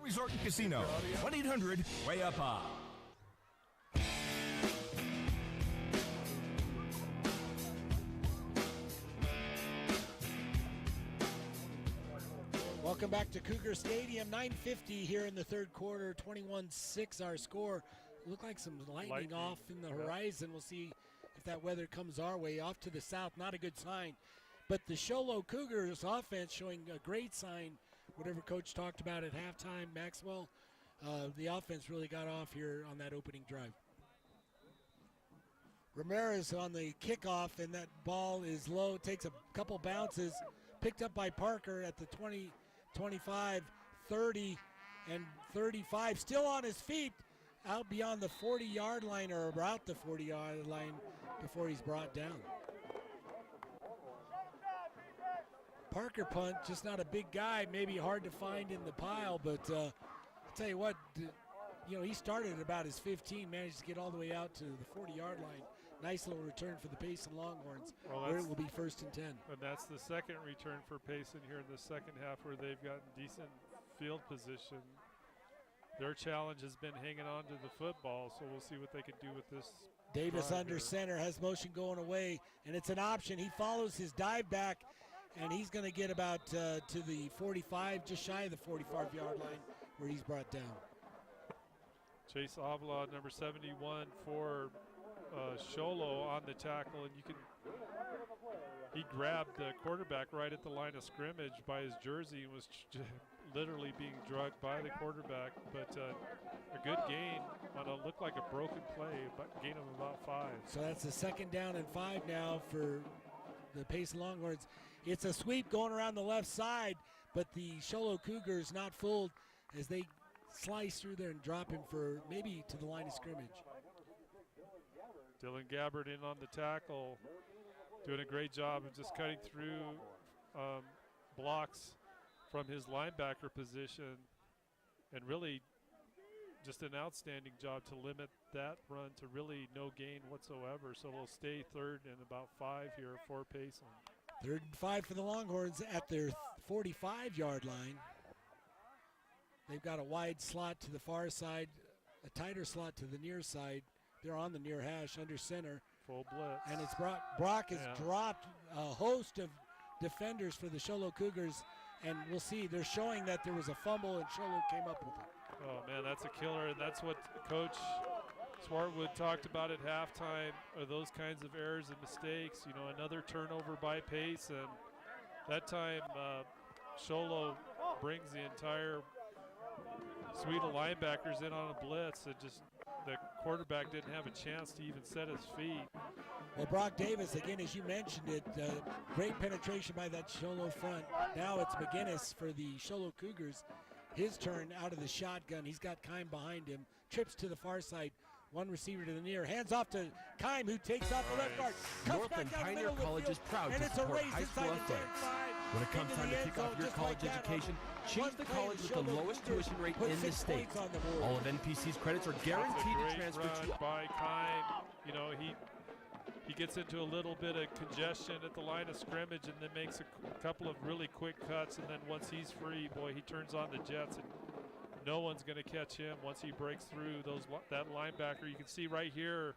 Resort and Casino. 1-800-WAY-UP-UP. Welcome back to Cougar Stadium. 9:50 here in the third quarter. 21-6 our score. Look like some lightning off in the horizon. We'll see if that weather comes our way. Off to the south, not a good sign. But the Show Low Cougars offense showing a great sign. Whatever Coach talked about at halftime, Maxwell, the offense really got off here on that opening drive. Ramirez on the kickoff, and that ball is low. Takes a couple bounces. Picked up by Parker at the 20, 25, 30, and 35. Still on his feet out beyond the 40-yard line, or about the 40-yard line, before he's brought down. Parker punt, just not a big guy, maybe hard to find in the pile, but I'll tell you what, he started at about his 15, managed to get all the way out to the 40-yard line. Nice little return for the Payson Longhorns, where it will be 1st and 10. And that's the second return for Payson here in the second half, where they've gotten decent field position. Their challenge has been hanging on to the football, so we'll see what they can do with this. Davis under center, has motion going away, and it's an option. He follows his dive back, and he's going to get about to the 45, just shy of the 45-yard line, where he's brought down. Chase Avila, number 71 for Sholo on the tackle, and he grabbed the quarterback right at the line of scrimmage by his jersey and was literally being drugged by the quarterback. But a good gain on a looked like a broken play, but gain of about 5. So that's a 2nd down and 5 now for the Payson Longhorns. It's a sweep going around the left side, but the Show Low Cougars not fooled as they slice through there and drop him for maybe to the line of scrimmage. Dylan Gabbard in on the tackle, doing a great job of just cutting through blocks from his linebacker position, and really just an outstanding job to limit that run to really no gain whatsoever. So we'll stay 3rd and about 5 here for Payson. 3rd and 5 for the Longhorns at their 45-yard line. They've got a wide slot to the far side, a tighter slot to the near side. They're on the near hash under center. Full blitz. And it's Brock has dropped a host of defenders for the Show Low Cougars, and we'll see. They're showing that there was a fumble and Show Low came up with it. Oh man, that's a killer, and that's what Coach Swartwood talked about at halftime, are those kinds of errors and mistakes. Another turnover by Payson. That time, Show Low brings the entire suite of linebackers in on a blitz. The quarterback didn't have a chance to even set his feet. Well, Brock Davis, again, as you mentioned it, great penetration by that Show Low front. Now it's McGinnis for the Show Low Cougars. His turn out of the shotgun. He's got Kime behind him. Trips to the far side. One receiver to the near. Hands off to Kime, who takes off the left guard. Northland Pioneer College is proud to support high school athletics. When it comes time to kick off your college education, choose the college with the lowest tuition rate in the state. All of NPC's credits are guaranteed to transfer to you. By Kime, he gets into a little bit of congestion at the line of scrimmage and then makes a couple of really quick cuts, and then once he's free, boy, he turns on the jets, and no one's going to catch him once he breaks through that linebacker. You can see right here,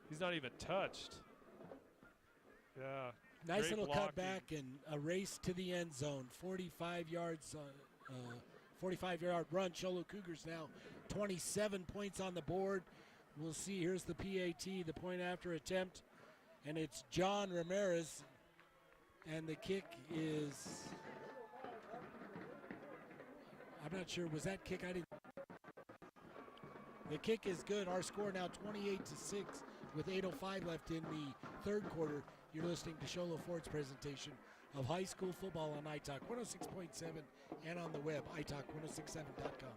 he's not even touched. Yeah. Nice little blocking. cut back and a race to the end zone. 45 yards, 45-yard run. Show Low Cougars now 27 points on the board. We'll see. Here's the PAT, the point after attempt, and it's John Ramirez. And the kick is, I'm not sure, was that kick? I didn't. The kick is good. Our score now 28-6 with 8:05 left in the third quarter. You're listening to Sholo Ford's presentation of high school football on iTalk 106.7 and on the web, iTalk1067.com.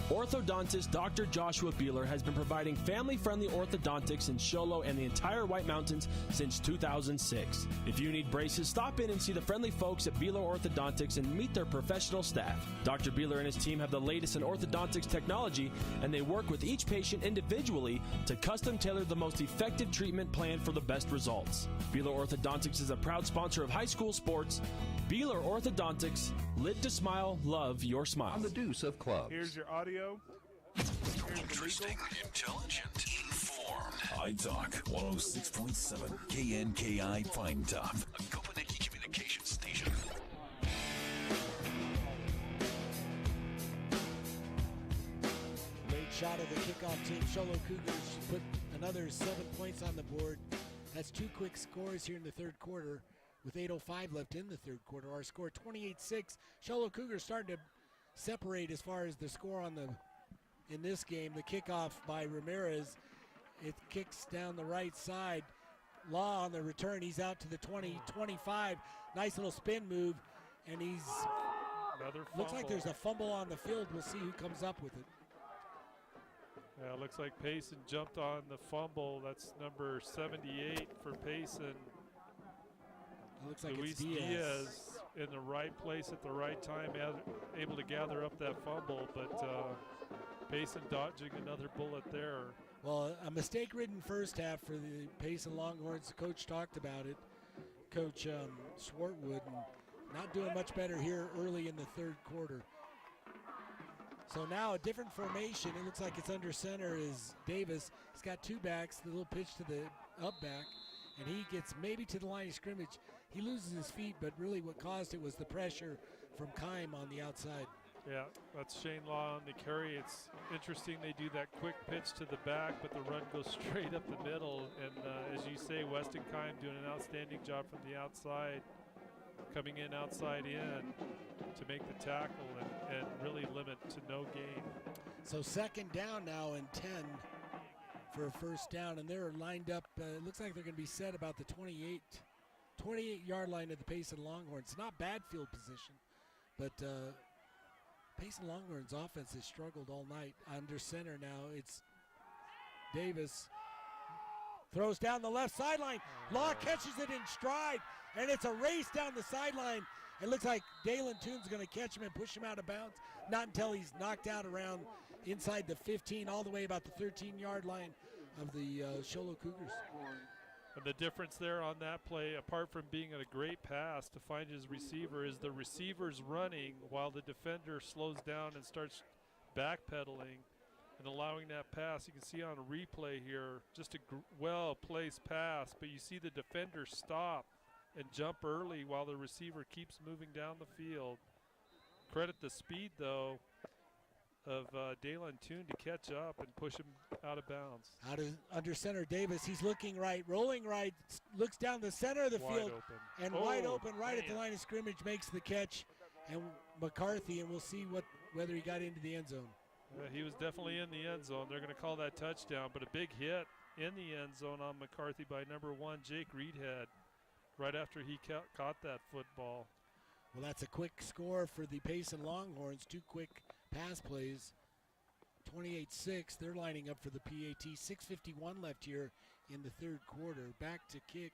Orthodontist Dr. Joshua Beeler has been providing family-friendly orthodontics in Sholo and the entire White Mountains since 2006. If you need braces, stop in and see the friendly folks at Beeler Orthodontics and meet their professional staff. Dr. Beeler and his team have the latest in orthodontics technology, and they work with each patient individually to custom tailor the most effective treatment plan for the best results. Beeler Orthodontics is a proud sponsor of high school sports. Beeler Orthodontics, live to smile, love your smile. On the Deuce of Clubs. Here's your audio. Interesting, intelligent, informed. iTalk 106.7 KNKI Pine Top, a Kopeniki communication station. Great shot of the kickoff team. Sholo Cougars put another 7 points on the board. That's two quick scores here in the third quarter with 8:05 left in the third quarter. Our score 28-6. Sholo Cougars starting to separate as far as the score in this game. The kickoff by Ramirez. It kicks down the right side. Law on the return. He's out to the 20-25. Nice little spin move, and he's another fumble. Looks like there's a fumble on the field. We'll see who comes up with it. Yeah, it looks like Payson jumped on the fumble. That's number 78 for Payson. It looks like Luis it's Diaz in the right place at the right time, able to gather up that fumble, but Payson dodging another bullet there. Well, a mistake-ridden first half for the Payson Longhorns. The coach talked about it, Coach Swartwood, and not doing much better here early in the third quarter. So now a different formation. It looks like it's under center is Davis. He's got two backs, the little pitch to the up back, and he gets maybe to the line of scrimmage. He loses his feet, but really what caused it was the pressure from Kime on the outside. Yeah, that's Shane Law on the carry. It's interesting they do that quick pitch to the back, but the run goes straight up the middle. And as you say, Weston Kime doing an outstanding job from the outside, coming in outside in to make the tackle and really limit to no gain. So second down now and 10 for a first down, and they're lined up. It looks like they're going to be set about the 28-yard line of the Payson Longhorns. Not bad field position, but Payson Longhorns offense has struggled all night. Under center now, it's Davis. Throws down the left sideline. Law catches it in stride, and it's a race down the sideline. It looks like Dalen Toon's going to catch him and push him out of bounds. Not until he's knocked out around inside the 15, all the way about the 13-yard line of the Sholo Cougars. And the difference there on that play, apart from being a great pass to find his receiver, is the receiver's running while the defender slows down and starts backpedaling and allowing that pass. You can see on a replay here, just a well-placed pass, but you see the defender stop and jump early while the receiver keeps moving down the field. Credit the speed, though, of Dalen Toon to catch up and push him out of bounds. Out of under center, Davis. He's looking right, rolling right, looks down the center of the field, and wide open right at the line of scrimmage, makes the catch, and McCarthy, and we'll see whether he got into the end zone. He was definitely in the end zone. They're going to call that touchdown, but a big hit in the end zone on McCarthy by number 1, Jake Reedhead, right after he caught that football. Well, that's a quick score for the Payson Longhorns. Two quick pass plays. 28-6. They're lining up for the PAT. 6:51 left here in the third quarter. Back to kick.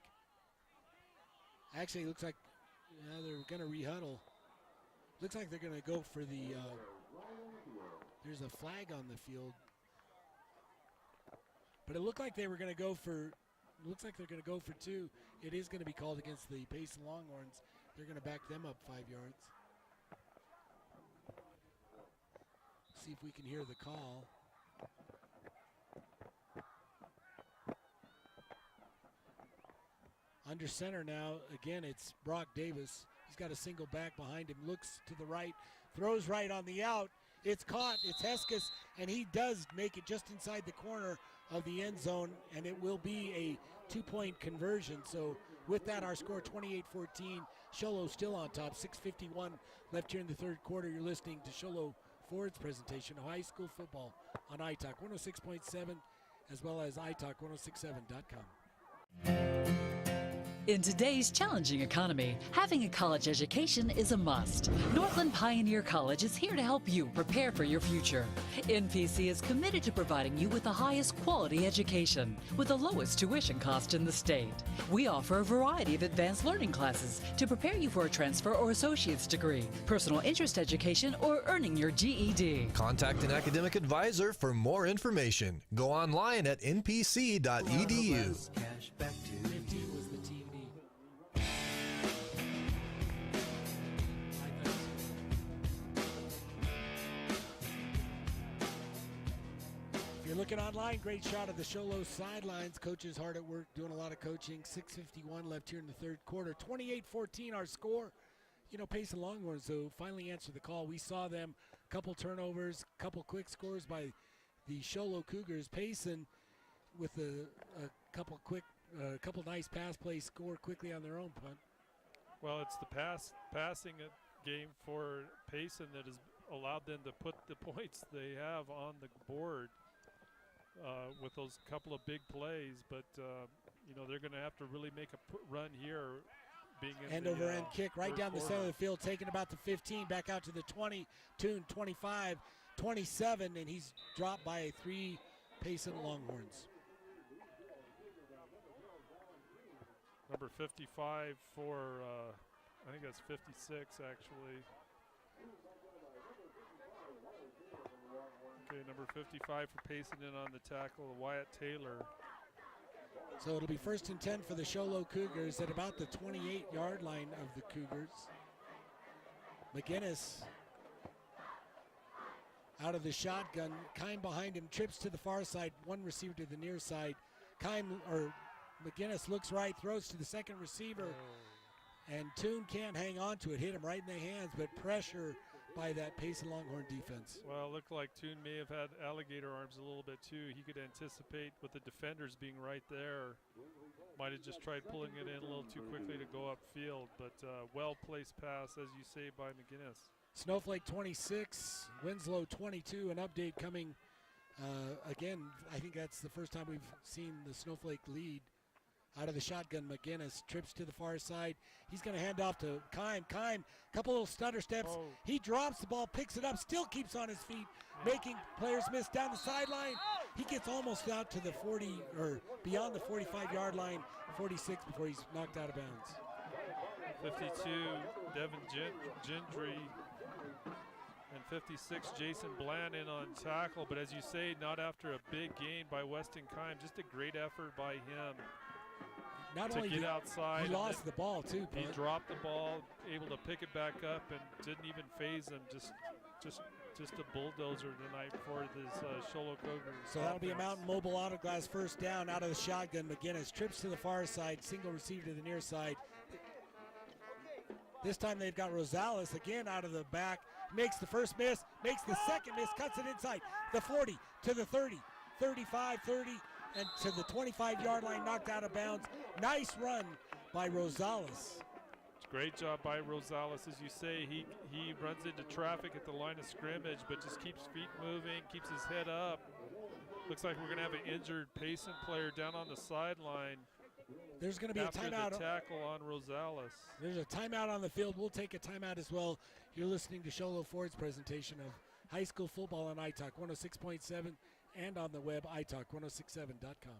Actually, it looks like they're going to rehuddle. Looks like they're going to go for the there's a flag on the field. But it looked like they were going to go for looks like they're going to go for 2. It is going to be called against the Payson Longhorns. They're going to back them up 5 yards. See if we can hear the call. Under center now, again, it's Brock Davis. He's got a single back behind him, looks to the right, throws right on the out. It's caught, it's Heskes, and he does make it just inside the corner of the end zone, and it will be a 2-point conversion. So with that, our score 28-14. Sholo still on top, 6:51 left here in the third quarter. You're listening to Sholo Ford's presentation of high school football on iTalk 106.7 as well as iTalk1067.com. In today's challenging economy, having a college education is a must. Northland Pioneer College is here to help you prepare for your future. NPC is committed to providing you with the highest quality education with the lowest tuition cost in the state. We offer a variety of advanced learning classes to prepare you for a transfer or associate's degree, personal interest education, or earning your GED. Contact an academic advisor for more information. Go online at npc.edu. Cash back to 15 was the TD. If you're looking online, great shot of the Sholo sidelines. Coaches hard at work doing a lot of coaching. 6:51 left here in the third quarter. 28-14 our score. You know, Payson Longhorns, though, finally answered the call. We saw them, a couple turnovers, a couple quick scores by the Sholo Cougars. Payson with a couple nice pass plays, score quickly on their own punt. Well, it's the passing game for Payson that has allowed them to put the points they have on the board with those couple of big plays. But, you know, they're going to have to really make a run here. Being in End over end kick right down the center of the field, taking about the 15, back out to the 20, 25, 27, and he's dropped by 3 Payson Longhorns. Number 55 for, I think that's 56 actually. Okay, number 55 for Payson in on the tackle, Wyatt Taylor. So it'll be 1st and 10 for the Sholo Cougars at about the 28-yard line of the Cougars. McGinnis out of the shotgun. Kime behind him, trips to the far side, one receiver to the near side. McGinnis looks right, throws to the second receiver, and Toon can't hang on to it. Hit him right in the hands, but pressure by that Payson Longhorn defense. Well, it looked like Toon may have had alligator arms a little bit too. He could anticipate with the defenders being right there. Might have just tried pulling it in a little too quickly to go upfield, but well-placed pass, as you say, by McGinnis. Snowflake 26, Winslow 22, an update coming. Again, I think that's the first time we've seen the Snowflake lead. Out of the shotgun, McGinnis trips to the far side. He's going to hand off to Kime. Kime, couple little stutter steps. Oh. He drops the ball, picks it up, still keeps on his feet, making players miss down the sideline. He gets almost out to the 40, or beyond the 45-yard line, 46 before he's knocked out of bounds. 52, Devin Gentry. And 56, Jason Bland in on tackle. But as you say, not after a big gain by Weston Kime. Just a great effort by him. Not to only get outside. He lost the ball, too. He dropped the ball, able to pick it back up, and didn't even phase him. Just a bulldozer tonight for this Sholo Cougars. So that'll be a Mountain Mobile Auto Glass first down out of the shotgun. McGinnis trips to the far side, single receiver to the near side. This time they've got Rosales again out of the back. Makes the first miss, makes the second miss, cuts it inside. The 40 to the 30, 35, 30, and to the 25-yard line, knocked out of bounds. Nice run by Rosales. Great job by Rosales. As you say, he runs into traffic at the line of scrimmage, but just keeps feet moving, keeps his head up. Looks like we're going to have an injured Payson player down on the sideline. There's going to be a timeout. The tackle on Rosales. There's a timeout on the field. We'll take a timeout as well. You're listening to Sholo Ford's presentation of high school football on iTalk 106.7 and on the web, iTalk1067.com.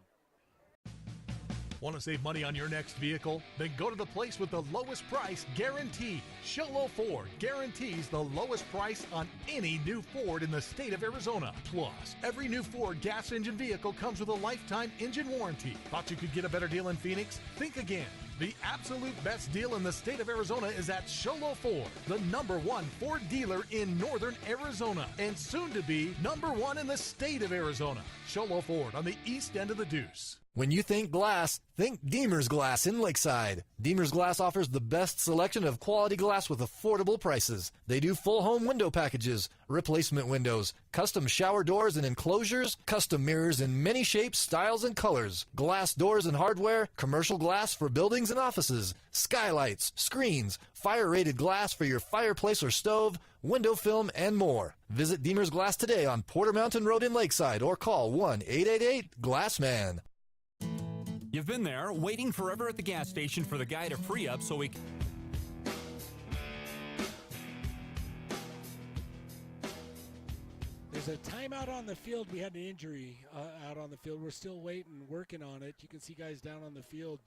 Want to save money on your next vehicle? Then go to the place with the lowest price guaranteed. Sholo Ford guarantees the lowest price on any new Ford in the state of Arizona. Plus, every new Ford gas engine vehicle comes with a lifetime engine warranty. Thought you could get a better deal in Phoenix? Think again. The absolute best deal in the state of Arizona is at Sholo Ford, the #1 Ford dealer in northern Arizona, and soon to be #1 in the state of Arizona. Sholo Ford on the east end of the Deuce. When you think glass, think Deemer's Glass in Lakeside. Deemer's Glass offers the best selection of quality glass with affordable prices. They do full home window packages, replacement windows, custom shower doors and enclosures, custom mirrors in many shapes, styles, and colors, glass doors and hardware, commercial glass for buildings and offices, skylights, screens, fire-rated glass for your fireplace or stove, window film, and more. Visit Deemer's Glass today on Porter Mountain Road in Lakeside or call 1-888-GLASSMAN. You've been there, waiting forever at the gas station for the guy to free up so we can... There's a timeout on the field. We had an injury out on the field. We're still waiting, working on it. You can see guys down on the field.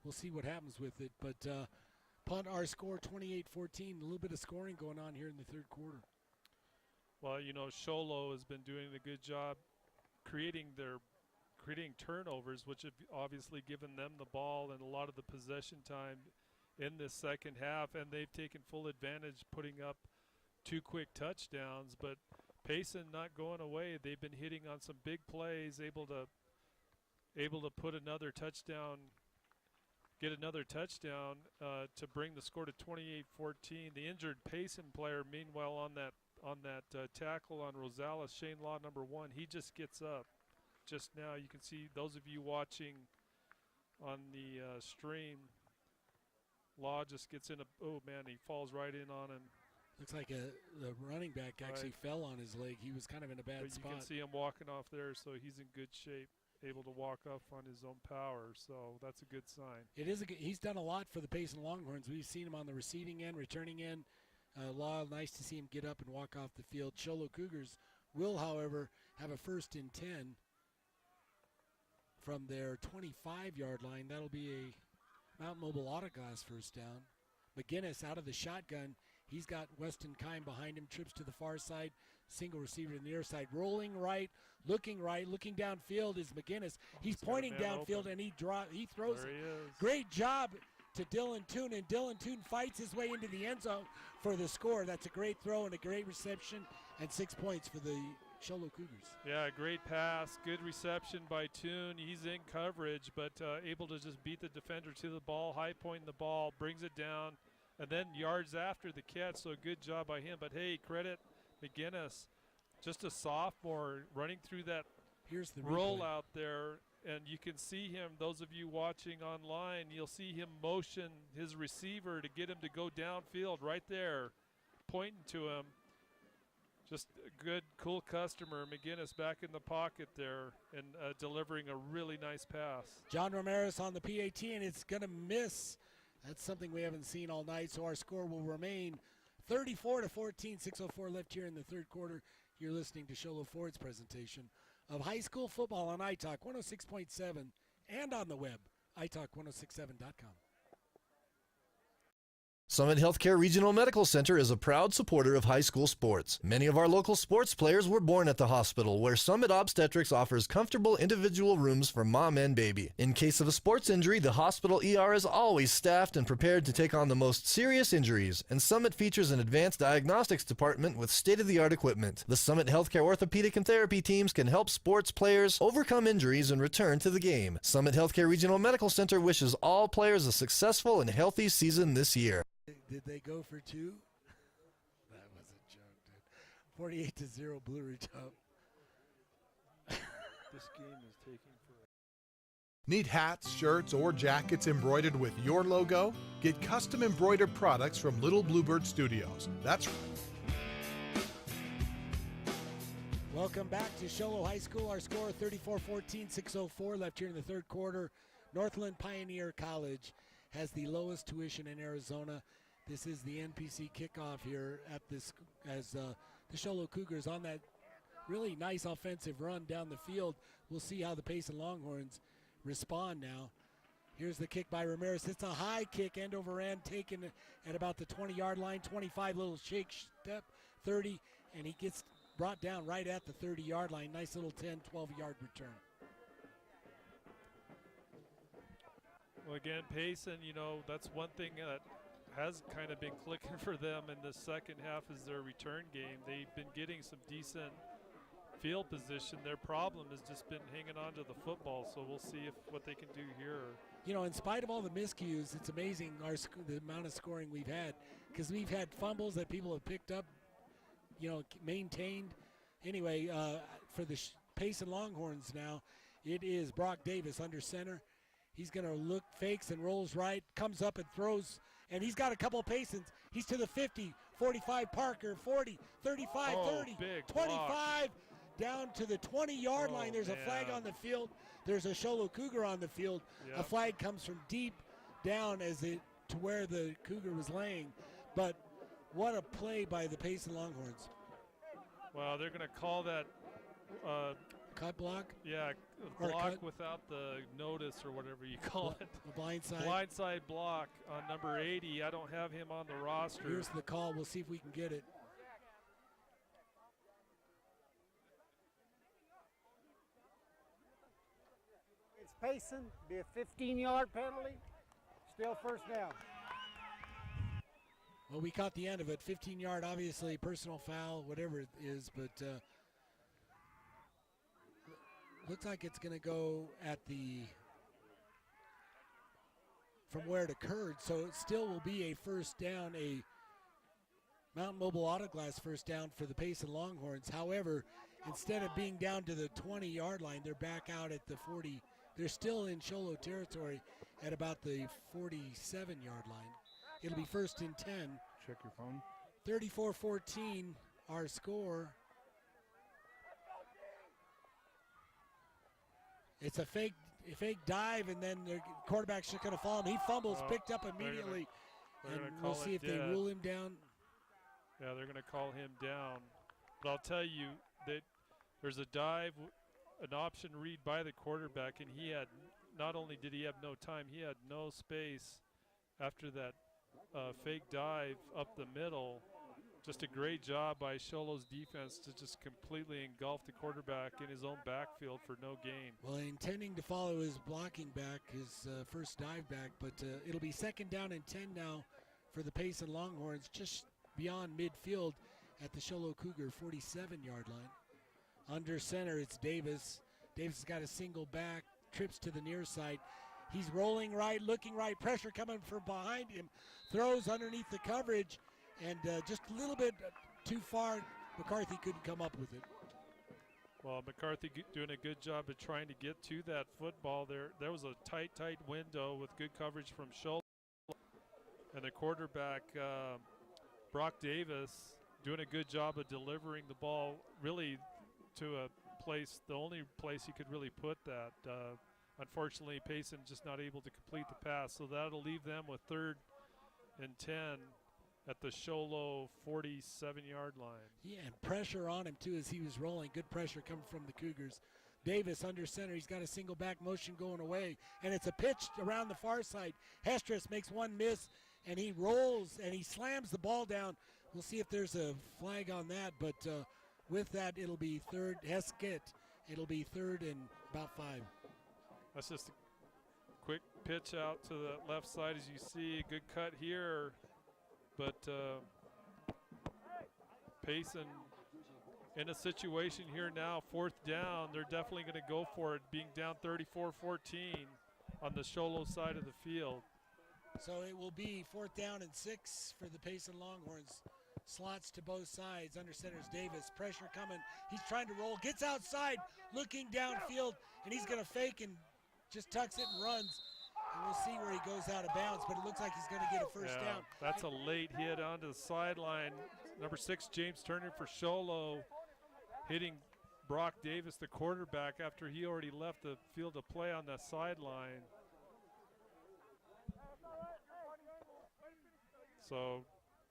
We'll see what happens with it. But punt, our score 28-14. A little bit of scoring going on here in the third quarter. Well, you know, Sholo has been doing a good job creating turnovers, which have obviously given them the ball and a lot of the possession time in this second half, and they've taken full advantage putting up 2 quick touchdowns. But Payson not going away. They've been hitting on some big plays, able to put another touchdown, get another touchdown to bring the score to 28-14. The injured Payson player, meanwhile, on that tackle on Rosales, Shane Law, #1, he just gets up. Just now, you can see those of you watching on the stream, Law just gets in oh man, he falls right in on him. Looks like the running back actually fell on his leg. He was kind of in a bad spot. You can see him walking off there, so he's in good shape, able to walk off on his own power, so that's a good sign. It is he's done a lot for the Payson Longhorns. We've seen him on the receiving end, returning end. Law, nice to see him get up and walk off the field. Sholo Cougars will, however, have a 1st and 10 from their 25-yard line. That'll be a Mount Mobile Autoglass first down. McGinnis out of the shotgun. He's got Weston Kime behind him, trips to the far side, single receiver to the near side, rolling right, looking downfield is McGinnis. He's pointing downfield open. And he throws it. Great job to Dylan Toon, and Dylan Toon fights his way into the end zone for the score. That's a great throw and a great reception, and 6 points for the Sholo Cougars. Yeah, great pass, good reception by Toon. He's in coverage, but able to just beat the defender to the ball, high point the ball, brings it down, and then yards after the catch, so good job by him. But hey, credit McGinnis, just a sophomore running through that roll out there, and you can see him, those of you watching online, you'll see him motion his receiver to get him to go downfield right there, pointing to him. Just a good, cool customer. McGinnis back in the pocket there and delivering a really nice pass. John Ramirez on the PAT, and it's going to miss. That's something we haven't seen all night, so our score will remain 34-14, 6:04 left here in the third quarter. You're listening to Sholo Ford's presentation of high school football on iTalk 106.7 and on the web, iTalk1067.com. Summit Healthcare Regional Medical Center is a proud supporter of high school sports. Many of our local sports players were born at the hospital, where Summit Obstetrics offers comfortable individual rooms for mom and baby. In case of a sports injury, the hospital ER is always staffed and prepared to take on the most serious injuries, and Summit features an advanced diagnostics department with state-of-the-art equipment. The Summit Healthcare orthopedic and therapy teams can help sports players overcome injuries and return to the game. Summit Healthcare Regional Medical Center wishes all players a successful and healthy season this year. Did they go for 2? That was a joke, dude. 48-0 Blue Ridge up. This game is taking forever. Need hats, shirts, or jackets embroidered with your logo? Get custom embroidered products from Little Bluebird Studios. That's Welcome back to Sholo High School. Our score 34-14, 6:04 left here in the third quarter. Northland Pioneer College has the lowest tuition in Arizona. This is the NPC kickoff here at this as the Sholo Cougars on that really nice offensive run down the field. We'll see how the Payson Longhorns respond now. Here's the kick by Ramirez. It's a high kick, end over end, taken at about the 20-yard line. 25, little shake step, 30, and he gets brought down right at the 30-yard line. Nice little 10, 12-yard return. Well, again, Payson, you know, that's one thing that has kind of been clicking for them in the second half is their return game. They've been getting some decent field position. Their problem has just been hanging on to the football, so we'll see what they can do here. You know, in spite of all the miscues, it's amazing the amount of scoring we've had, because we've had fumbles that people have picked up, you know, maintained. Anyway, for the Payson Longhorns now, it is Brock Davis under center. He's going to look, fakes and rolls right, comes up and throws, and he's got a couple of Paysons. He's to the 50, 45, Parker, 40, 35, 30, 25, block. Down to the 20-yard line. There's a flag on the field. There's a Show Low Cougar on the field. Yep. A flag comes from deep down to where the Cougar was laying. But what a play by the Payson Longhorns. Well, they're going to call that cut block? Yeah, block without the notice or whatever you call it. The blindside. Blindside block on number 80. I don't have him on the roster. Here's the call. We'll see if we can get it. It's Payson. Be a 15-yard penalty. Still first down. Well, we caught the end of it. 15-yard, obviously, personal foul, whatever it is, but looks like it's going to go at from where it occurred, so it still will be a first down, a Mountain Mobile Auto Glass first down for the Payson Longhorns. However, instead of being down to the 20-yard line, they're back out at the 40. They're still in Show Low territory at about the 47-yard line. It'll be first and 10. Check your phone. 34-14, our score. It's a fake dive, and then the quarterback's just going to fall, and he fumbles, picked up immediately. And we'll see if they rule him down. Yeah, they're going to call him down. But I'll tell you that there's a dive, an option read by the quarterback, and he had, not only did he have no time, he had no space after that fake dive up the middle. Just a great job by Show Low's defense to just completely engulf the quarterback in his own backfield for no gain. Well, intending to follow his blocking back, his first dive back, but it'll be second down and 10 now for the Payson Longhorns, just beyond midfield at the Show Low Cougar 47-yard line. Under center, it's Davis. Davis has got a single back, trips to the near side. He's rolling right, looking right, pressure coming from behind him, throws underneath the coverage, and just a little bit too far. McCarthy couldn't come up with it. Well, McCarthy doing a good job of trying to get to that football. There was a tight window with good coverage from Schultz. And the quarterback, Brock Davis, doing a good job of delivering the ball really to a place, the only place he could really put that. Unfortunately, Payson just not able to complete the pass. So that'll leave them with 3rd and 10 at the Show Low 47-yard line. Yeah, and pressure on him, too, as he was rolling. Good pressure coming from the Cougars. Davis under center. He's got a single back motion going away, and it's a pitch around the far side. Hestris makes one miss, and he rolls, and he slams the ball down. We'll see if there's a flag on that, but with that, it'll be third. Heskett, it'll be 3rd and about 5. That's just a quick pitch out to the left side, as you see. A good cut here. But Payson in a situation here now, 4th down. They're definitely going to go for it, being down 34-14 on the Show Low side of the field. So it will be 4th down and 6 for the Payson Longhorns. Slots to both sides. Under center's Davis. Pressure coming. He's trying to roll. Gets outside, looking downfield, and he's going to fake and just tucks it and runs. And we'll see where he goes out of bounds, but it looks like he's going to get a first down. That's a late hit onto the sideline. Number 6, James Turner for Show Low, hitting Brock Davis, the quarterback, after he already left the field of play on the sideline. So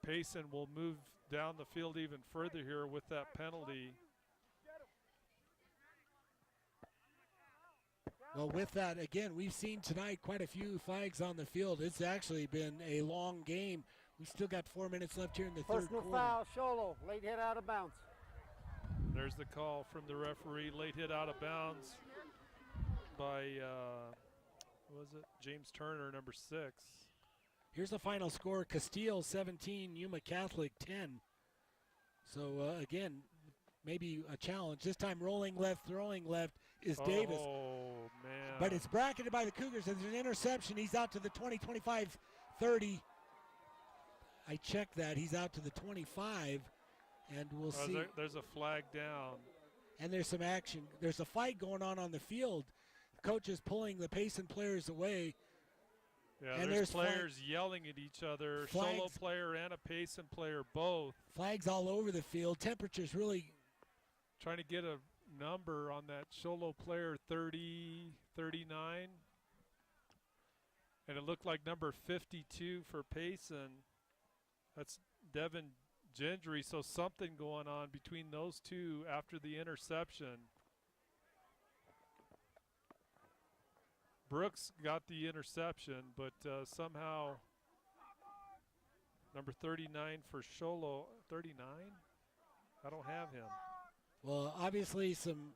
Payson will move down the field even further here with that penalty. Well, with that, again, we've seen tonight quite a few flags on the field. It's actually been a long game. We still got 4 minutes left here in the third quarter. Personal foul, Sholo, late hit out of bounds. There's the call from the referee, late hit out of bounds by, was it James Turner, number 6. Here's the final score, Castile 17, Yuma Catholic 10. So, again, maybe a challenge. This time rolling left, throwing left is Davis. Oh, man. But it's bracketed by the Cougars. There's an interception. He's out to the 20, 25, 30. I checked that. He's out to the 25, and we'll see. There's a flag down. And there's some action. There's a fight going on the field. The coach is pulling the Payson players away. Yeah, and there's players yelling at each other, Solo player and a Payson player both. Flags all over the field. Temperatures really. Trying to get a number on that Solo player, 30, 39. And it looked like number 52 for Payson. That's Devin Gendry, so something going on between those two after the interception. Brooks got the interception, but somehow number 39 for Sholo, 39? I don't have him. Well, obviously some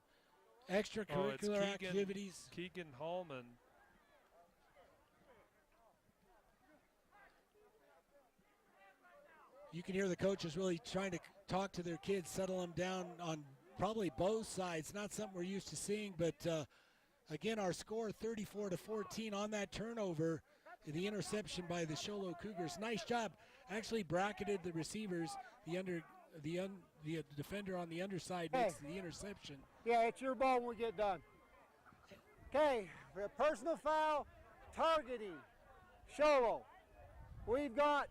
extracurricular activities. Keegan Hallman. You can hear the coaches really trying to talk to their kids, settle them down on probably both sides. Not something we're used to seeing, but again, our score 34-14 on that turnover. The interception by the Sholo Cougars. Nice job. Actually bracketed the receivers. The defender on the underside makes the interception. Yeah, it's your ball when we get done. Okay, for a personal foul, targeting Sholo. We've got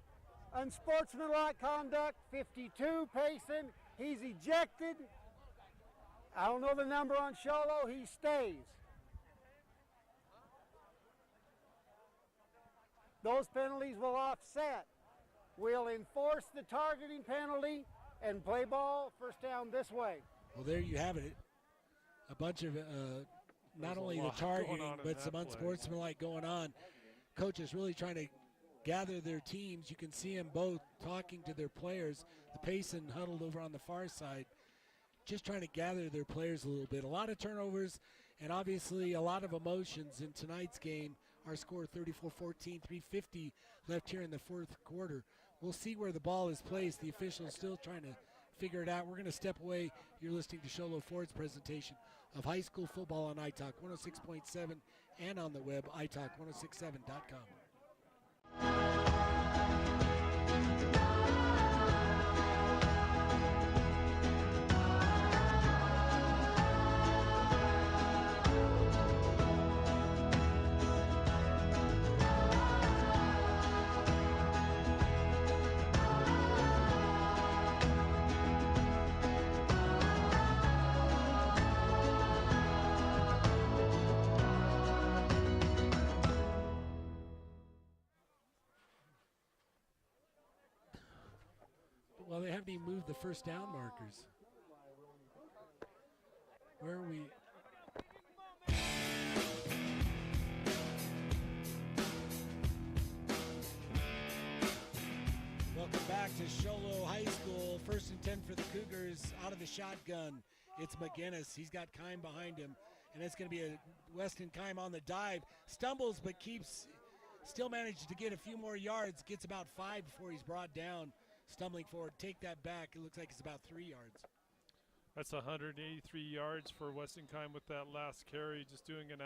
unsportsmanlike conduct, 52, Payson. He's ejected. I don't know the number on Sholo. He stays. Those penalties will offset. We'll enforce the targeting penalty and play ball first down this way. Well, there you have it. A bunch of not only the targeting, but some unsportsmanlike going on. Coaches really trying to gather their teams. You can see them both talking to their players. The Payson huddled over on the far side, just trying to gather their players a little bit. A lot of turnovers and obviously a lot of emotions in tonight's game. Our score 34-14, 3:50 left here in the fourth quarter. We'll see where the ball is placed. The officials still trying to figure it out. We're going to step away. You're listening to Sholo Ford's presentation of high school football on iTalk 106.7 and on the web, iTalk1067.com. Well, they haven't even moved the first down markers. Where are we? Welcome back to Sholo High School. 1st and 10 for the Cougars out of the shotgun. It's McGinnis. He's got Kime behind him. And it's going to be a Weston Kime on the dive. Stumbles but still manages to get a few more yards. Gets about 5 before he's brought down. Stumbling forward, take that back. It looks like it's about 3 yards. That's 183 yards for Weston Kime with that last carry, just doing an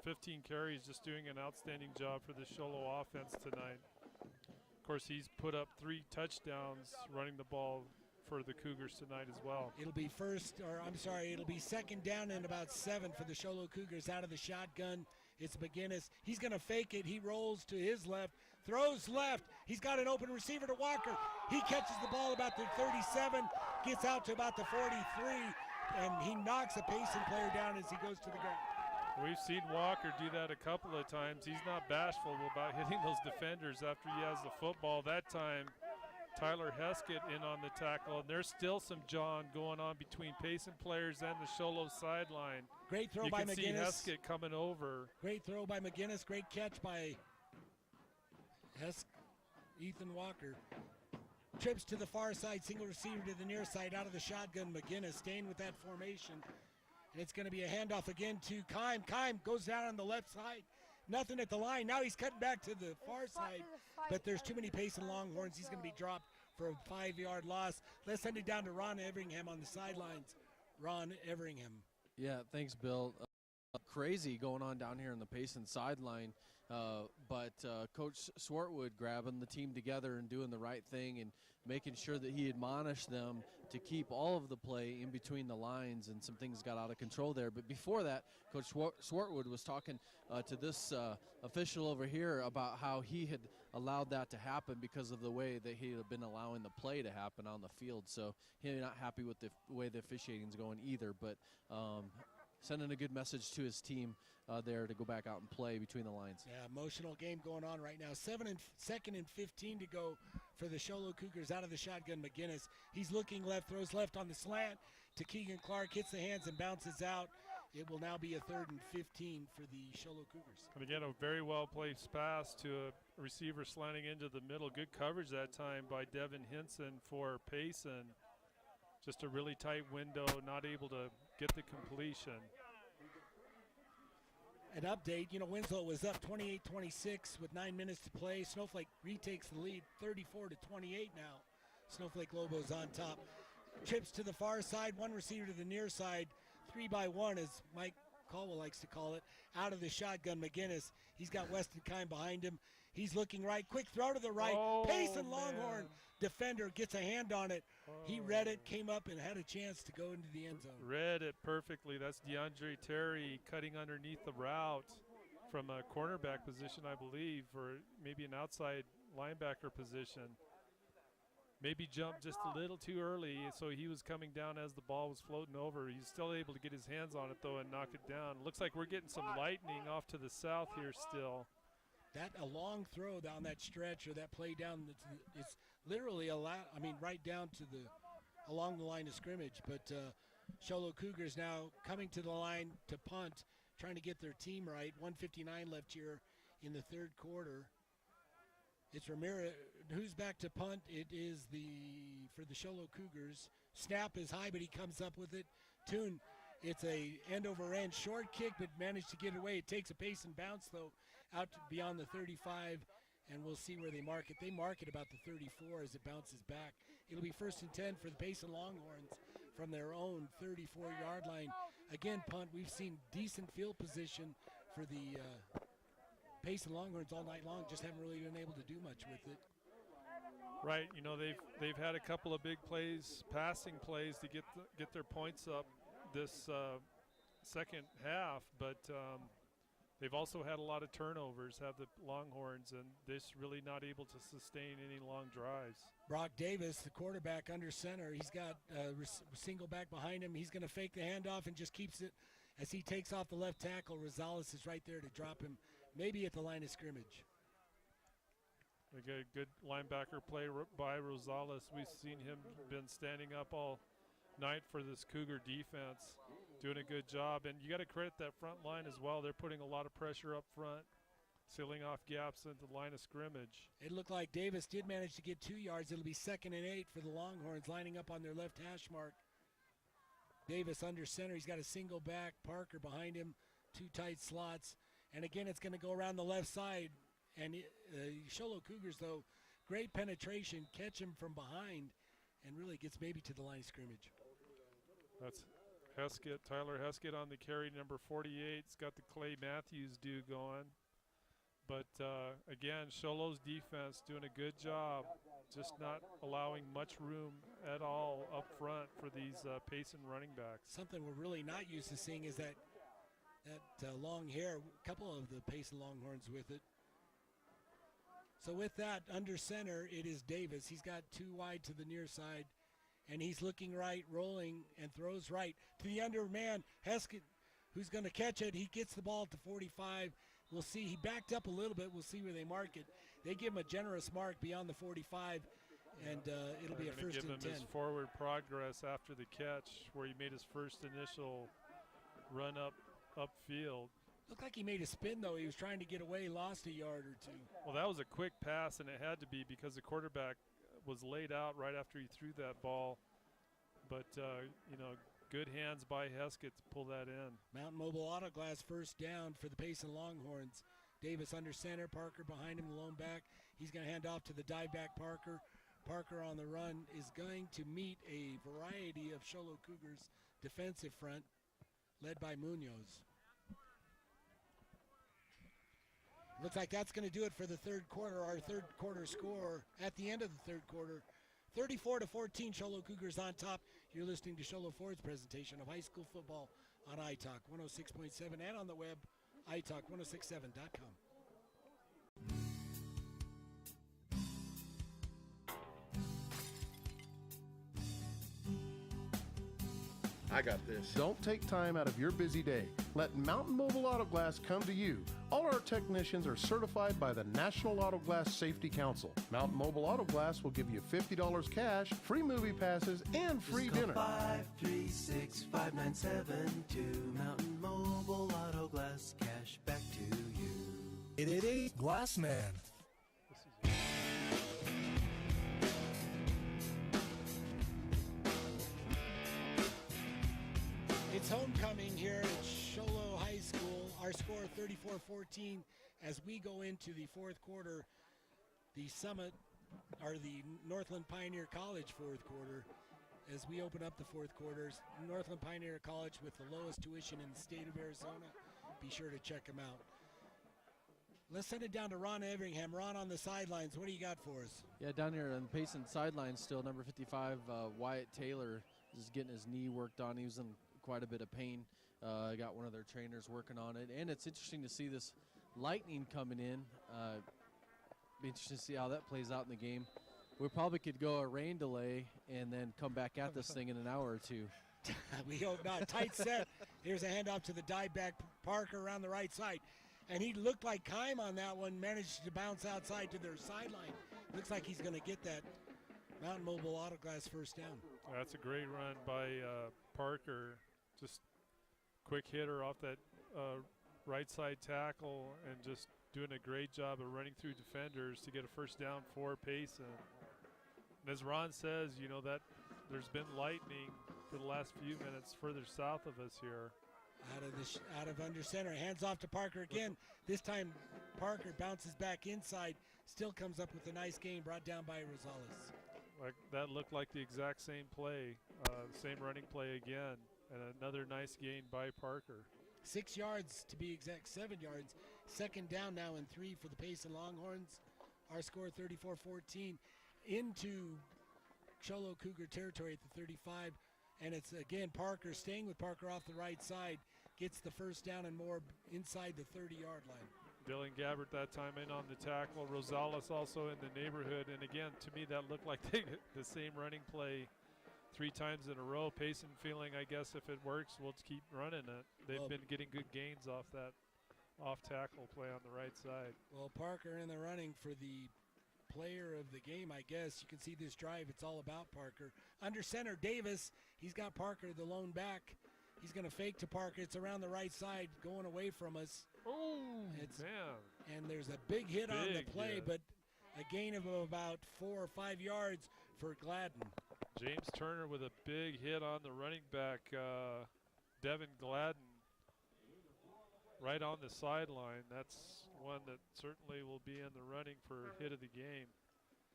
15 carries, just doing an outstanding job for the Sholo offense tonight. Of course, he's put up 3 touchdowns running the ball for the Cougars tonight as well. It'll be it'll be 2nd down and about 7 for the Sholo Cougars out of the shotgun. It's McGinnis. He's going to fake it. He rolls to his left, throws left. He's got an open receiver to Walker. He catches the ball about the 37, gets out to about the 43, and he knocks a Payson player down as he goes to the ground. We've seen Walker do that a couple of times. He's not bashful about hitting those defenders after he has the football. That time, Tyler Heskett in on the tackle, and there's still some jawing going on between Payson players and the Sholo sideline. Great throw you by can see McGinnis. Heskett coming over. Great throw by McGinnis. Great catch by Ethan Walker. Trips to the far side, single receiver to the near side, out of the shotgun. McGinnis staying with that formation. And it's going to be a handoff again to Kime. Kime goes down on the left side. Nothing at the line. Now he's cutting back to the far side, but there's too many Payson Longhorns. He's going to be dropped for a 5-yard loss. Let's send it down to Ron Everingham on the sidelines. Ron Everingham. Yeah, thanks, Bill. Crazy going on down here on the Payson sideline, but Coach Swartwood grabbing the team together and doing the right thing and making sure that he admonished them to keep all of the play in between the lines, and some things got out of control there. But before that, Coach Swartwood was talking to this official over here about how he had allowed that to happen because of the way that he had been allowing the play to happen on the field. So he's not happy with the way the officiating is going either, but sending a good message to his team there to go back out and play between the lines. Yeah, emotional game going on right now. 2nd and 15 to go for the Sholo Cougars. Out of the shotgun, McGinnis. He's looking left, throws left on the slant to Keegan Clark, hits the hands and bounces out. It will now be a 3rd and 15 for the Sholo Cougars. And again, a very well-placed pass to a receiver slanting into the middle. Good coverage that time by Devin Hinson for Payson. Just a really tight window, not able to get the completion. An update, Winslow was up 28-26 with 9 minutes to play. Snowflake retakes the lead 34-28 now. Snowflake Lobos on top. Trips to the far side, one receiver to the near side, 3-by-1 as Mike Caldwell likes to call it. Out of the shotgun, McGinnis. He's got Weston Kime behind him. He's looking right, quick throw to the right. Payson Longhorn defender gets a hand on it. He read it, came up and had a chance to go into the end zone. Read it perfectly. That's DeAndre Terry cutting underneath the route from a cornerback position, I believe, or maybe an outside linebacker position. Maybe jumped just a little too early, so he was coming down as the ball was floating over. He's still able to get his hands on it, though, and knock it down. Looks like we're getting some lightning off to the south here still. A long throw down that stretch, or that play down, it's literally right down to along the line of scrimmage. But Sholo Cougars now coming to the line to punt, trying to get their team right. 1:59 left here in the 3rd quarter. It's Ramirez who's back to punt. It is for the Sholo Cougars. Snap is high, but he comes up with it. Toon, it's a end-over-end short kick, but managed to get it away. It takes a Payson bounce, though, out beyond the 35, and we'll see where they mark it. They mark it about the 34 as it bounces back. It'll be 1st and 10 for the Payson Longhorns from their own 34-yard line. Again, punt, we've seen decent field position for the Payson Longhorns all night long, just haven't really been able to do much with it. Right, they've had a couple of big plays, passing plays to get their points up this second half, but they've also had a lot of turnovers, have the Longhorns, and this really not able to sustain any long drives. Brock Davis, the quarterback under center, he's got a single back behind him. He's going to fake the handoff and just keeps it as he takes off the left tackle. Rosales is right there to drop him, maybe at the line of scrimmage. They get a good linebacker play by Rosales. We've seen him been standing up all night for this Cougar defense, doing a good job. And you got to credit that front line as well. They're putting a lot of pressure up front, sealing off gaps into the line of scrimmage. It looked like Davis did manage to get 2 yards. It'll be 2nd and 8 for the Longhorns, lining up on their left hash mark. Davis under center. He's got a single back. Parker behind him, 2 tight slots. And again, it's going to go around the left side. And Sholo Cougars, though, great penetration, catch him from behind, and really gets maybe to the line of scrimmage. That's Heskett, Tyler Heskett on the carry, number 48. It's got the Clay Matthews do going. But again, Sholo's defense doing a good job, just not allowing much room at all up front for these Payson running backs. Something we're really not used to seeing is that long hair, a couple of the Payson Longhorns with it. So with that, under center, it is Davis. He's got 2 wide to the near side, and he's looking right, rolling, and throws right to the under man, Heskett, who's going to catch it. He gets the ball to 45. We'll see. He backed up a little bit. We'll see where they mark it. They give him a generous mark beyond the 45, and it'll be a first give and him 10. his forward progress after the catch, where he made his first initial run upfield. Looked like he made a spin, though. He was trying to get away, lost a yard or two. Well, that was a quick pass, and it had to be because the quarterback was laid out right after he threw that ball. But, good hands by Heskett to pull that in. Mountain Mobile Auto Glass first down for the Payson Longhorns. Davis under center, Parker behind him, the lone back. He's going to hand off to the dive back Parker. Parker on the run is going to meet a variety of Show Low Cougars defensive front led by Munoz. Looks like that's going to do it for the third quarter. Our third quarter score at the end of the third quarter, 34-14, Show Low Cougars on top. You're listening to Show Low Ford's presentation of high school football on iTalk 106.7 and on the web, iTalk1067.com. I got this. Don't take time out of your busy day. Let Mountain Mobile Auto Glass come to you. All our technicians are certified by the National Auto Glass Safety Council. Mountain Mobile Auto Glass will give you $50 cash, free movie passes, and free dinner. 536-5972. Mountain Mobile Auto Glass, cash back to you. 888 Glassman. It's homecoming here at Show Low High School. Our score 34-14 as we go into the fourth quarter. The Summit, or the Northland Pioneer College fourth quarter. As we open up the fourth quarters, Northland Pioneer College with the lowest tuition in the state of Arizona. Be sure to check them out. Let's send it down to Ron Everingham. Ron on the sidelines, what do you got for us? Yeah, down here on the Payson sidelines still, number 55, Wyatt Taylor is getting his knee worked on. He was in quite a bit of pain. Got one of their trainers working on it. And it's interesting to see this lightning coming in. Be interesting to see how that plays out in the game. We probably could go a rain delay and then come back at this thing in an hour or two. We hope not. Tight set. Here's a handoff to the dive back Parker around the right side. And he looked like Kime on that one, managed to bounce outside to their sideline. Looks like he's going to get that Mountain Mobile Auto Glass first down. That's a great run by Parker. Just quick hitter off that right side tackle and just doing a great job of running through defenders to get a first down for Payson. And as Ron says, that there's been lightning for the last few minutes further south of us here. Out of under center, hands off to Parker again. This time Parker bounces back inside, still comes up with a nice gain brought down by Rosales. Like that looked like the exact same play, same running play again, and another nice gain by Parker. 6 yards to be exact, 7 yards. Second down now and 3 for the Payson Longhorns. Our score 34-14 into Show Low Cougar territory at the 35. And it's again Parker staying with Parker off the right side. Gets the first down and more inside the 30-yard line. Dylan Gabbert that time in on the tackle. Rosales also in the neighborhood. And again, to me, that looked like the same running play 3 times in a row. Payson feeling, I guess, if it works, we'll keep running it. They've been getting good gains off that off-tackle play on the right side. Well, Parker in the running for the player of the game, I guess. You can see this drive. It's all about Parker. Under center, Davis. He's got Parker, the lone back. He's going to fake to Parker. It's around the right side, going away from us. Oh, man. And there's a big hit on the play, but a gain of about 4 or 5 yards for Gladden. James Turner with a big hit on the running back, Devin Gladden, right on the sideline. That's one that certainly will be in the running for hit of the game.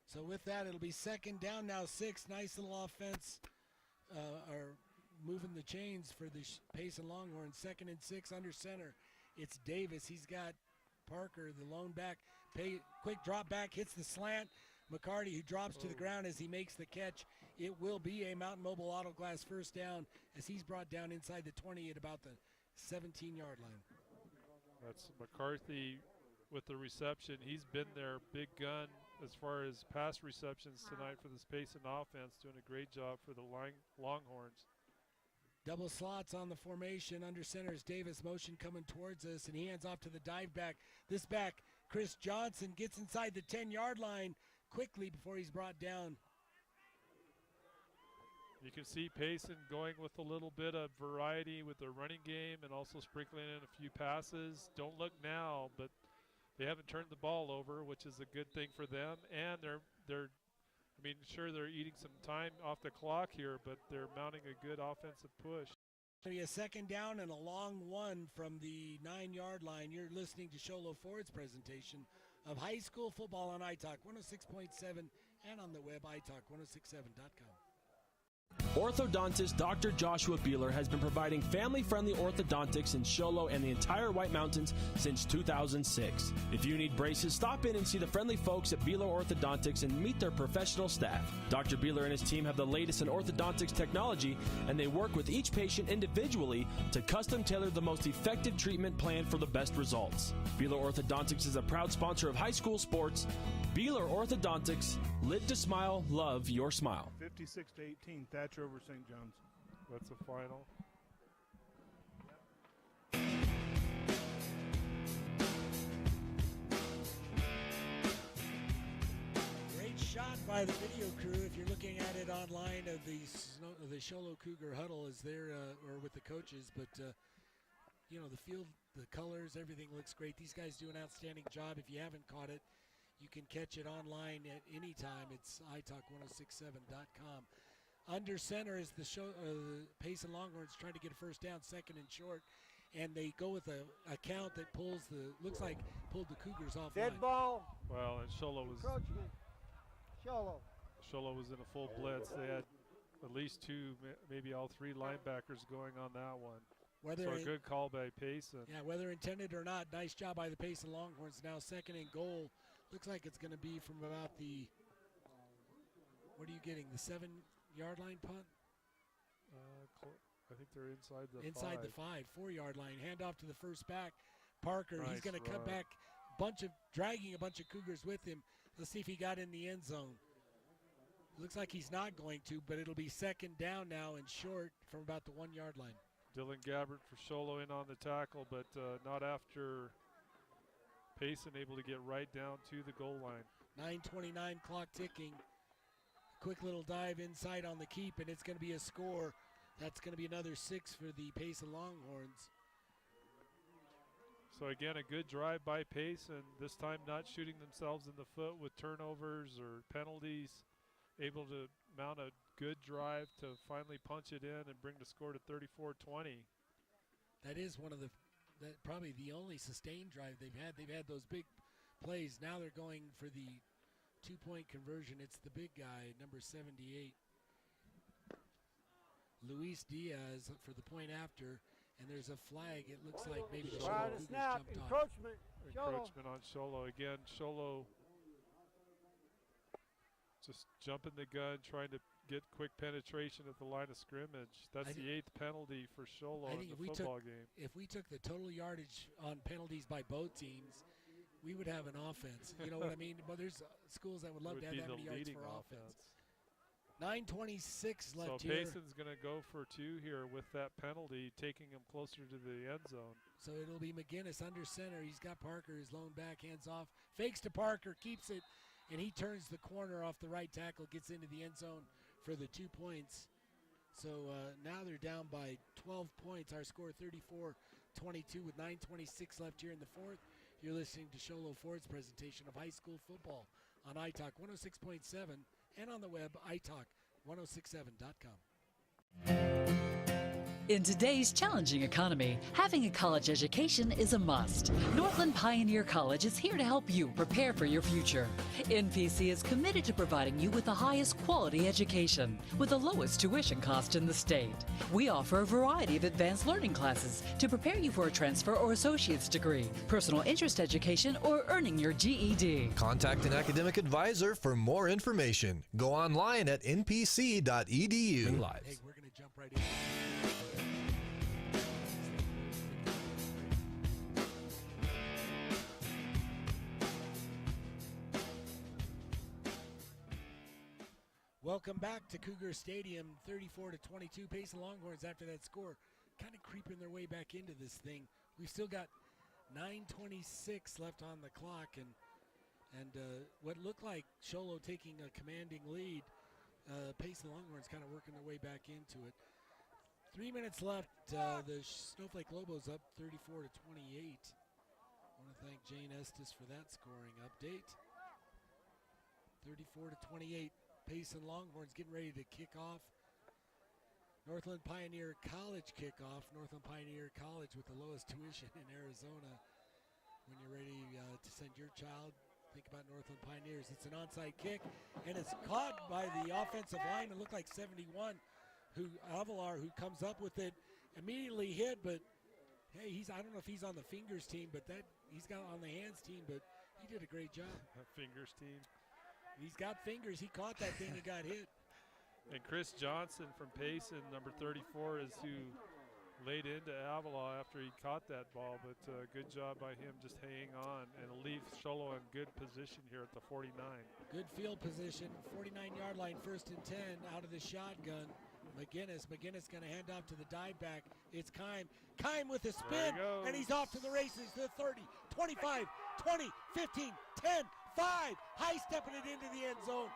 So with that, it'll be second down now, 6. Nice little offense, or moving the chains for the Payson Longhorns. 2nd and 6 under center. It's Davis. He's got Parker, the lone back. Quick drop back, hits the slant. McCarty, who drops to the ground as he makes the catch. It will be a Mountain Mobile Auto Glass first down as he's brought down inside the 20 at about the 17-yard line. That's McCarthy with the reception. He's been their big gun as far as pass receptions tonight for this Payson offense, doing a great job for the Longhorns. Double slots on the formation. Under center is Davis, motion coming towards us, and he hands off to the dive back. This back, Chris Johnson, gets inside the 10-yard line. quickly before he's brought down. You can see Payson going with a little bit of variety with their running game and also sprinkling in a few passes. Don't look now, but they haven't turned the ball over, which is a good thing for them. And they're I mean, sure, they're eating some time off the clock here, but they're mounting a good offensive push. It's going to be a second down and a long one from the 9-yard line. You're listening to Sholo Ford's presentation of high school football on iTalk 106.7 and on the web iTalk1067.com. Orthodontist Dr. Joshua Beeler has been providing family-friendly orthodontics in Sholo and the entire White Mountains since 2006. If you need braces, stop in and see the friendly folks at Beeler Orthodontics and meet their professional staff. Dr. Beeler and his team have the latest in orthodontics technology, and they work with each patient individually to custom tailor the most effective treatment plan for the best results. Beeler Orthodontics is a proud sponsor of high school sports. Beeler Orthodontics, live to smile, love your smile. 56-18, Thatcher over St. John's. That's the final. Great shot by the video crew. If you're looking at it online, of the Sholo Cougar huddle is there, or with the coaches. But you know, the field, the colors, everything looks great. These guys do an outstanding job. If you haven't caught it, you can catch it online at any time. It's iTalk1067.com. Under center is the Payson Longhorns trying to get a first down, second and short, and they go with a count that pulled the Cougars off Dead line. ball. Well, and Sholo was in a full blitz. They had at least two, maybe all three linebackers going on that one. So a good call by Payson. Yeah, whether intended or not, nice job by the Payson Longhorns. Now second and goal. Looks like it's going to be from about the, what are you getting, the 7-yard line punt? I think they're inside the 4-yard line. Hand off to the first back, Parker. Nice He's going to cut back, dragging a bunch of Cougars with him. Let's see if he got in the end zone. Looks like he's not going to, but it'll be second down now and short from about the 1-yard line. Dylan Gabbert for Sholo in on the tackle, but not after Payson able to get right down to the goal line. 9:29 clock ticking. Quick little dive inside on the keep, and it's going to be a score. That's going to be another 6 for the Payson Longhorns. So again, a good drive by Payson, this time not shooting themselves in the foot with turnovers or penalties, able to mount a good drive to finally punch it in and bring the score to 34-20. That is one of probably the only sustained drive they've had. They've had those big plays. Now they're going for the 2-point conversion. It's the big guy, number 78. Luis Diaz for the point after, and there's a flag. It looks like maybe the Sholo Cougars jumped off. Encroachment on Sholo. Again, Sholo just jumping the gun, trying to get quick penetration at the line of scrimmage. That's the 8th penalty for Sholo in the football game. If we took the total yardage on penalties by both teams, we would have an offense. You know what I mean? But there's schools that would love to have that many yards for offense. 9:26 left so here. Payson's going to go for 2 here with that penalty, taking him closer to the end zone. So it'll be McGinnis under center. He's got Parker, his lone back, hands off. Fakes to Parker, keeps it, and he turns the corner off the right tackle, gets into the end zone for the 2 points. So now they're down by 12 points. Our score 34-22 with 9:26 left here in the fourth. You're listening to Sholo Ford's presentation of high school football on iTalk 106.7 and on the web iTalk1067.com. In today's challenging economy, having a college education is a must. Northland Pioneer College is here to help you prepare for your future. NPC is committed to providing you with the highest quality education with the lowest tuition cost in the state. We offer a variety of advanced learning classes to prepare you for a transfer or associate's degree, personal interest education, or earning your GED. Contact an academic advisor for more information. Go online at npc.edu. Hey, we're going to jump right in. Welcome back to Cougar Stadium, 34-22. Payson Longhorns after that score kind of creeping their way back into this thing. We've still got 9:26 left on the clock, and And what looked like Sholo taking a commanding lead, Payson Longhorns kind of working their way back into it. 3 minutes left. The Snowflake Lobos up 34-28. I want to thank Jane Estes for that scoring update. 34-28. Payson Longhorns getting ready to kick off. Northland Pioneer College kickoff. Northland Pioneer College with the lowest tuition in Arizona. When you're ready to send your child, think about Northland Pioneers. It's an onside kick, and it's caught by the offensive line. It looked like 71, Avalar, who comes up with it, immediately hit, but hey, I don't know if he's on the fingers team, but he's got on the hands team, but he did a great job. Fingers team. He's got fingers. He caught that thing and got hit. And Chris Johnson from Payson, number 34, is who laid into Avila after he caught that ball, but good job by him just hanging on and leave Sholo in good position here at the 49. Good field position, 49-yard line, 1st and 10 out of the shotgun. McGinnis going to hand off to the dive back. It's Kime. Kime with a spin, and he's off to the races. The 30, 25, 20, 15, 10, 5. High stepping it into the end zone.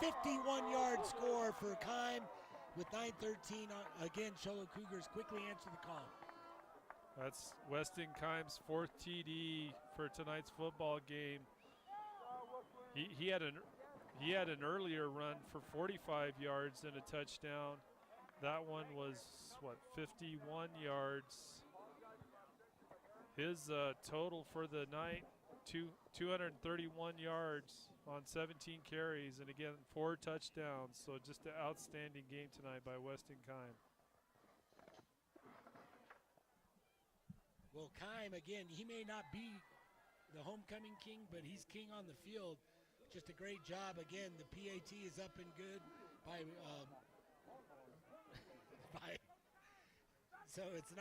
51-yard score for Kime with 9:13. Again, Sholo Cougars quickly answer the call. That's Weston Kime's 4th TD for tonight's football game. He had an earlier run for 45 yards and a touchdown. That one was, 51 yards. His total for the night, 231 yards on 17 carries, and again, 4 touchdowns. So just an outstanding game tonight by Weston Kime. Well, Kime, again, he may not be the homecoming king, but he's king on the field. Just a great job. Again, the PAT is up and good by so it's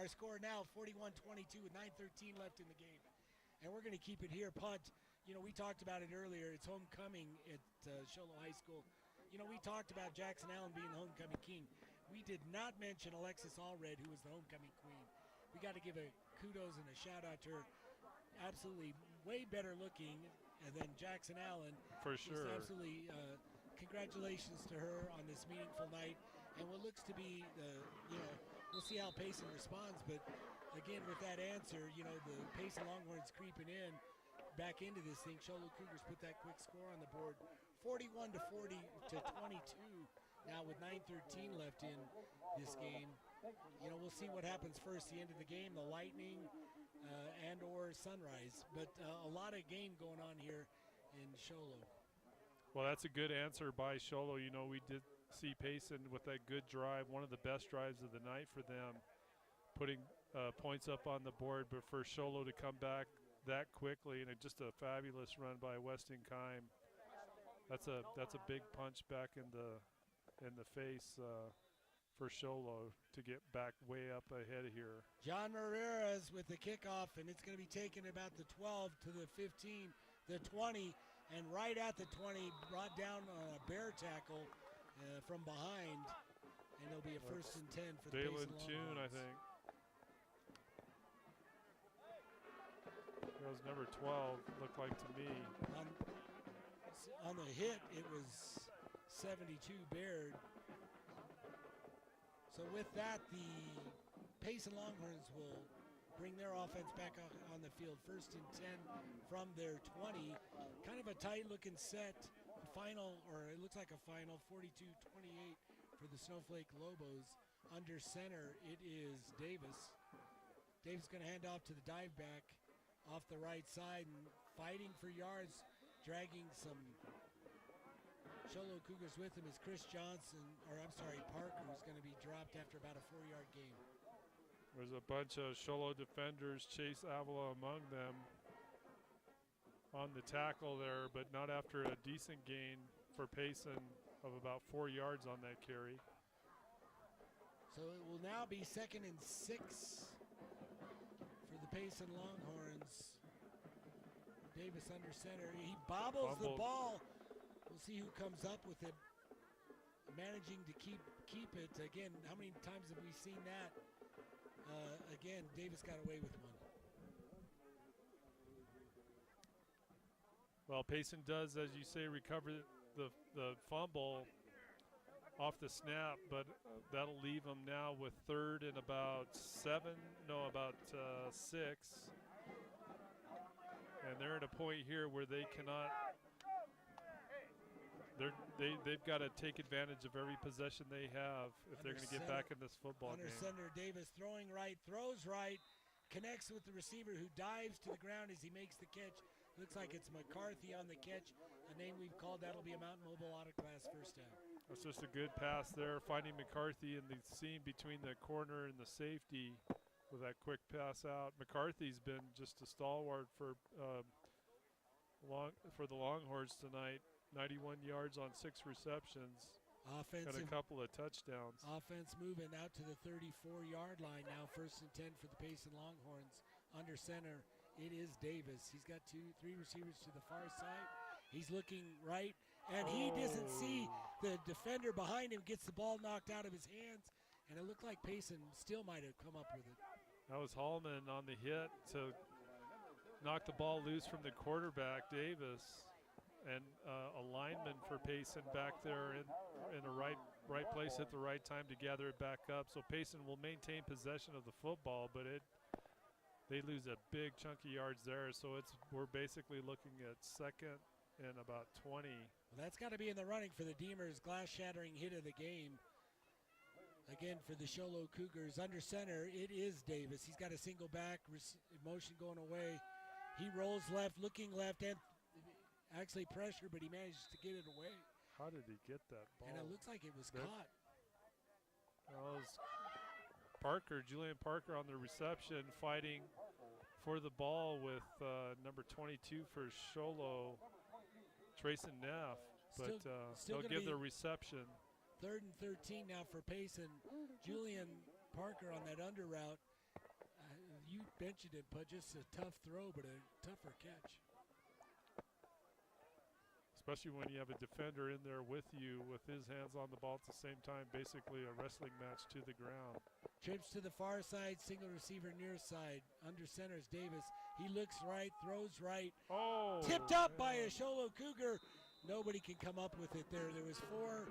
our score now 41-22 with 9:13 left in the game. And we're going to keep it here. Punt. We talked about it earlier. It's homecoming at Sholo High School. We talked about Jackson Allen being the homecoming king. We did not mention Alexis Allred, who was the homecoming queen. We got to give a kudos and a shout out to her. Absolutely way better looking than Jackson Allen. For sure. Just absolutely congratulations to her on this meaningful night. And what looks to be we'll see how Payson responds. But again, with that answer, the Payson Longhorns creeping in back into this thing. Sholo Cougars put that quick score on the board, 41-22. Now with 9:13 left in this game. We'll see what happens first, the end of the game, the Lightning and or Sunrise. But a lot of game going on here in Sholo. Well, that's a good answer by Sholo. We did see Payson with that good drive, one of the best drives of the night for them, putting points up on the board. But for Sholo to come back that quickly, and just a fabulous run by Weston Kime, that's a big punch back in the face for Sholo to get back way up ahead here. John Ramirez with the kickoff, and it's going to be taken about the 12 to the 15, the 20, and right at the 20, brought down on a bear tackle from behind, and it'll be a 1st and 10 for the Dalen Payson Toon, I Longhorns. think. That was number 12, looked like to me. On the hit, it was 72 Baird. So with that, the Payson Longhorns will bring their offense back on the field. 1st and 10 from their 20. Kind of a tight-looking set. Final, or it looks like a final, 42-28 for the Snowflake Lobos. Under center, it is Davis. Davis going to hand off to the dive back off the right side and fighting for yards, dragging some Sholo Cougars with him is Chris Johnson, Parker, who's going to be dropped after about a 4-yard gain. There's a bunch of Sholo defenders, Chase Avila among them, on the tackle there, but not after a decent gain for Payson of about 4 yards on that carry. So it will now be 2nd and 6 for the Payson Longhorns. Davis under center. He bobbles the ball. We'll see who comes up with it. Managing to keep it. Again, how many times have we seen that? Again, Davis got away with one. Well, Payson does, as you say, recover the fumble off the snap, but that'll leave them now with third and about 6. And they're at a point here where they cannot. They've got to take advantage of every possession they have if they're going to get back in this football under game. center, Davis throwing right, throws right, connects with the receiver who dives to the ground as he makes the catch. Looks like it's McCarthy on the catch, a name we've called. That'll be a Mountain Mobile Auto Class first down. That's just a good pass there, finding McCarthy in the seam between the corner and the safety with that quick pass out. McCarthy's been just a stalwart for the Longhorns tonight. 91 yards on 6 receptions. Offensive, and a couple of touchdowns. Offense moving out to the 34-yard line now. 1st and 10 for the Payson Longhorns. Under center, it is Davis. He's got 3 receivers to the far side. He's looking right, and he doesn't see the defender behind him, gets the ball knocked out of his hands, and it looked like Payson still might have come up with it. That was Hallman on the hit to knock the ball loose from the quarterback, Davis. And a lineman for Payson back there in the right place at the right time to gather it back up. So Payson will maintain possession of the football, but they lose a big chunk of yards there. So we're basically looking at 2nd and about 20. Well, that's got to be in the running for the Deemers' glass-shattering hit of the game. Again, for the Sholo Cougars, under center, it is Davis. He's got a single back, motion going away. He rolls left, looking left, and actually pressure, but he managed to get it away. How did he get that ball? And it looks like it was caught. That was Julian Parker on the reception, fighting for the ball with number 22 for Sholo, Trayson Neff. But they'll give the reception. 3rd and 13 now for Payson. Julian Parker on that under route. You mentioned it, but just a tough throw, but a tougher catch. Especially when you have a defender in there with you with his hands on the ball at the same time, basically a wrestling match to the ground. Trips to the far side, single receiver near side. Under center is Davis. He looks right, throws right. Oh! Tipped up by a Sholo Cougar. Nobody can come up with it there. There was four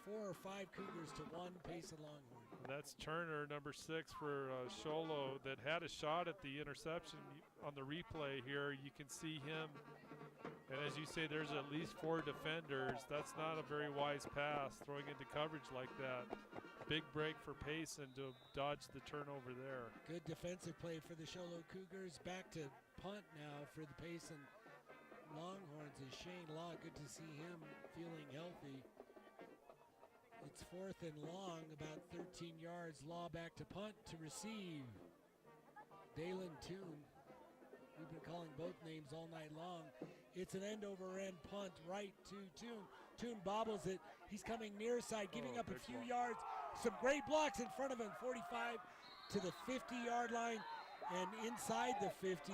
or five Cougars to 1 Payson Longhorn. That's Turner, number 6 for Sholo, that had a shot at the interception on the replay here. You can see him. And as you say, there's at least 4 defenders. That's not a very wise pass, throwing into coverage like that. Big break for Payson to dodge the turnover there. Good defensive play for the Sholo Cougars. Back to punt now for the Payson Longhorns is Shane Law. Good to see him feeling healthy. It's 4th and long, about 13 yards. Law back to punt to receive. Dalen Toon. We've been calling both names all night long. It's an end-over-end punt right to Toon. Toon bobbles it. He's coming near side, giving up a few yards. Some great blocks in front of him. 45 to the 50-yard line and inside the 50.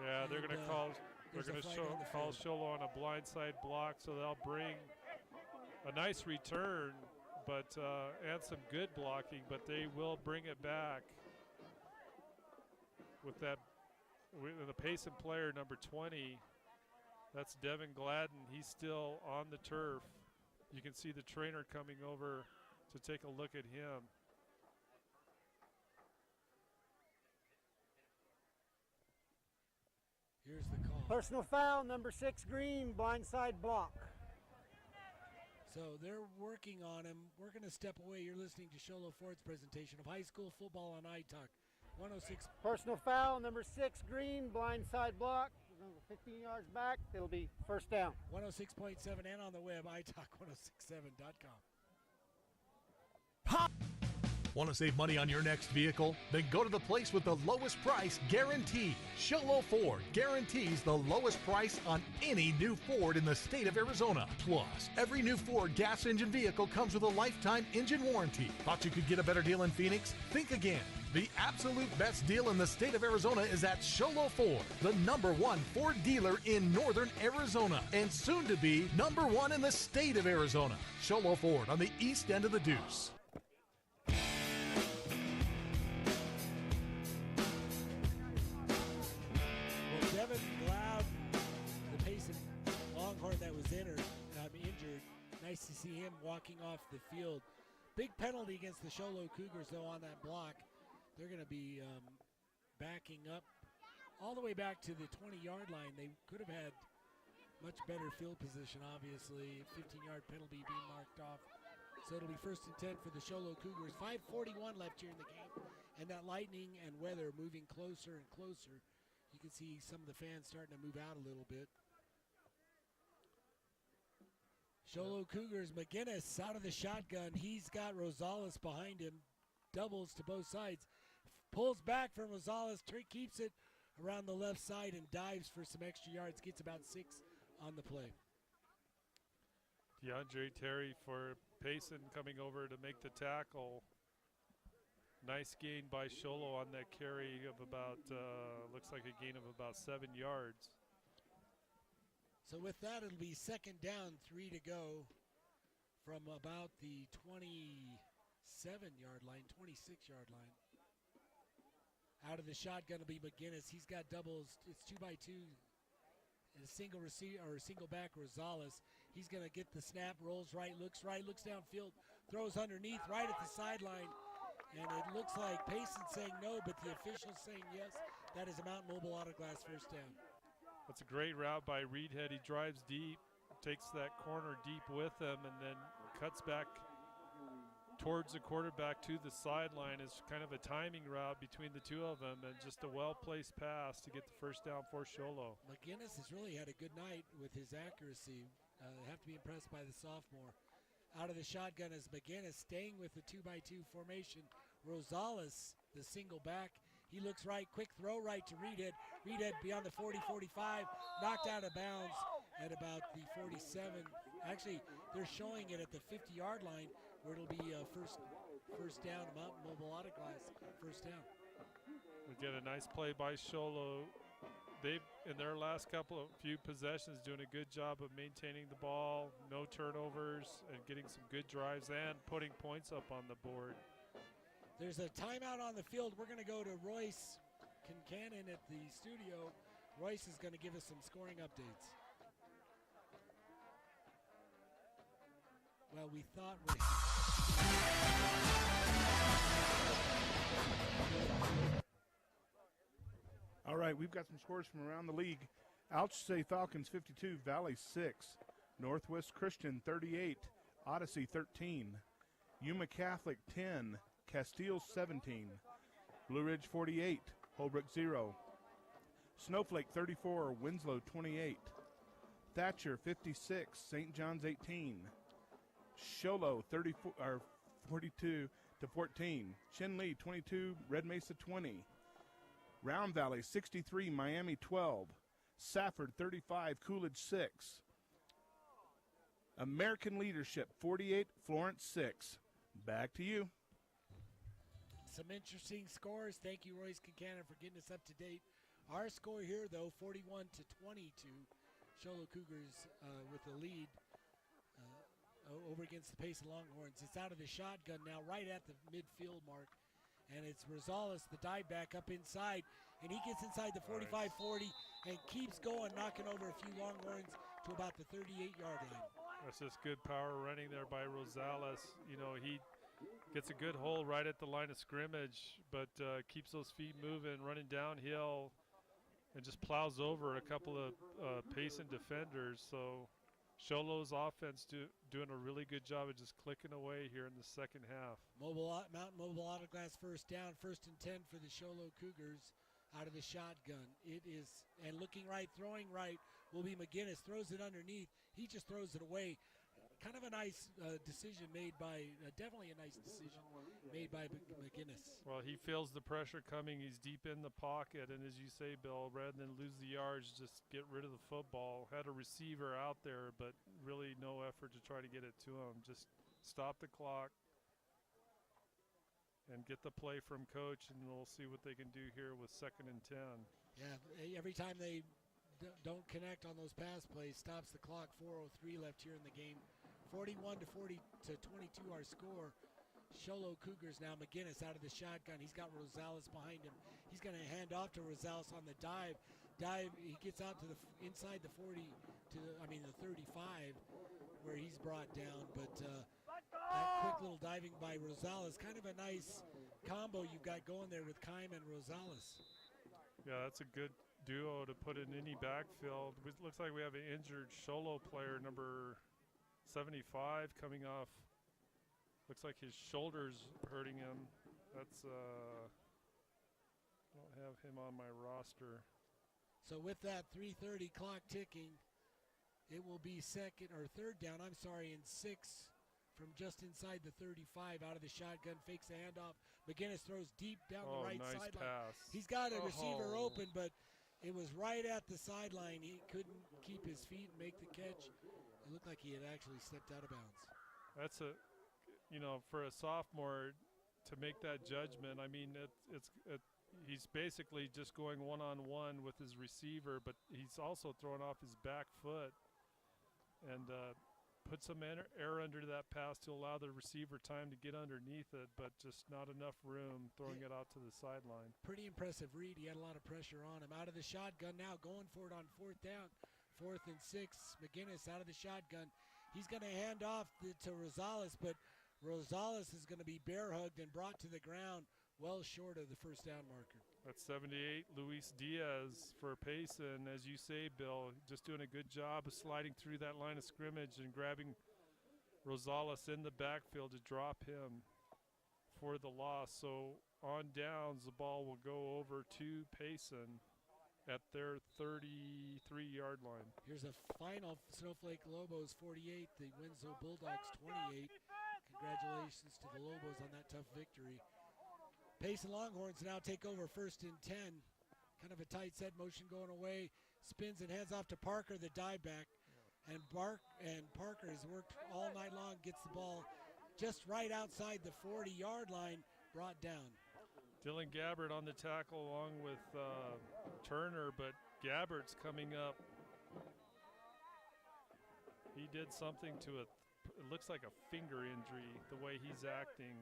Yeah, they're going to call. They're going to call Sholo on a blindside block, so they'll bring a nice return, but and some good blocking. But they will bring it back with that. With the Payson player, number 20, that's Devin Gladden. He's still on the turf. You can see the trainer coming over to take a look at him. Here's the call. Personal foul, number 6 Green, blindside block. So they're working on him. We're going to step away. You're listening to Sholo Ford's presentation of high school football on iTalk. 106. Personal foul, number 6 Green, blindside block. We're going to go 15 yards back. It'll be first down. 106.7 and on the web, iTalk1067.com. Want to save money on your next vehicle? Then go to the place with the lowest price guaranteed. Sholo Ford guarantees the lowest price on any new Ford in the state of Arizona. Plus, every new Ford gas engine vehicle comes with a lifetime engine warranty. Thought you could get a better deal in Phoenix? Think again. The absolute best deal in the state of Arizona is at Sholo Ford, the #1 Ford dealer in northern Arizona, and soon to be #1 in the state of Arizona. Sholo Ford on the east end of the Deuce. Devin Gladden, the Payson Nice to see him walking off the field. Big penalty against the Sholo Cougars, though, on that block. They're going to be backing up all the way back to the 20-yard line. They could have had much better field position, obviously. 15-yard penalty being marked off. So it'll be 1st and 10 for the Sholo Cougars. 5:41 left here in the game. And that lightning and weather moving closer and closer. You can see some of the fans starting to move out a little bit. Sholo Cougars, McGinnis out of the shotgun. He's got Rosales behind him. Doubles to both sides. Pulls back from Rosales. Keeps it around the left side and dives for some extra yards. Gets about 6 on the play. DeAndre Terry for Payson coming over to make the tackle. Nice gain by Sholo on that carry of about, looks like a gain of about 7 yards. So with that, it'll be 2nd down, 3 to go from about the 27-yard line, 26-yard line. Out of the shotgun will be McGinnis. He's got doubles. It's 2-by-2. And a single receiver or a single back Rosales. He's going to get the snap, rolls right, looks downfield, throws underneath, right at the sideline. And it looks like Payson saying no, but the official's saying yes. That is a Mountain Mobile Autoglass 1st down. That's a great route by Reedhead. He drives deep, takes that corner deep with him, and then cuts back towards the quarterback to the sideline. It's kind of a timing route between the two of them, and just a well-placed pass to get the 1st down for Sholo. McGinnis has really had a good night with his accuracy. Have to be impressed by the sophomore. Out of the shotgun is McGinnis, staying with the 2-by-2 formation. Rosales, the single back. He looks right, quick throw right to Reedhead. Reedhead beyond the 40-45, knocked out of bounds at about the 47. Actually, they're showing it at the 50-yard line, where it'll be first down, Mountain Mobile Autoglass, 1st down. We get a nice play by Sholo. They've, in their last few possessions, doing a good job of maintaining the ball, no turnovers, and getting some good drives and putting points up on the board. There's a timeout on the field. We're going to go to Royce Kincannon at the studio. Royce is going to give us some scoring updates. Well, we thought we... All right, we've got some scores from around the league. Alchsay Falcons 52, Valley 6, Northwest Christian 38, Odyssey 13, Yuma Catholic 10, Castile 17, Blue Ridge 48, Holbrook 0, Snowflake 34, Winslow 28, Thatcher 56, St. John's 18, Sholo 42 to 14, Chinle 22, Red Mesa 20, Round Valley 63, Miami 12, Safford 35, Coolidge 6, American Leadership 48, Florence 6. Back to you. Some interesting scores. Thank you, Royce Kincannon, for getting us up to date. Our score here, though, 41 to 22. Sholo Cougars with the lead over against the Payson Longhorns. It's out of the shotgun now, right at the midfield mark. And it's Rosales, the dive back up inside. And he gets inside the 45-40 and keeps going, knocking over a few Longhorns to about the 38-yard line. That's just good power running there by Rosales. You know, he gets a good hold right at the line of scrimmage, but keeps those feet moving, running downhill, and just plows over a couple of Payson defenders. So Sholo's offense doing a really good job of just clicking away here in the second half. Mountain Mobile Autoglass 1st down, 1st and 10 for the Sholo Cougars out of the shotgun. It is, and looking right, throwing right will be McGinnis. Throws it underneath. He just throws it away. Kind of a nice decision made by, definitely a nice decision made by McGinnis. Well, he feels the pressure coming. He's deep in the pocket, and as you say, Bill, rather than lose the yards, just get rid of the football. Had a receiver out there, but really no effort to try to get it to him. Just stop the clock and get the play from coach, and we'll see what they can do here with 2nd and 10. Yeah, every time they don't connect on those pass plays, stops the clock. 4:03 left here in the game. 41 to 22 our score. Sholo Cougars now. McGinnis out of the shotgun. He's got Rosales behind him. He's going to hand off to Rosales on the dive. He gets out to the inside the 40 to the 35. where he's brought down, but that quick little diving by Rosales, kind of a nice combo you've got going there with Keim and Rosales. Yeah, that's a good duo to put in any backfield. It looks like we have an injured Sholo player, number 75, coming off. Looks like his shoulder's hurting him. That's I don't have him on my roster. So with that 3:30 clock ticking, it will be third down, and 6 from just inside the 35 out of the shotgun, fakes the handoff. McGinnis throws deep down the right nice sideline. Pass. He's got a receiver open, but it was right at the sideline. He couldn't keep his feet and make the catch. It looked like he had actually stepped out of bounds. That's for a sophomore to make that judgment. I mean, he's basically just going one-on-one with his receiver, but he's also throwing off his back foot and put some air under that pass to allow the receiver time to get underneath it, but just not enough room throwing it out to the sideline. Pretty impressive read. He had a lot of pressure on him. Out of the shotgun now, going for it on 4th down. 4th and 6. McGinnis out of the shotgun. He's going to hand off to Rosales, but Rosales is going to be bear hugged and brought to the ground well short of the first down marker. That's 78, Luis Diaz for Payson. As you say, Bill, just doing a good job of sliding through that line of scrimmage and grabbing Rosales in the backfield to drop him for the loss. So on downs, the ball will go over to Payson at their 33-yard line. Here's a final Snowflake Lobos 48, the Winslow Bulldogs 28. Congratulations to the Lobos on that tough victory. Payson Longhorns now take over 1st and 10. Kind of a tight set motion going away. Spins and hands off to Parker, the dive back. And Parker has worked all night long, gets the ball just right outside the 40-yard line, brought down. Dylan Gabbard on the tackle along with Turner, but Gabbard's coming up. He did something to it looks like a finger injury, the way he's acting.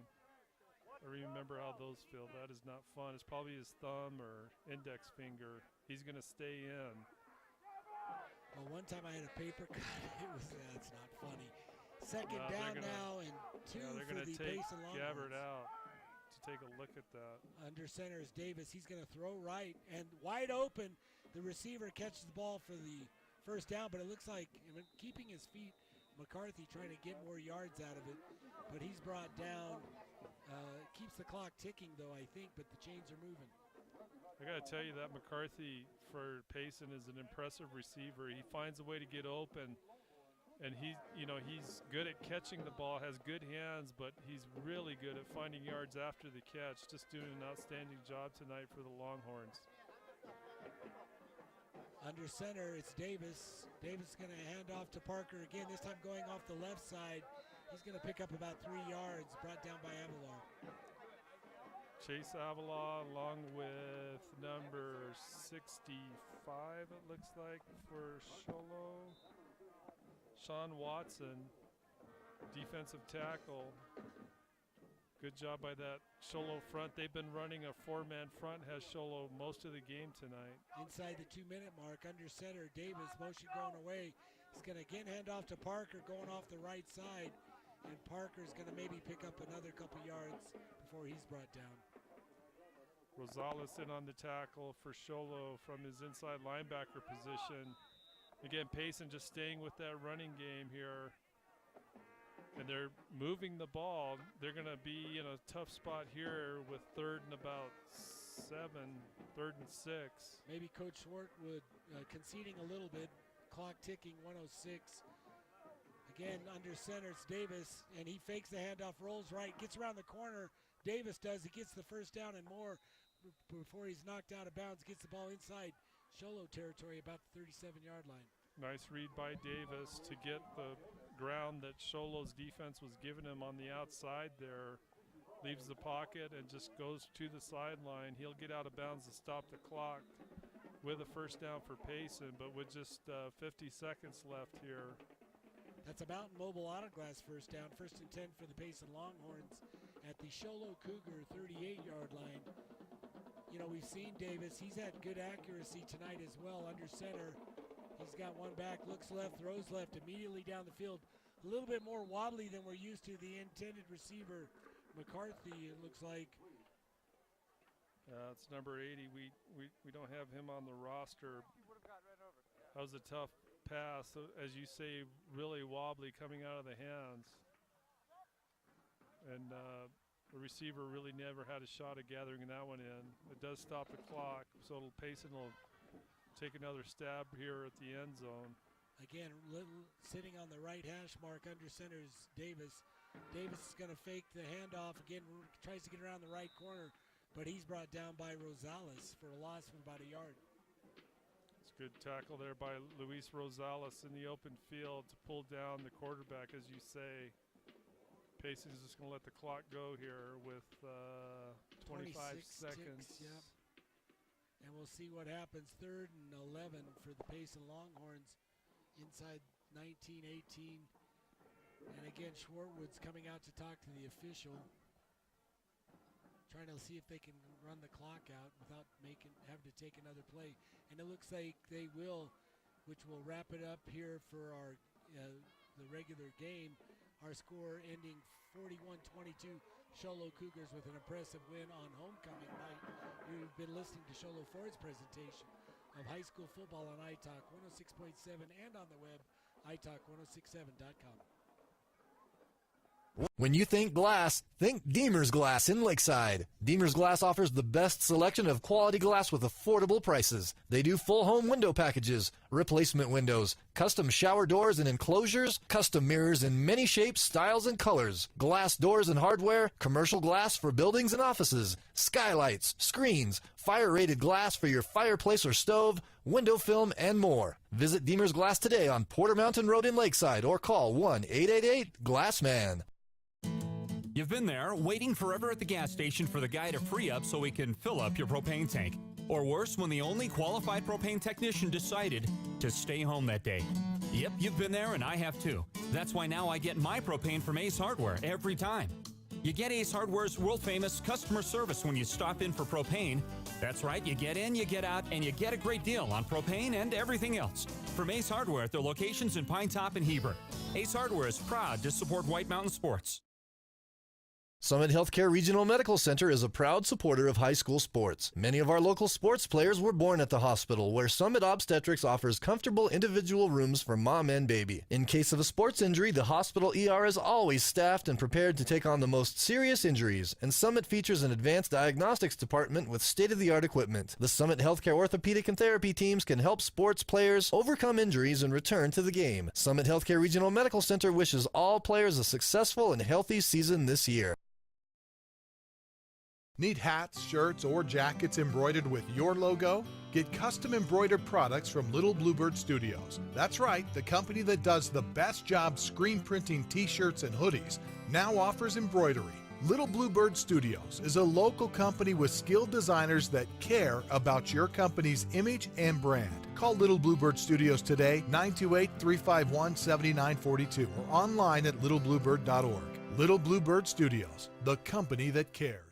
I remember how those feel. That is not fun. It's probably his thumb or index finger. He's going to stay in. Well, one time I had a paper cut. That's not funny. Second down now and 2 they're for going the to take Payson Longhorns. Gabbard out to take a look at that. Under center is Davis. He's going to throw right and wide open. The receiver catches the ball for the first down, but it looks like keeping his feet, McCarthy trying to get more yards out of it, but he's brought down. Keeps the clock ticking, though, I think, but the chains are moving. I got to tell you that McCarthy for Payson is an impressive receiver. He finds a way to get open, and he's good at catching the ball, has good hands, but he's really good at finding yards after the catch. Just doing an outstanding job tonight for the Longhorns. Under center, it's Davis. Davis is going to hand off to Parker again, this time going off the left side. He's going to pick up about 3 yards, brought down by Avalar. Chase Avila along with number 65, it looks like, for Sholo. Sean Watson, defensive tackle. Good job by that Sholo front. They've been running a 4-man front, has Sholo most of the game tonight. Inside the 2-minute mark, under center, Davis, motion going away. He's going to again hand off to Parker, going off the right side. And Parker's going to maybe pick up another couple yards before he's brought down. Rosales in on the tackle for Sholo from his inside linebacker position. Again, Payson just staying with that running game here. And they're moving the ball. They're going to be in a tough spot here with 3rd and about 7, 3rd and 6. Maybe Coach Swartwood conceding a little bit. Clock ticking, 1:06. Again, under center, it's Davis, and he fakes the handoff, rolls right, gets around the corner. Davis does. He gets the first down and more before he's knocked out of bounds, gets the ball inside Sholo territory, about the 37-yard line. Nice read by Davis to get the ground that Sholo's defense was giving him on the outside there. Leaves the pocket and just goes to the sideline. He'll get out of bounds to stop the clock with a first down for Payson, but with just 50 seconds left here. That's a Mountain Mobile Autoglass first down. 1st and 10 for the Payson Longhorns at the Sholo Cougar 38-yard line. You know, we've seen Davis. He's had good accuracy tonight as well. Under center, he's got one back, looks left, throws left, immediately down the field. a little bit more wobbly than we're used to. The intended receiver, McCarthy, it looks like. It's number 80. We don't have him on the roster. That was a tough pass, so as you say, really wobbly coming out of the hands. And the receiver really never had a shot at gathering that one in. It does stop the clock, so Payson will take another stab here at the end zone. Again, sitting on the right hash mark under center is Davis. Davis is going to fake the handoff. Again, tries to get around the right corner, but he's brought down by Rosales for a loss of about a yard. It's a good tackle there by Luis Rosales in the open field to pull down the quarterback, as you say. Payson's just going to let the clock go here with 25 seconds. Ticks, yep. And we'll see what happens. 3rd and 11 for the Payson Longhorns inside 19-18. And again, Schwartwood's coming out to talk to the official, trying to see if they can run the clock out without having to take another play. And it looks like they will, which will wrap it up here for our the regular game. Our score ending 41-22, Show Low Cougars with an impressive win on homecoming night. You've been listening to Show Low Ford's presentation of high school football on iTalk 106.7 and on the web, iTalk1067.com. When you think glass, think Deemer's Glass in Lakeside. Deemer's Glass offers the best selection of quality glass with affordable prices. They do full home window packages, replacement windows, custom shower doors and enclosures, custom mirrors in many shapes, styles, and colors, glass doors and hardware, commercial glass for buildings and offices, skylights, screens, fire-rated glass for your fireplace or stove, window film, and more. Visit Deemer's Glass today on Porter Mountain Road in Lakeside or call 1-888-GLASSMAN. You've been there, waiting forever at the gas station for the guy to free up so he can fill up your propane tank. Or worse, when the only qualified propane technician decided to stay home that day. Yep, you've been there and I have too. That's why now I get my propane from Ace Hardware every time. You get Ace Hardware's world-famous customer service when you stop in for propane. That's right, you get in, you get out, and you get a great deal on propane and everything else. From Ace Hardware at their locations in Pine Top and Heber. Ace Hardware is proud to support White Mountain Sports. Summit Healthcare Regional Medical Center is a proud supporter of high school sports. Many of our local sports players were born at the hospital, where Summit Obstetrics offers comfortable individual rooms for mom and baby. In case of a sports injury, the hospital ER is always staffed and prepared to take on the most serious injuries, and Summit features an advanced diagnostics department with state-of-the-art equipment. The Summit Healthcare orthopedic and therapy teams can help sports players overcome injuries and return to the game. Summit Healthcare Regional Medical Center wishes all players a successful and healthy season this year. Need hats, shirts, or jackets embroidered with your logo? Get custom embroidered products from Little Bluebird Studios. That's right, the company that does the best job screen printing t-shirts and hoodies now offers embroidery. Little Bluebird Studios is a local company with skilled designers that care about your company's image and brand. Call Little Bluebird Studios today, 928-351-7942, or online at littlebluebird.org. Little Bluebird Studios, the company that cares.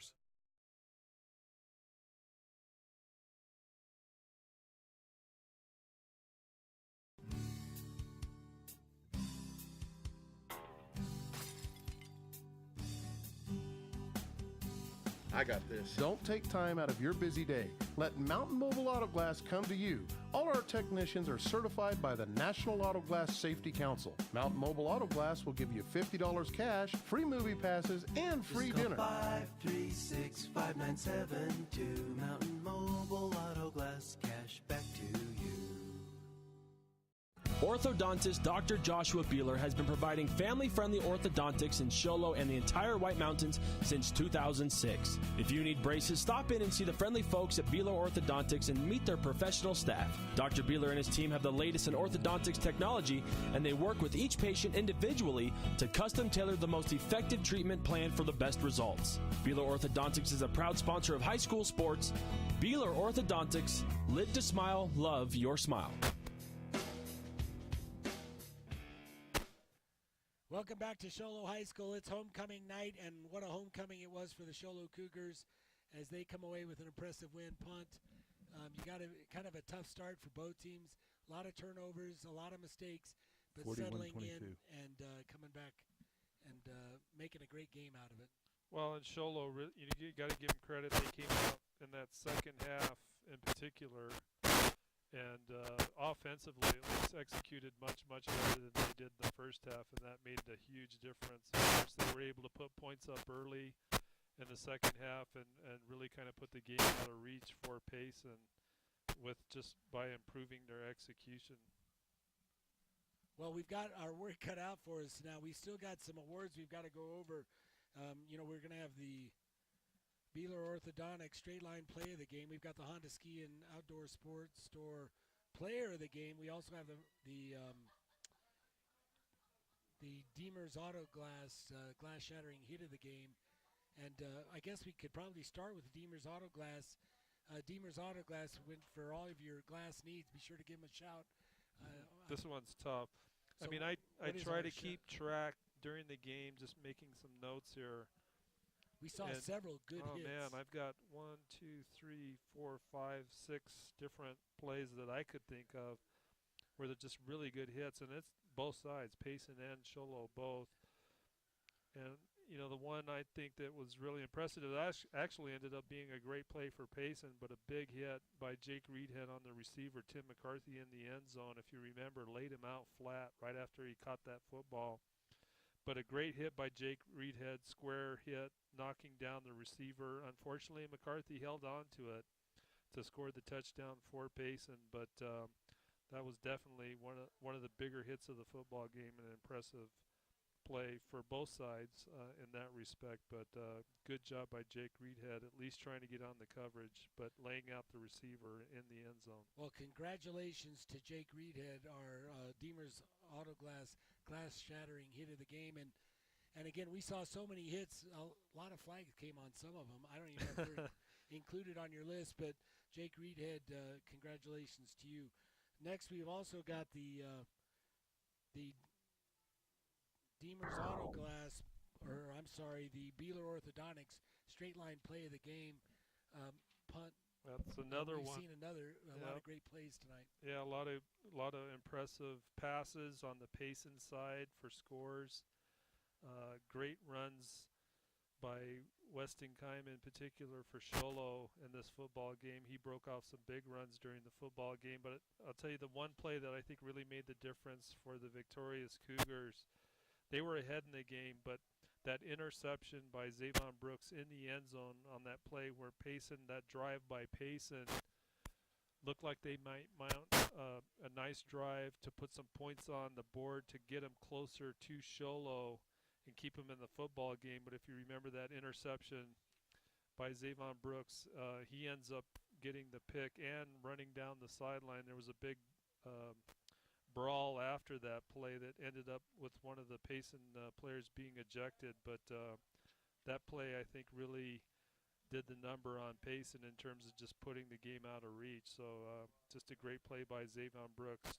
I got this. Don't take time out of your busy day. Let Mountain Mobile Auto Glass come to you. All our technicians are certified by the National Auto Glass Safety Council. Mountain Mobile Auto Glass will give you $50 cash, free movie passes, and free dinner. 536-5972. Mountain Mobile Auto Glass, cash back to you. Orthodontist Dr. Joshua Beeler has been providing family-friendly orthodontics in Show Low and the entire White Mountains since 2006. If you need braces, stop in and see the friendly folks at Beeler Orthodontics and meet their professional staff. Dr. Beeler and his team have the latest in orthodontics technology, and they work with each patient individually to custom tailor the most effective treatment plan for the best results. Beeler Orthodontics is a proud sponsor of high school sports. Beeler Orthodontics, live to smile, love your smile. Welcome back to Show Low High School. It's homecoming night, and what a homecoming it was for the Show Low Cougars as they come away with an impressive win. Punt. You got kind of a tough start for both teams. A lot of turnovers, a lot of mistakes. but settling in and coming back and making a great game out of it. Well, and Sholo, you got to give them credit. They came out in that second half in particular, and offensively at least executed much better than they did in the first half, and that made a huge difference. Of course, they were able to put points up early in the second half and really kind of put the game out of reach for Payson with just by improving their execution. Well, we've got our work cut out for us now. We still got some awards we've got to go over. We're going to have the Beeler Orthodontics Straight Line Play of the Game. We've got the Honda Ski and Outdoor Sports Store Player of the Game. We also have the Deemer's Auto Glass Glass Shattering Hit of the Game. And I guess we could probably start with Deemer's Auto Glass. Deemer's Auto Glass went for all of your glass needs. Be sure to give them a shout. This one's tough. So I mean, I try to keep track during the game, just making some notes here. We saw several good hits. Oh, man, I've got 1, 2, 3, 4, 5, 6 different plays that I could think of where they're just really good hits, and it's both sides, Payson and Sholo both. And, the one I think that was really impressive, it actually ended up being a great play for Payson, but a big hit by Jake Reedhead on the receiver, Tim McCarthy, in the end zone. If you remember, laid him out flat right after he caught that football. But a great hit by Jake Reedhead, square hit, knocking down the receiver. Unfortunately, McCarthy held on to it to score the touchdown for Payson, but that was definitely one of the bigger hits of the football game, and an impressive play for both sides in that respect. But good job by Jake Reedhead, at least trying to get on the coverage, but laying out the receiver in the end zone. Well, congratulations to Jake Reedhead, our Deemer's Auto Glass Shattering Hit of the Game. And again, we saw so many hits. A lot of flags came on some of them. I don't even know if they're included on your list, but Jake Reedhead, congratulations to you. Next, we've also got the Deemer's Auto Glass, the Beeler Orthodontics Straight Line Play of the Game punt. That's another We've one. seen a lot of great plays tonight. Yeah, a lot of impressive passes on the Payson side for scores. Great runs by Weston Keim in particular for Sholo in this football game. He broke off some big runs during the football game. But I'll tell you, the one play that I think really made the difference for the victorious Cougars, they were ahead in the game, but that interception by Zavon Brooks in the end zone on that play where Payson, that drive by Payson, looked like they might mount a nice drive to put some points on the board to get them closer to Sholo and keep him in the football game. But if you remember that interception by Zavon Brooks, he ends up getting the pick and running down the sideline. There was a big brawl after that play that ended up with one of the Payson players being ejected. But that play, I think, really did the number on Payson in terms of just putting the game out of reach. So just a great play by Zavon Brooks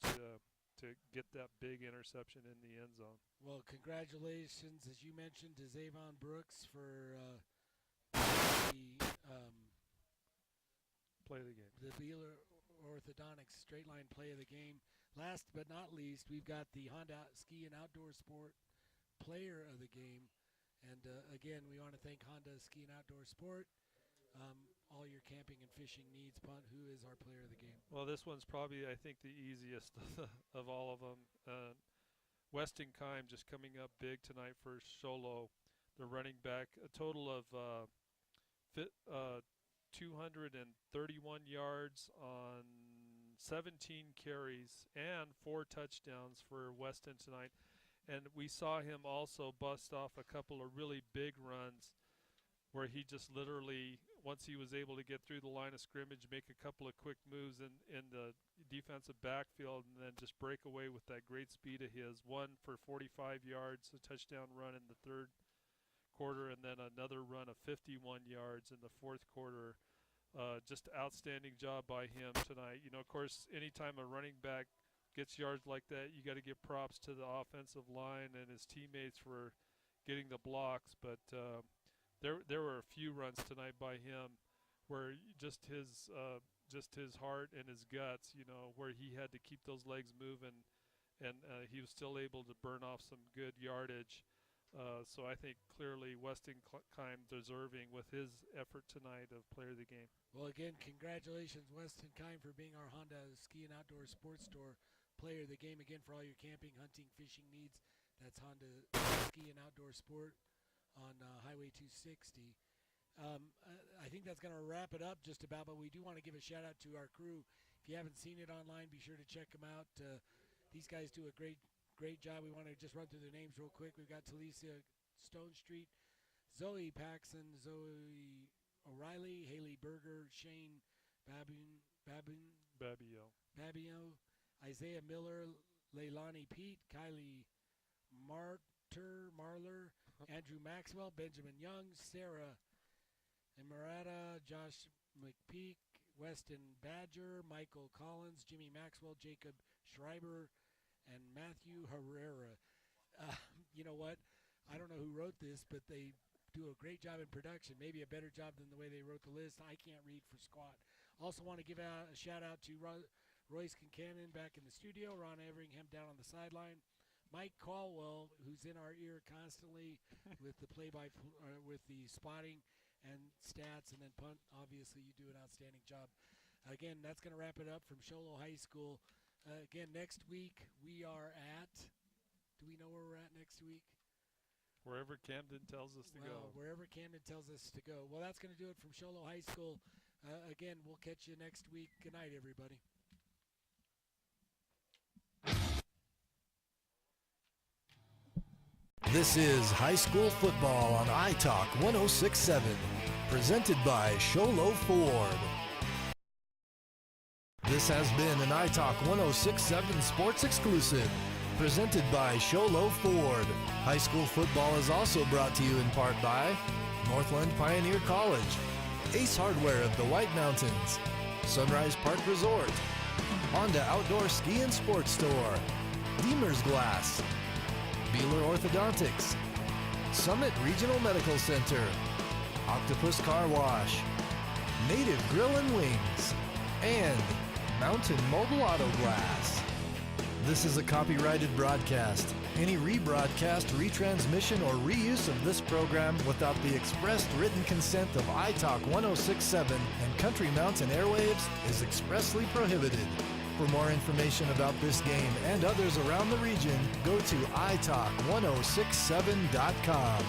to get that big interception in the end zone. Well, congratulations, as you mentioned, to Zavon Brooks for the play of the game. The Beeler Orthodontics Straight Line Play of the Game. Last but not least, we've got the Honda Ski and Outdoor Sport Player of the Game. And again, we want to thank Honda Ski and Outdoor Sport. All your camping and fishing needs. Punt, who is our player of the game? Well, this one's probably, I think, the easiest of all of them. Weston Keim just coming up big tonight for Sholo, the running back. A total of 231 yards on 17 carries and 4 touchdowns for Weston tonight. And we saw him also bust off a couple of really big runs where he just literally, once he was able to get through the line of scrimmage, make a couple of quick moves in the defensive backfield and then just break away with that great speed of his. One for 45 yards, a touchdown run in the third quarter, and then another run of 51 yards in the fourth quarter. Just outstanding job by him tonight. You know, of course, anytime a running back gets yards like that, you got to give props to the offensive line and his teammates for getting the blocks. But there were a few runs tonight by him where just his heart and his guts, you know, where he had to keep those legs moving and he was still able to burn off some good yardage. So I think clearly Weston Kime deserving with his effort tonight of player of the game. Well, again, congratulations, Weston Kime, for being our Honda Ski and Outdoor Sports Store player of the game. Again, for all your camping, hunting, fishing needs, that's Honda Ski and Outdoor Sport on Highway 260. I think that's going to wrap it up just about, but we do want to give a shout-out to our crew. If you haven't seen it online, be sure to check them out. These guys do a great job. We want to just run through their names real quick. We've got Talisa Stone Street, Zoe Paxson, Zoe O'Reilly, Haley Berger, Shane Babio, Isaiah Miller, Leilani Pete, Kylie Marler, Andrew Maxwell, Benjamin Young, Sarah Emirata, Josh McPeak, Weston Badger, Michael Collins, Jimmy Maxwell, Jacob Schreiber, and Matthew Herrera. You know what? I don't know who wrote this, but they do a great job in production, maybe a better job than the way they wrote the list. I can't read for squat. Also want to give out a shout-out to Royce Kincannon back in the studio, Ron Everingham down on the sideline, Mike Caldwell, who's in our ear constantly with the with the spotting and stats, and then punt. Obviously, you do an outstanding job. Again, that's going to wrap it up from Show Low High School. Again, next week we are at, do we know where we're at next week? Wherever Camden tells us to go. Wherever Camden tells us to go. Well, that's going to do it from Show Low High School. Again, we'll catch you next week. Good night, everybody. This is high school football on iTalk 106.7, presented by Show Low Ford. This has been an iTalk 106.7 sports exclusive, presented by Show Low Ford. High school football is also brought to you in part by Northland Pioneer College, Ace Hardware of the White Mountains, Sunrise Park Resort, Honda Outdoor Ski and Sports Store, Deemer's Glass, Beeler Orthodontics, Summit Regional Medical Center, Octopus Car Wash, Native Grill and Wings, and Mountain Mobile Auto Glass. This is a copyrighted broadcast. Any rebroadcast, retransmission, or reuse of this program without the expressed written consent of iTalk 106.7 and Country Mountain Airwaves is expressly prohibited. For more information about this game and others around the region, go to iTalk1067.com.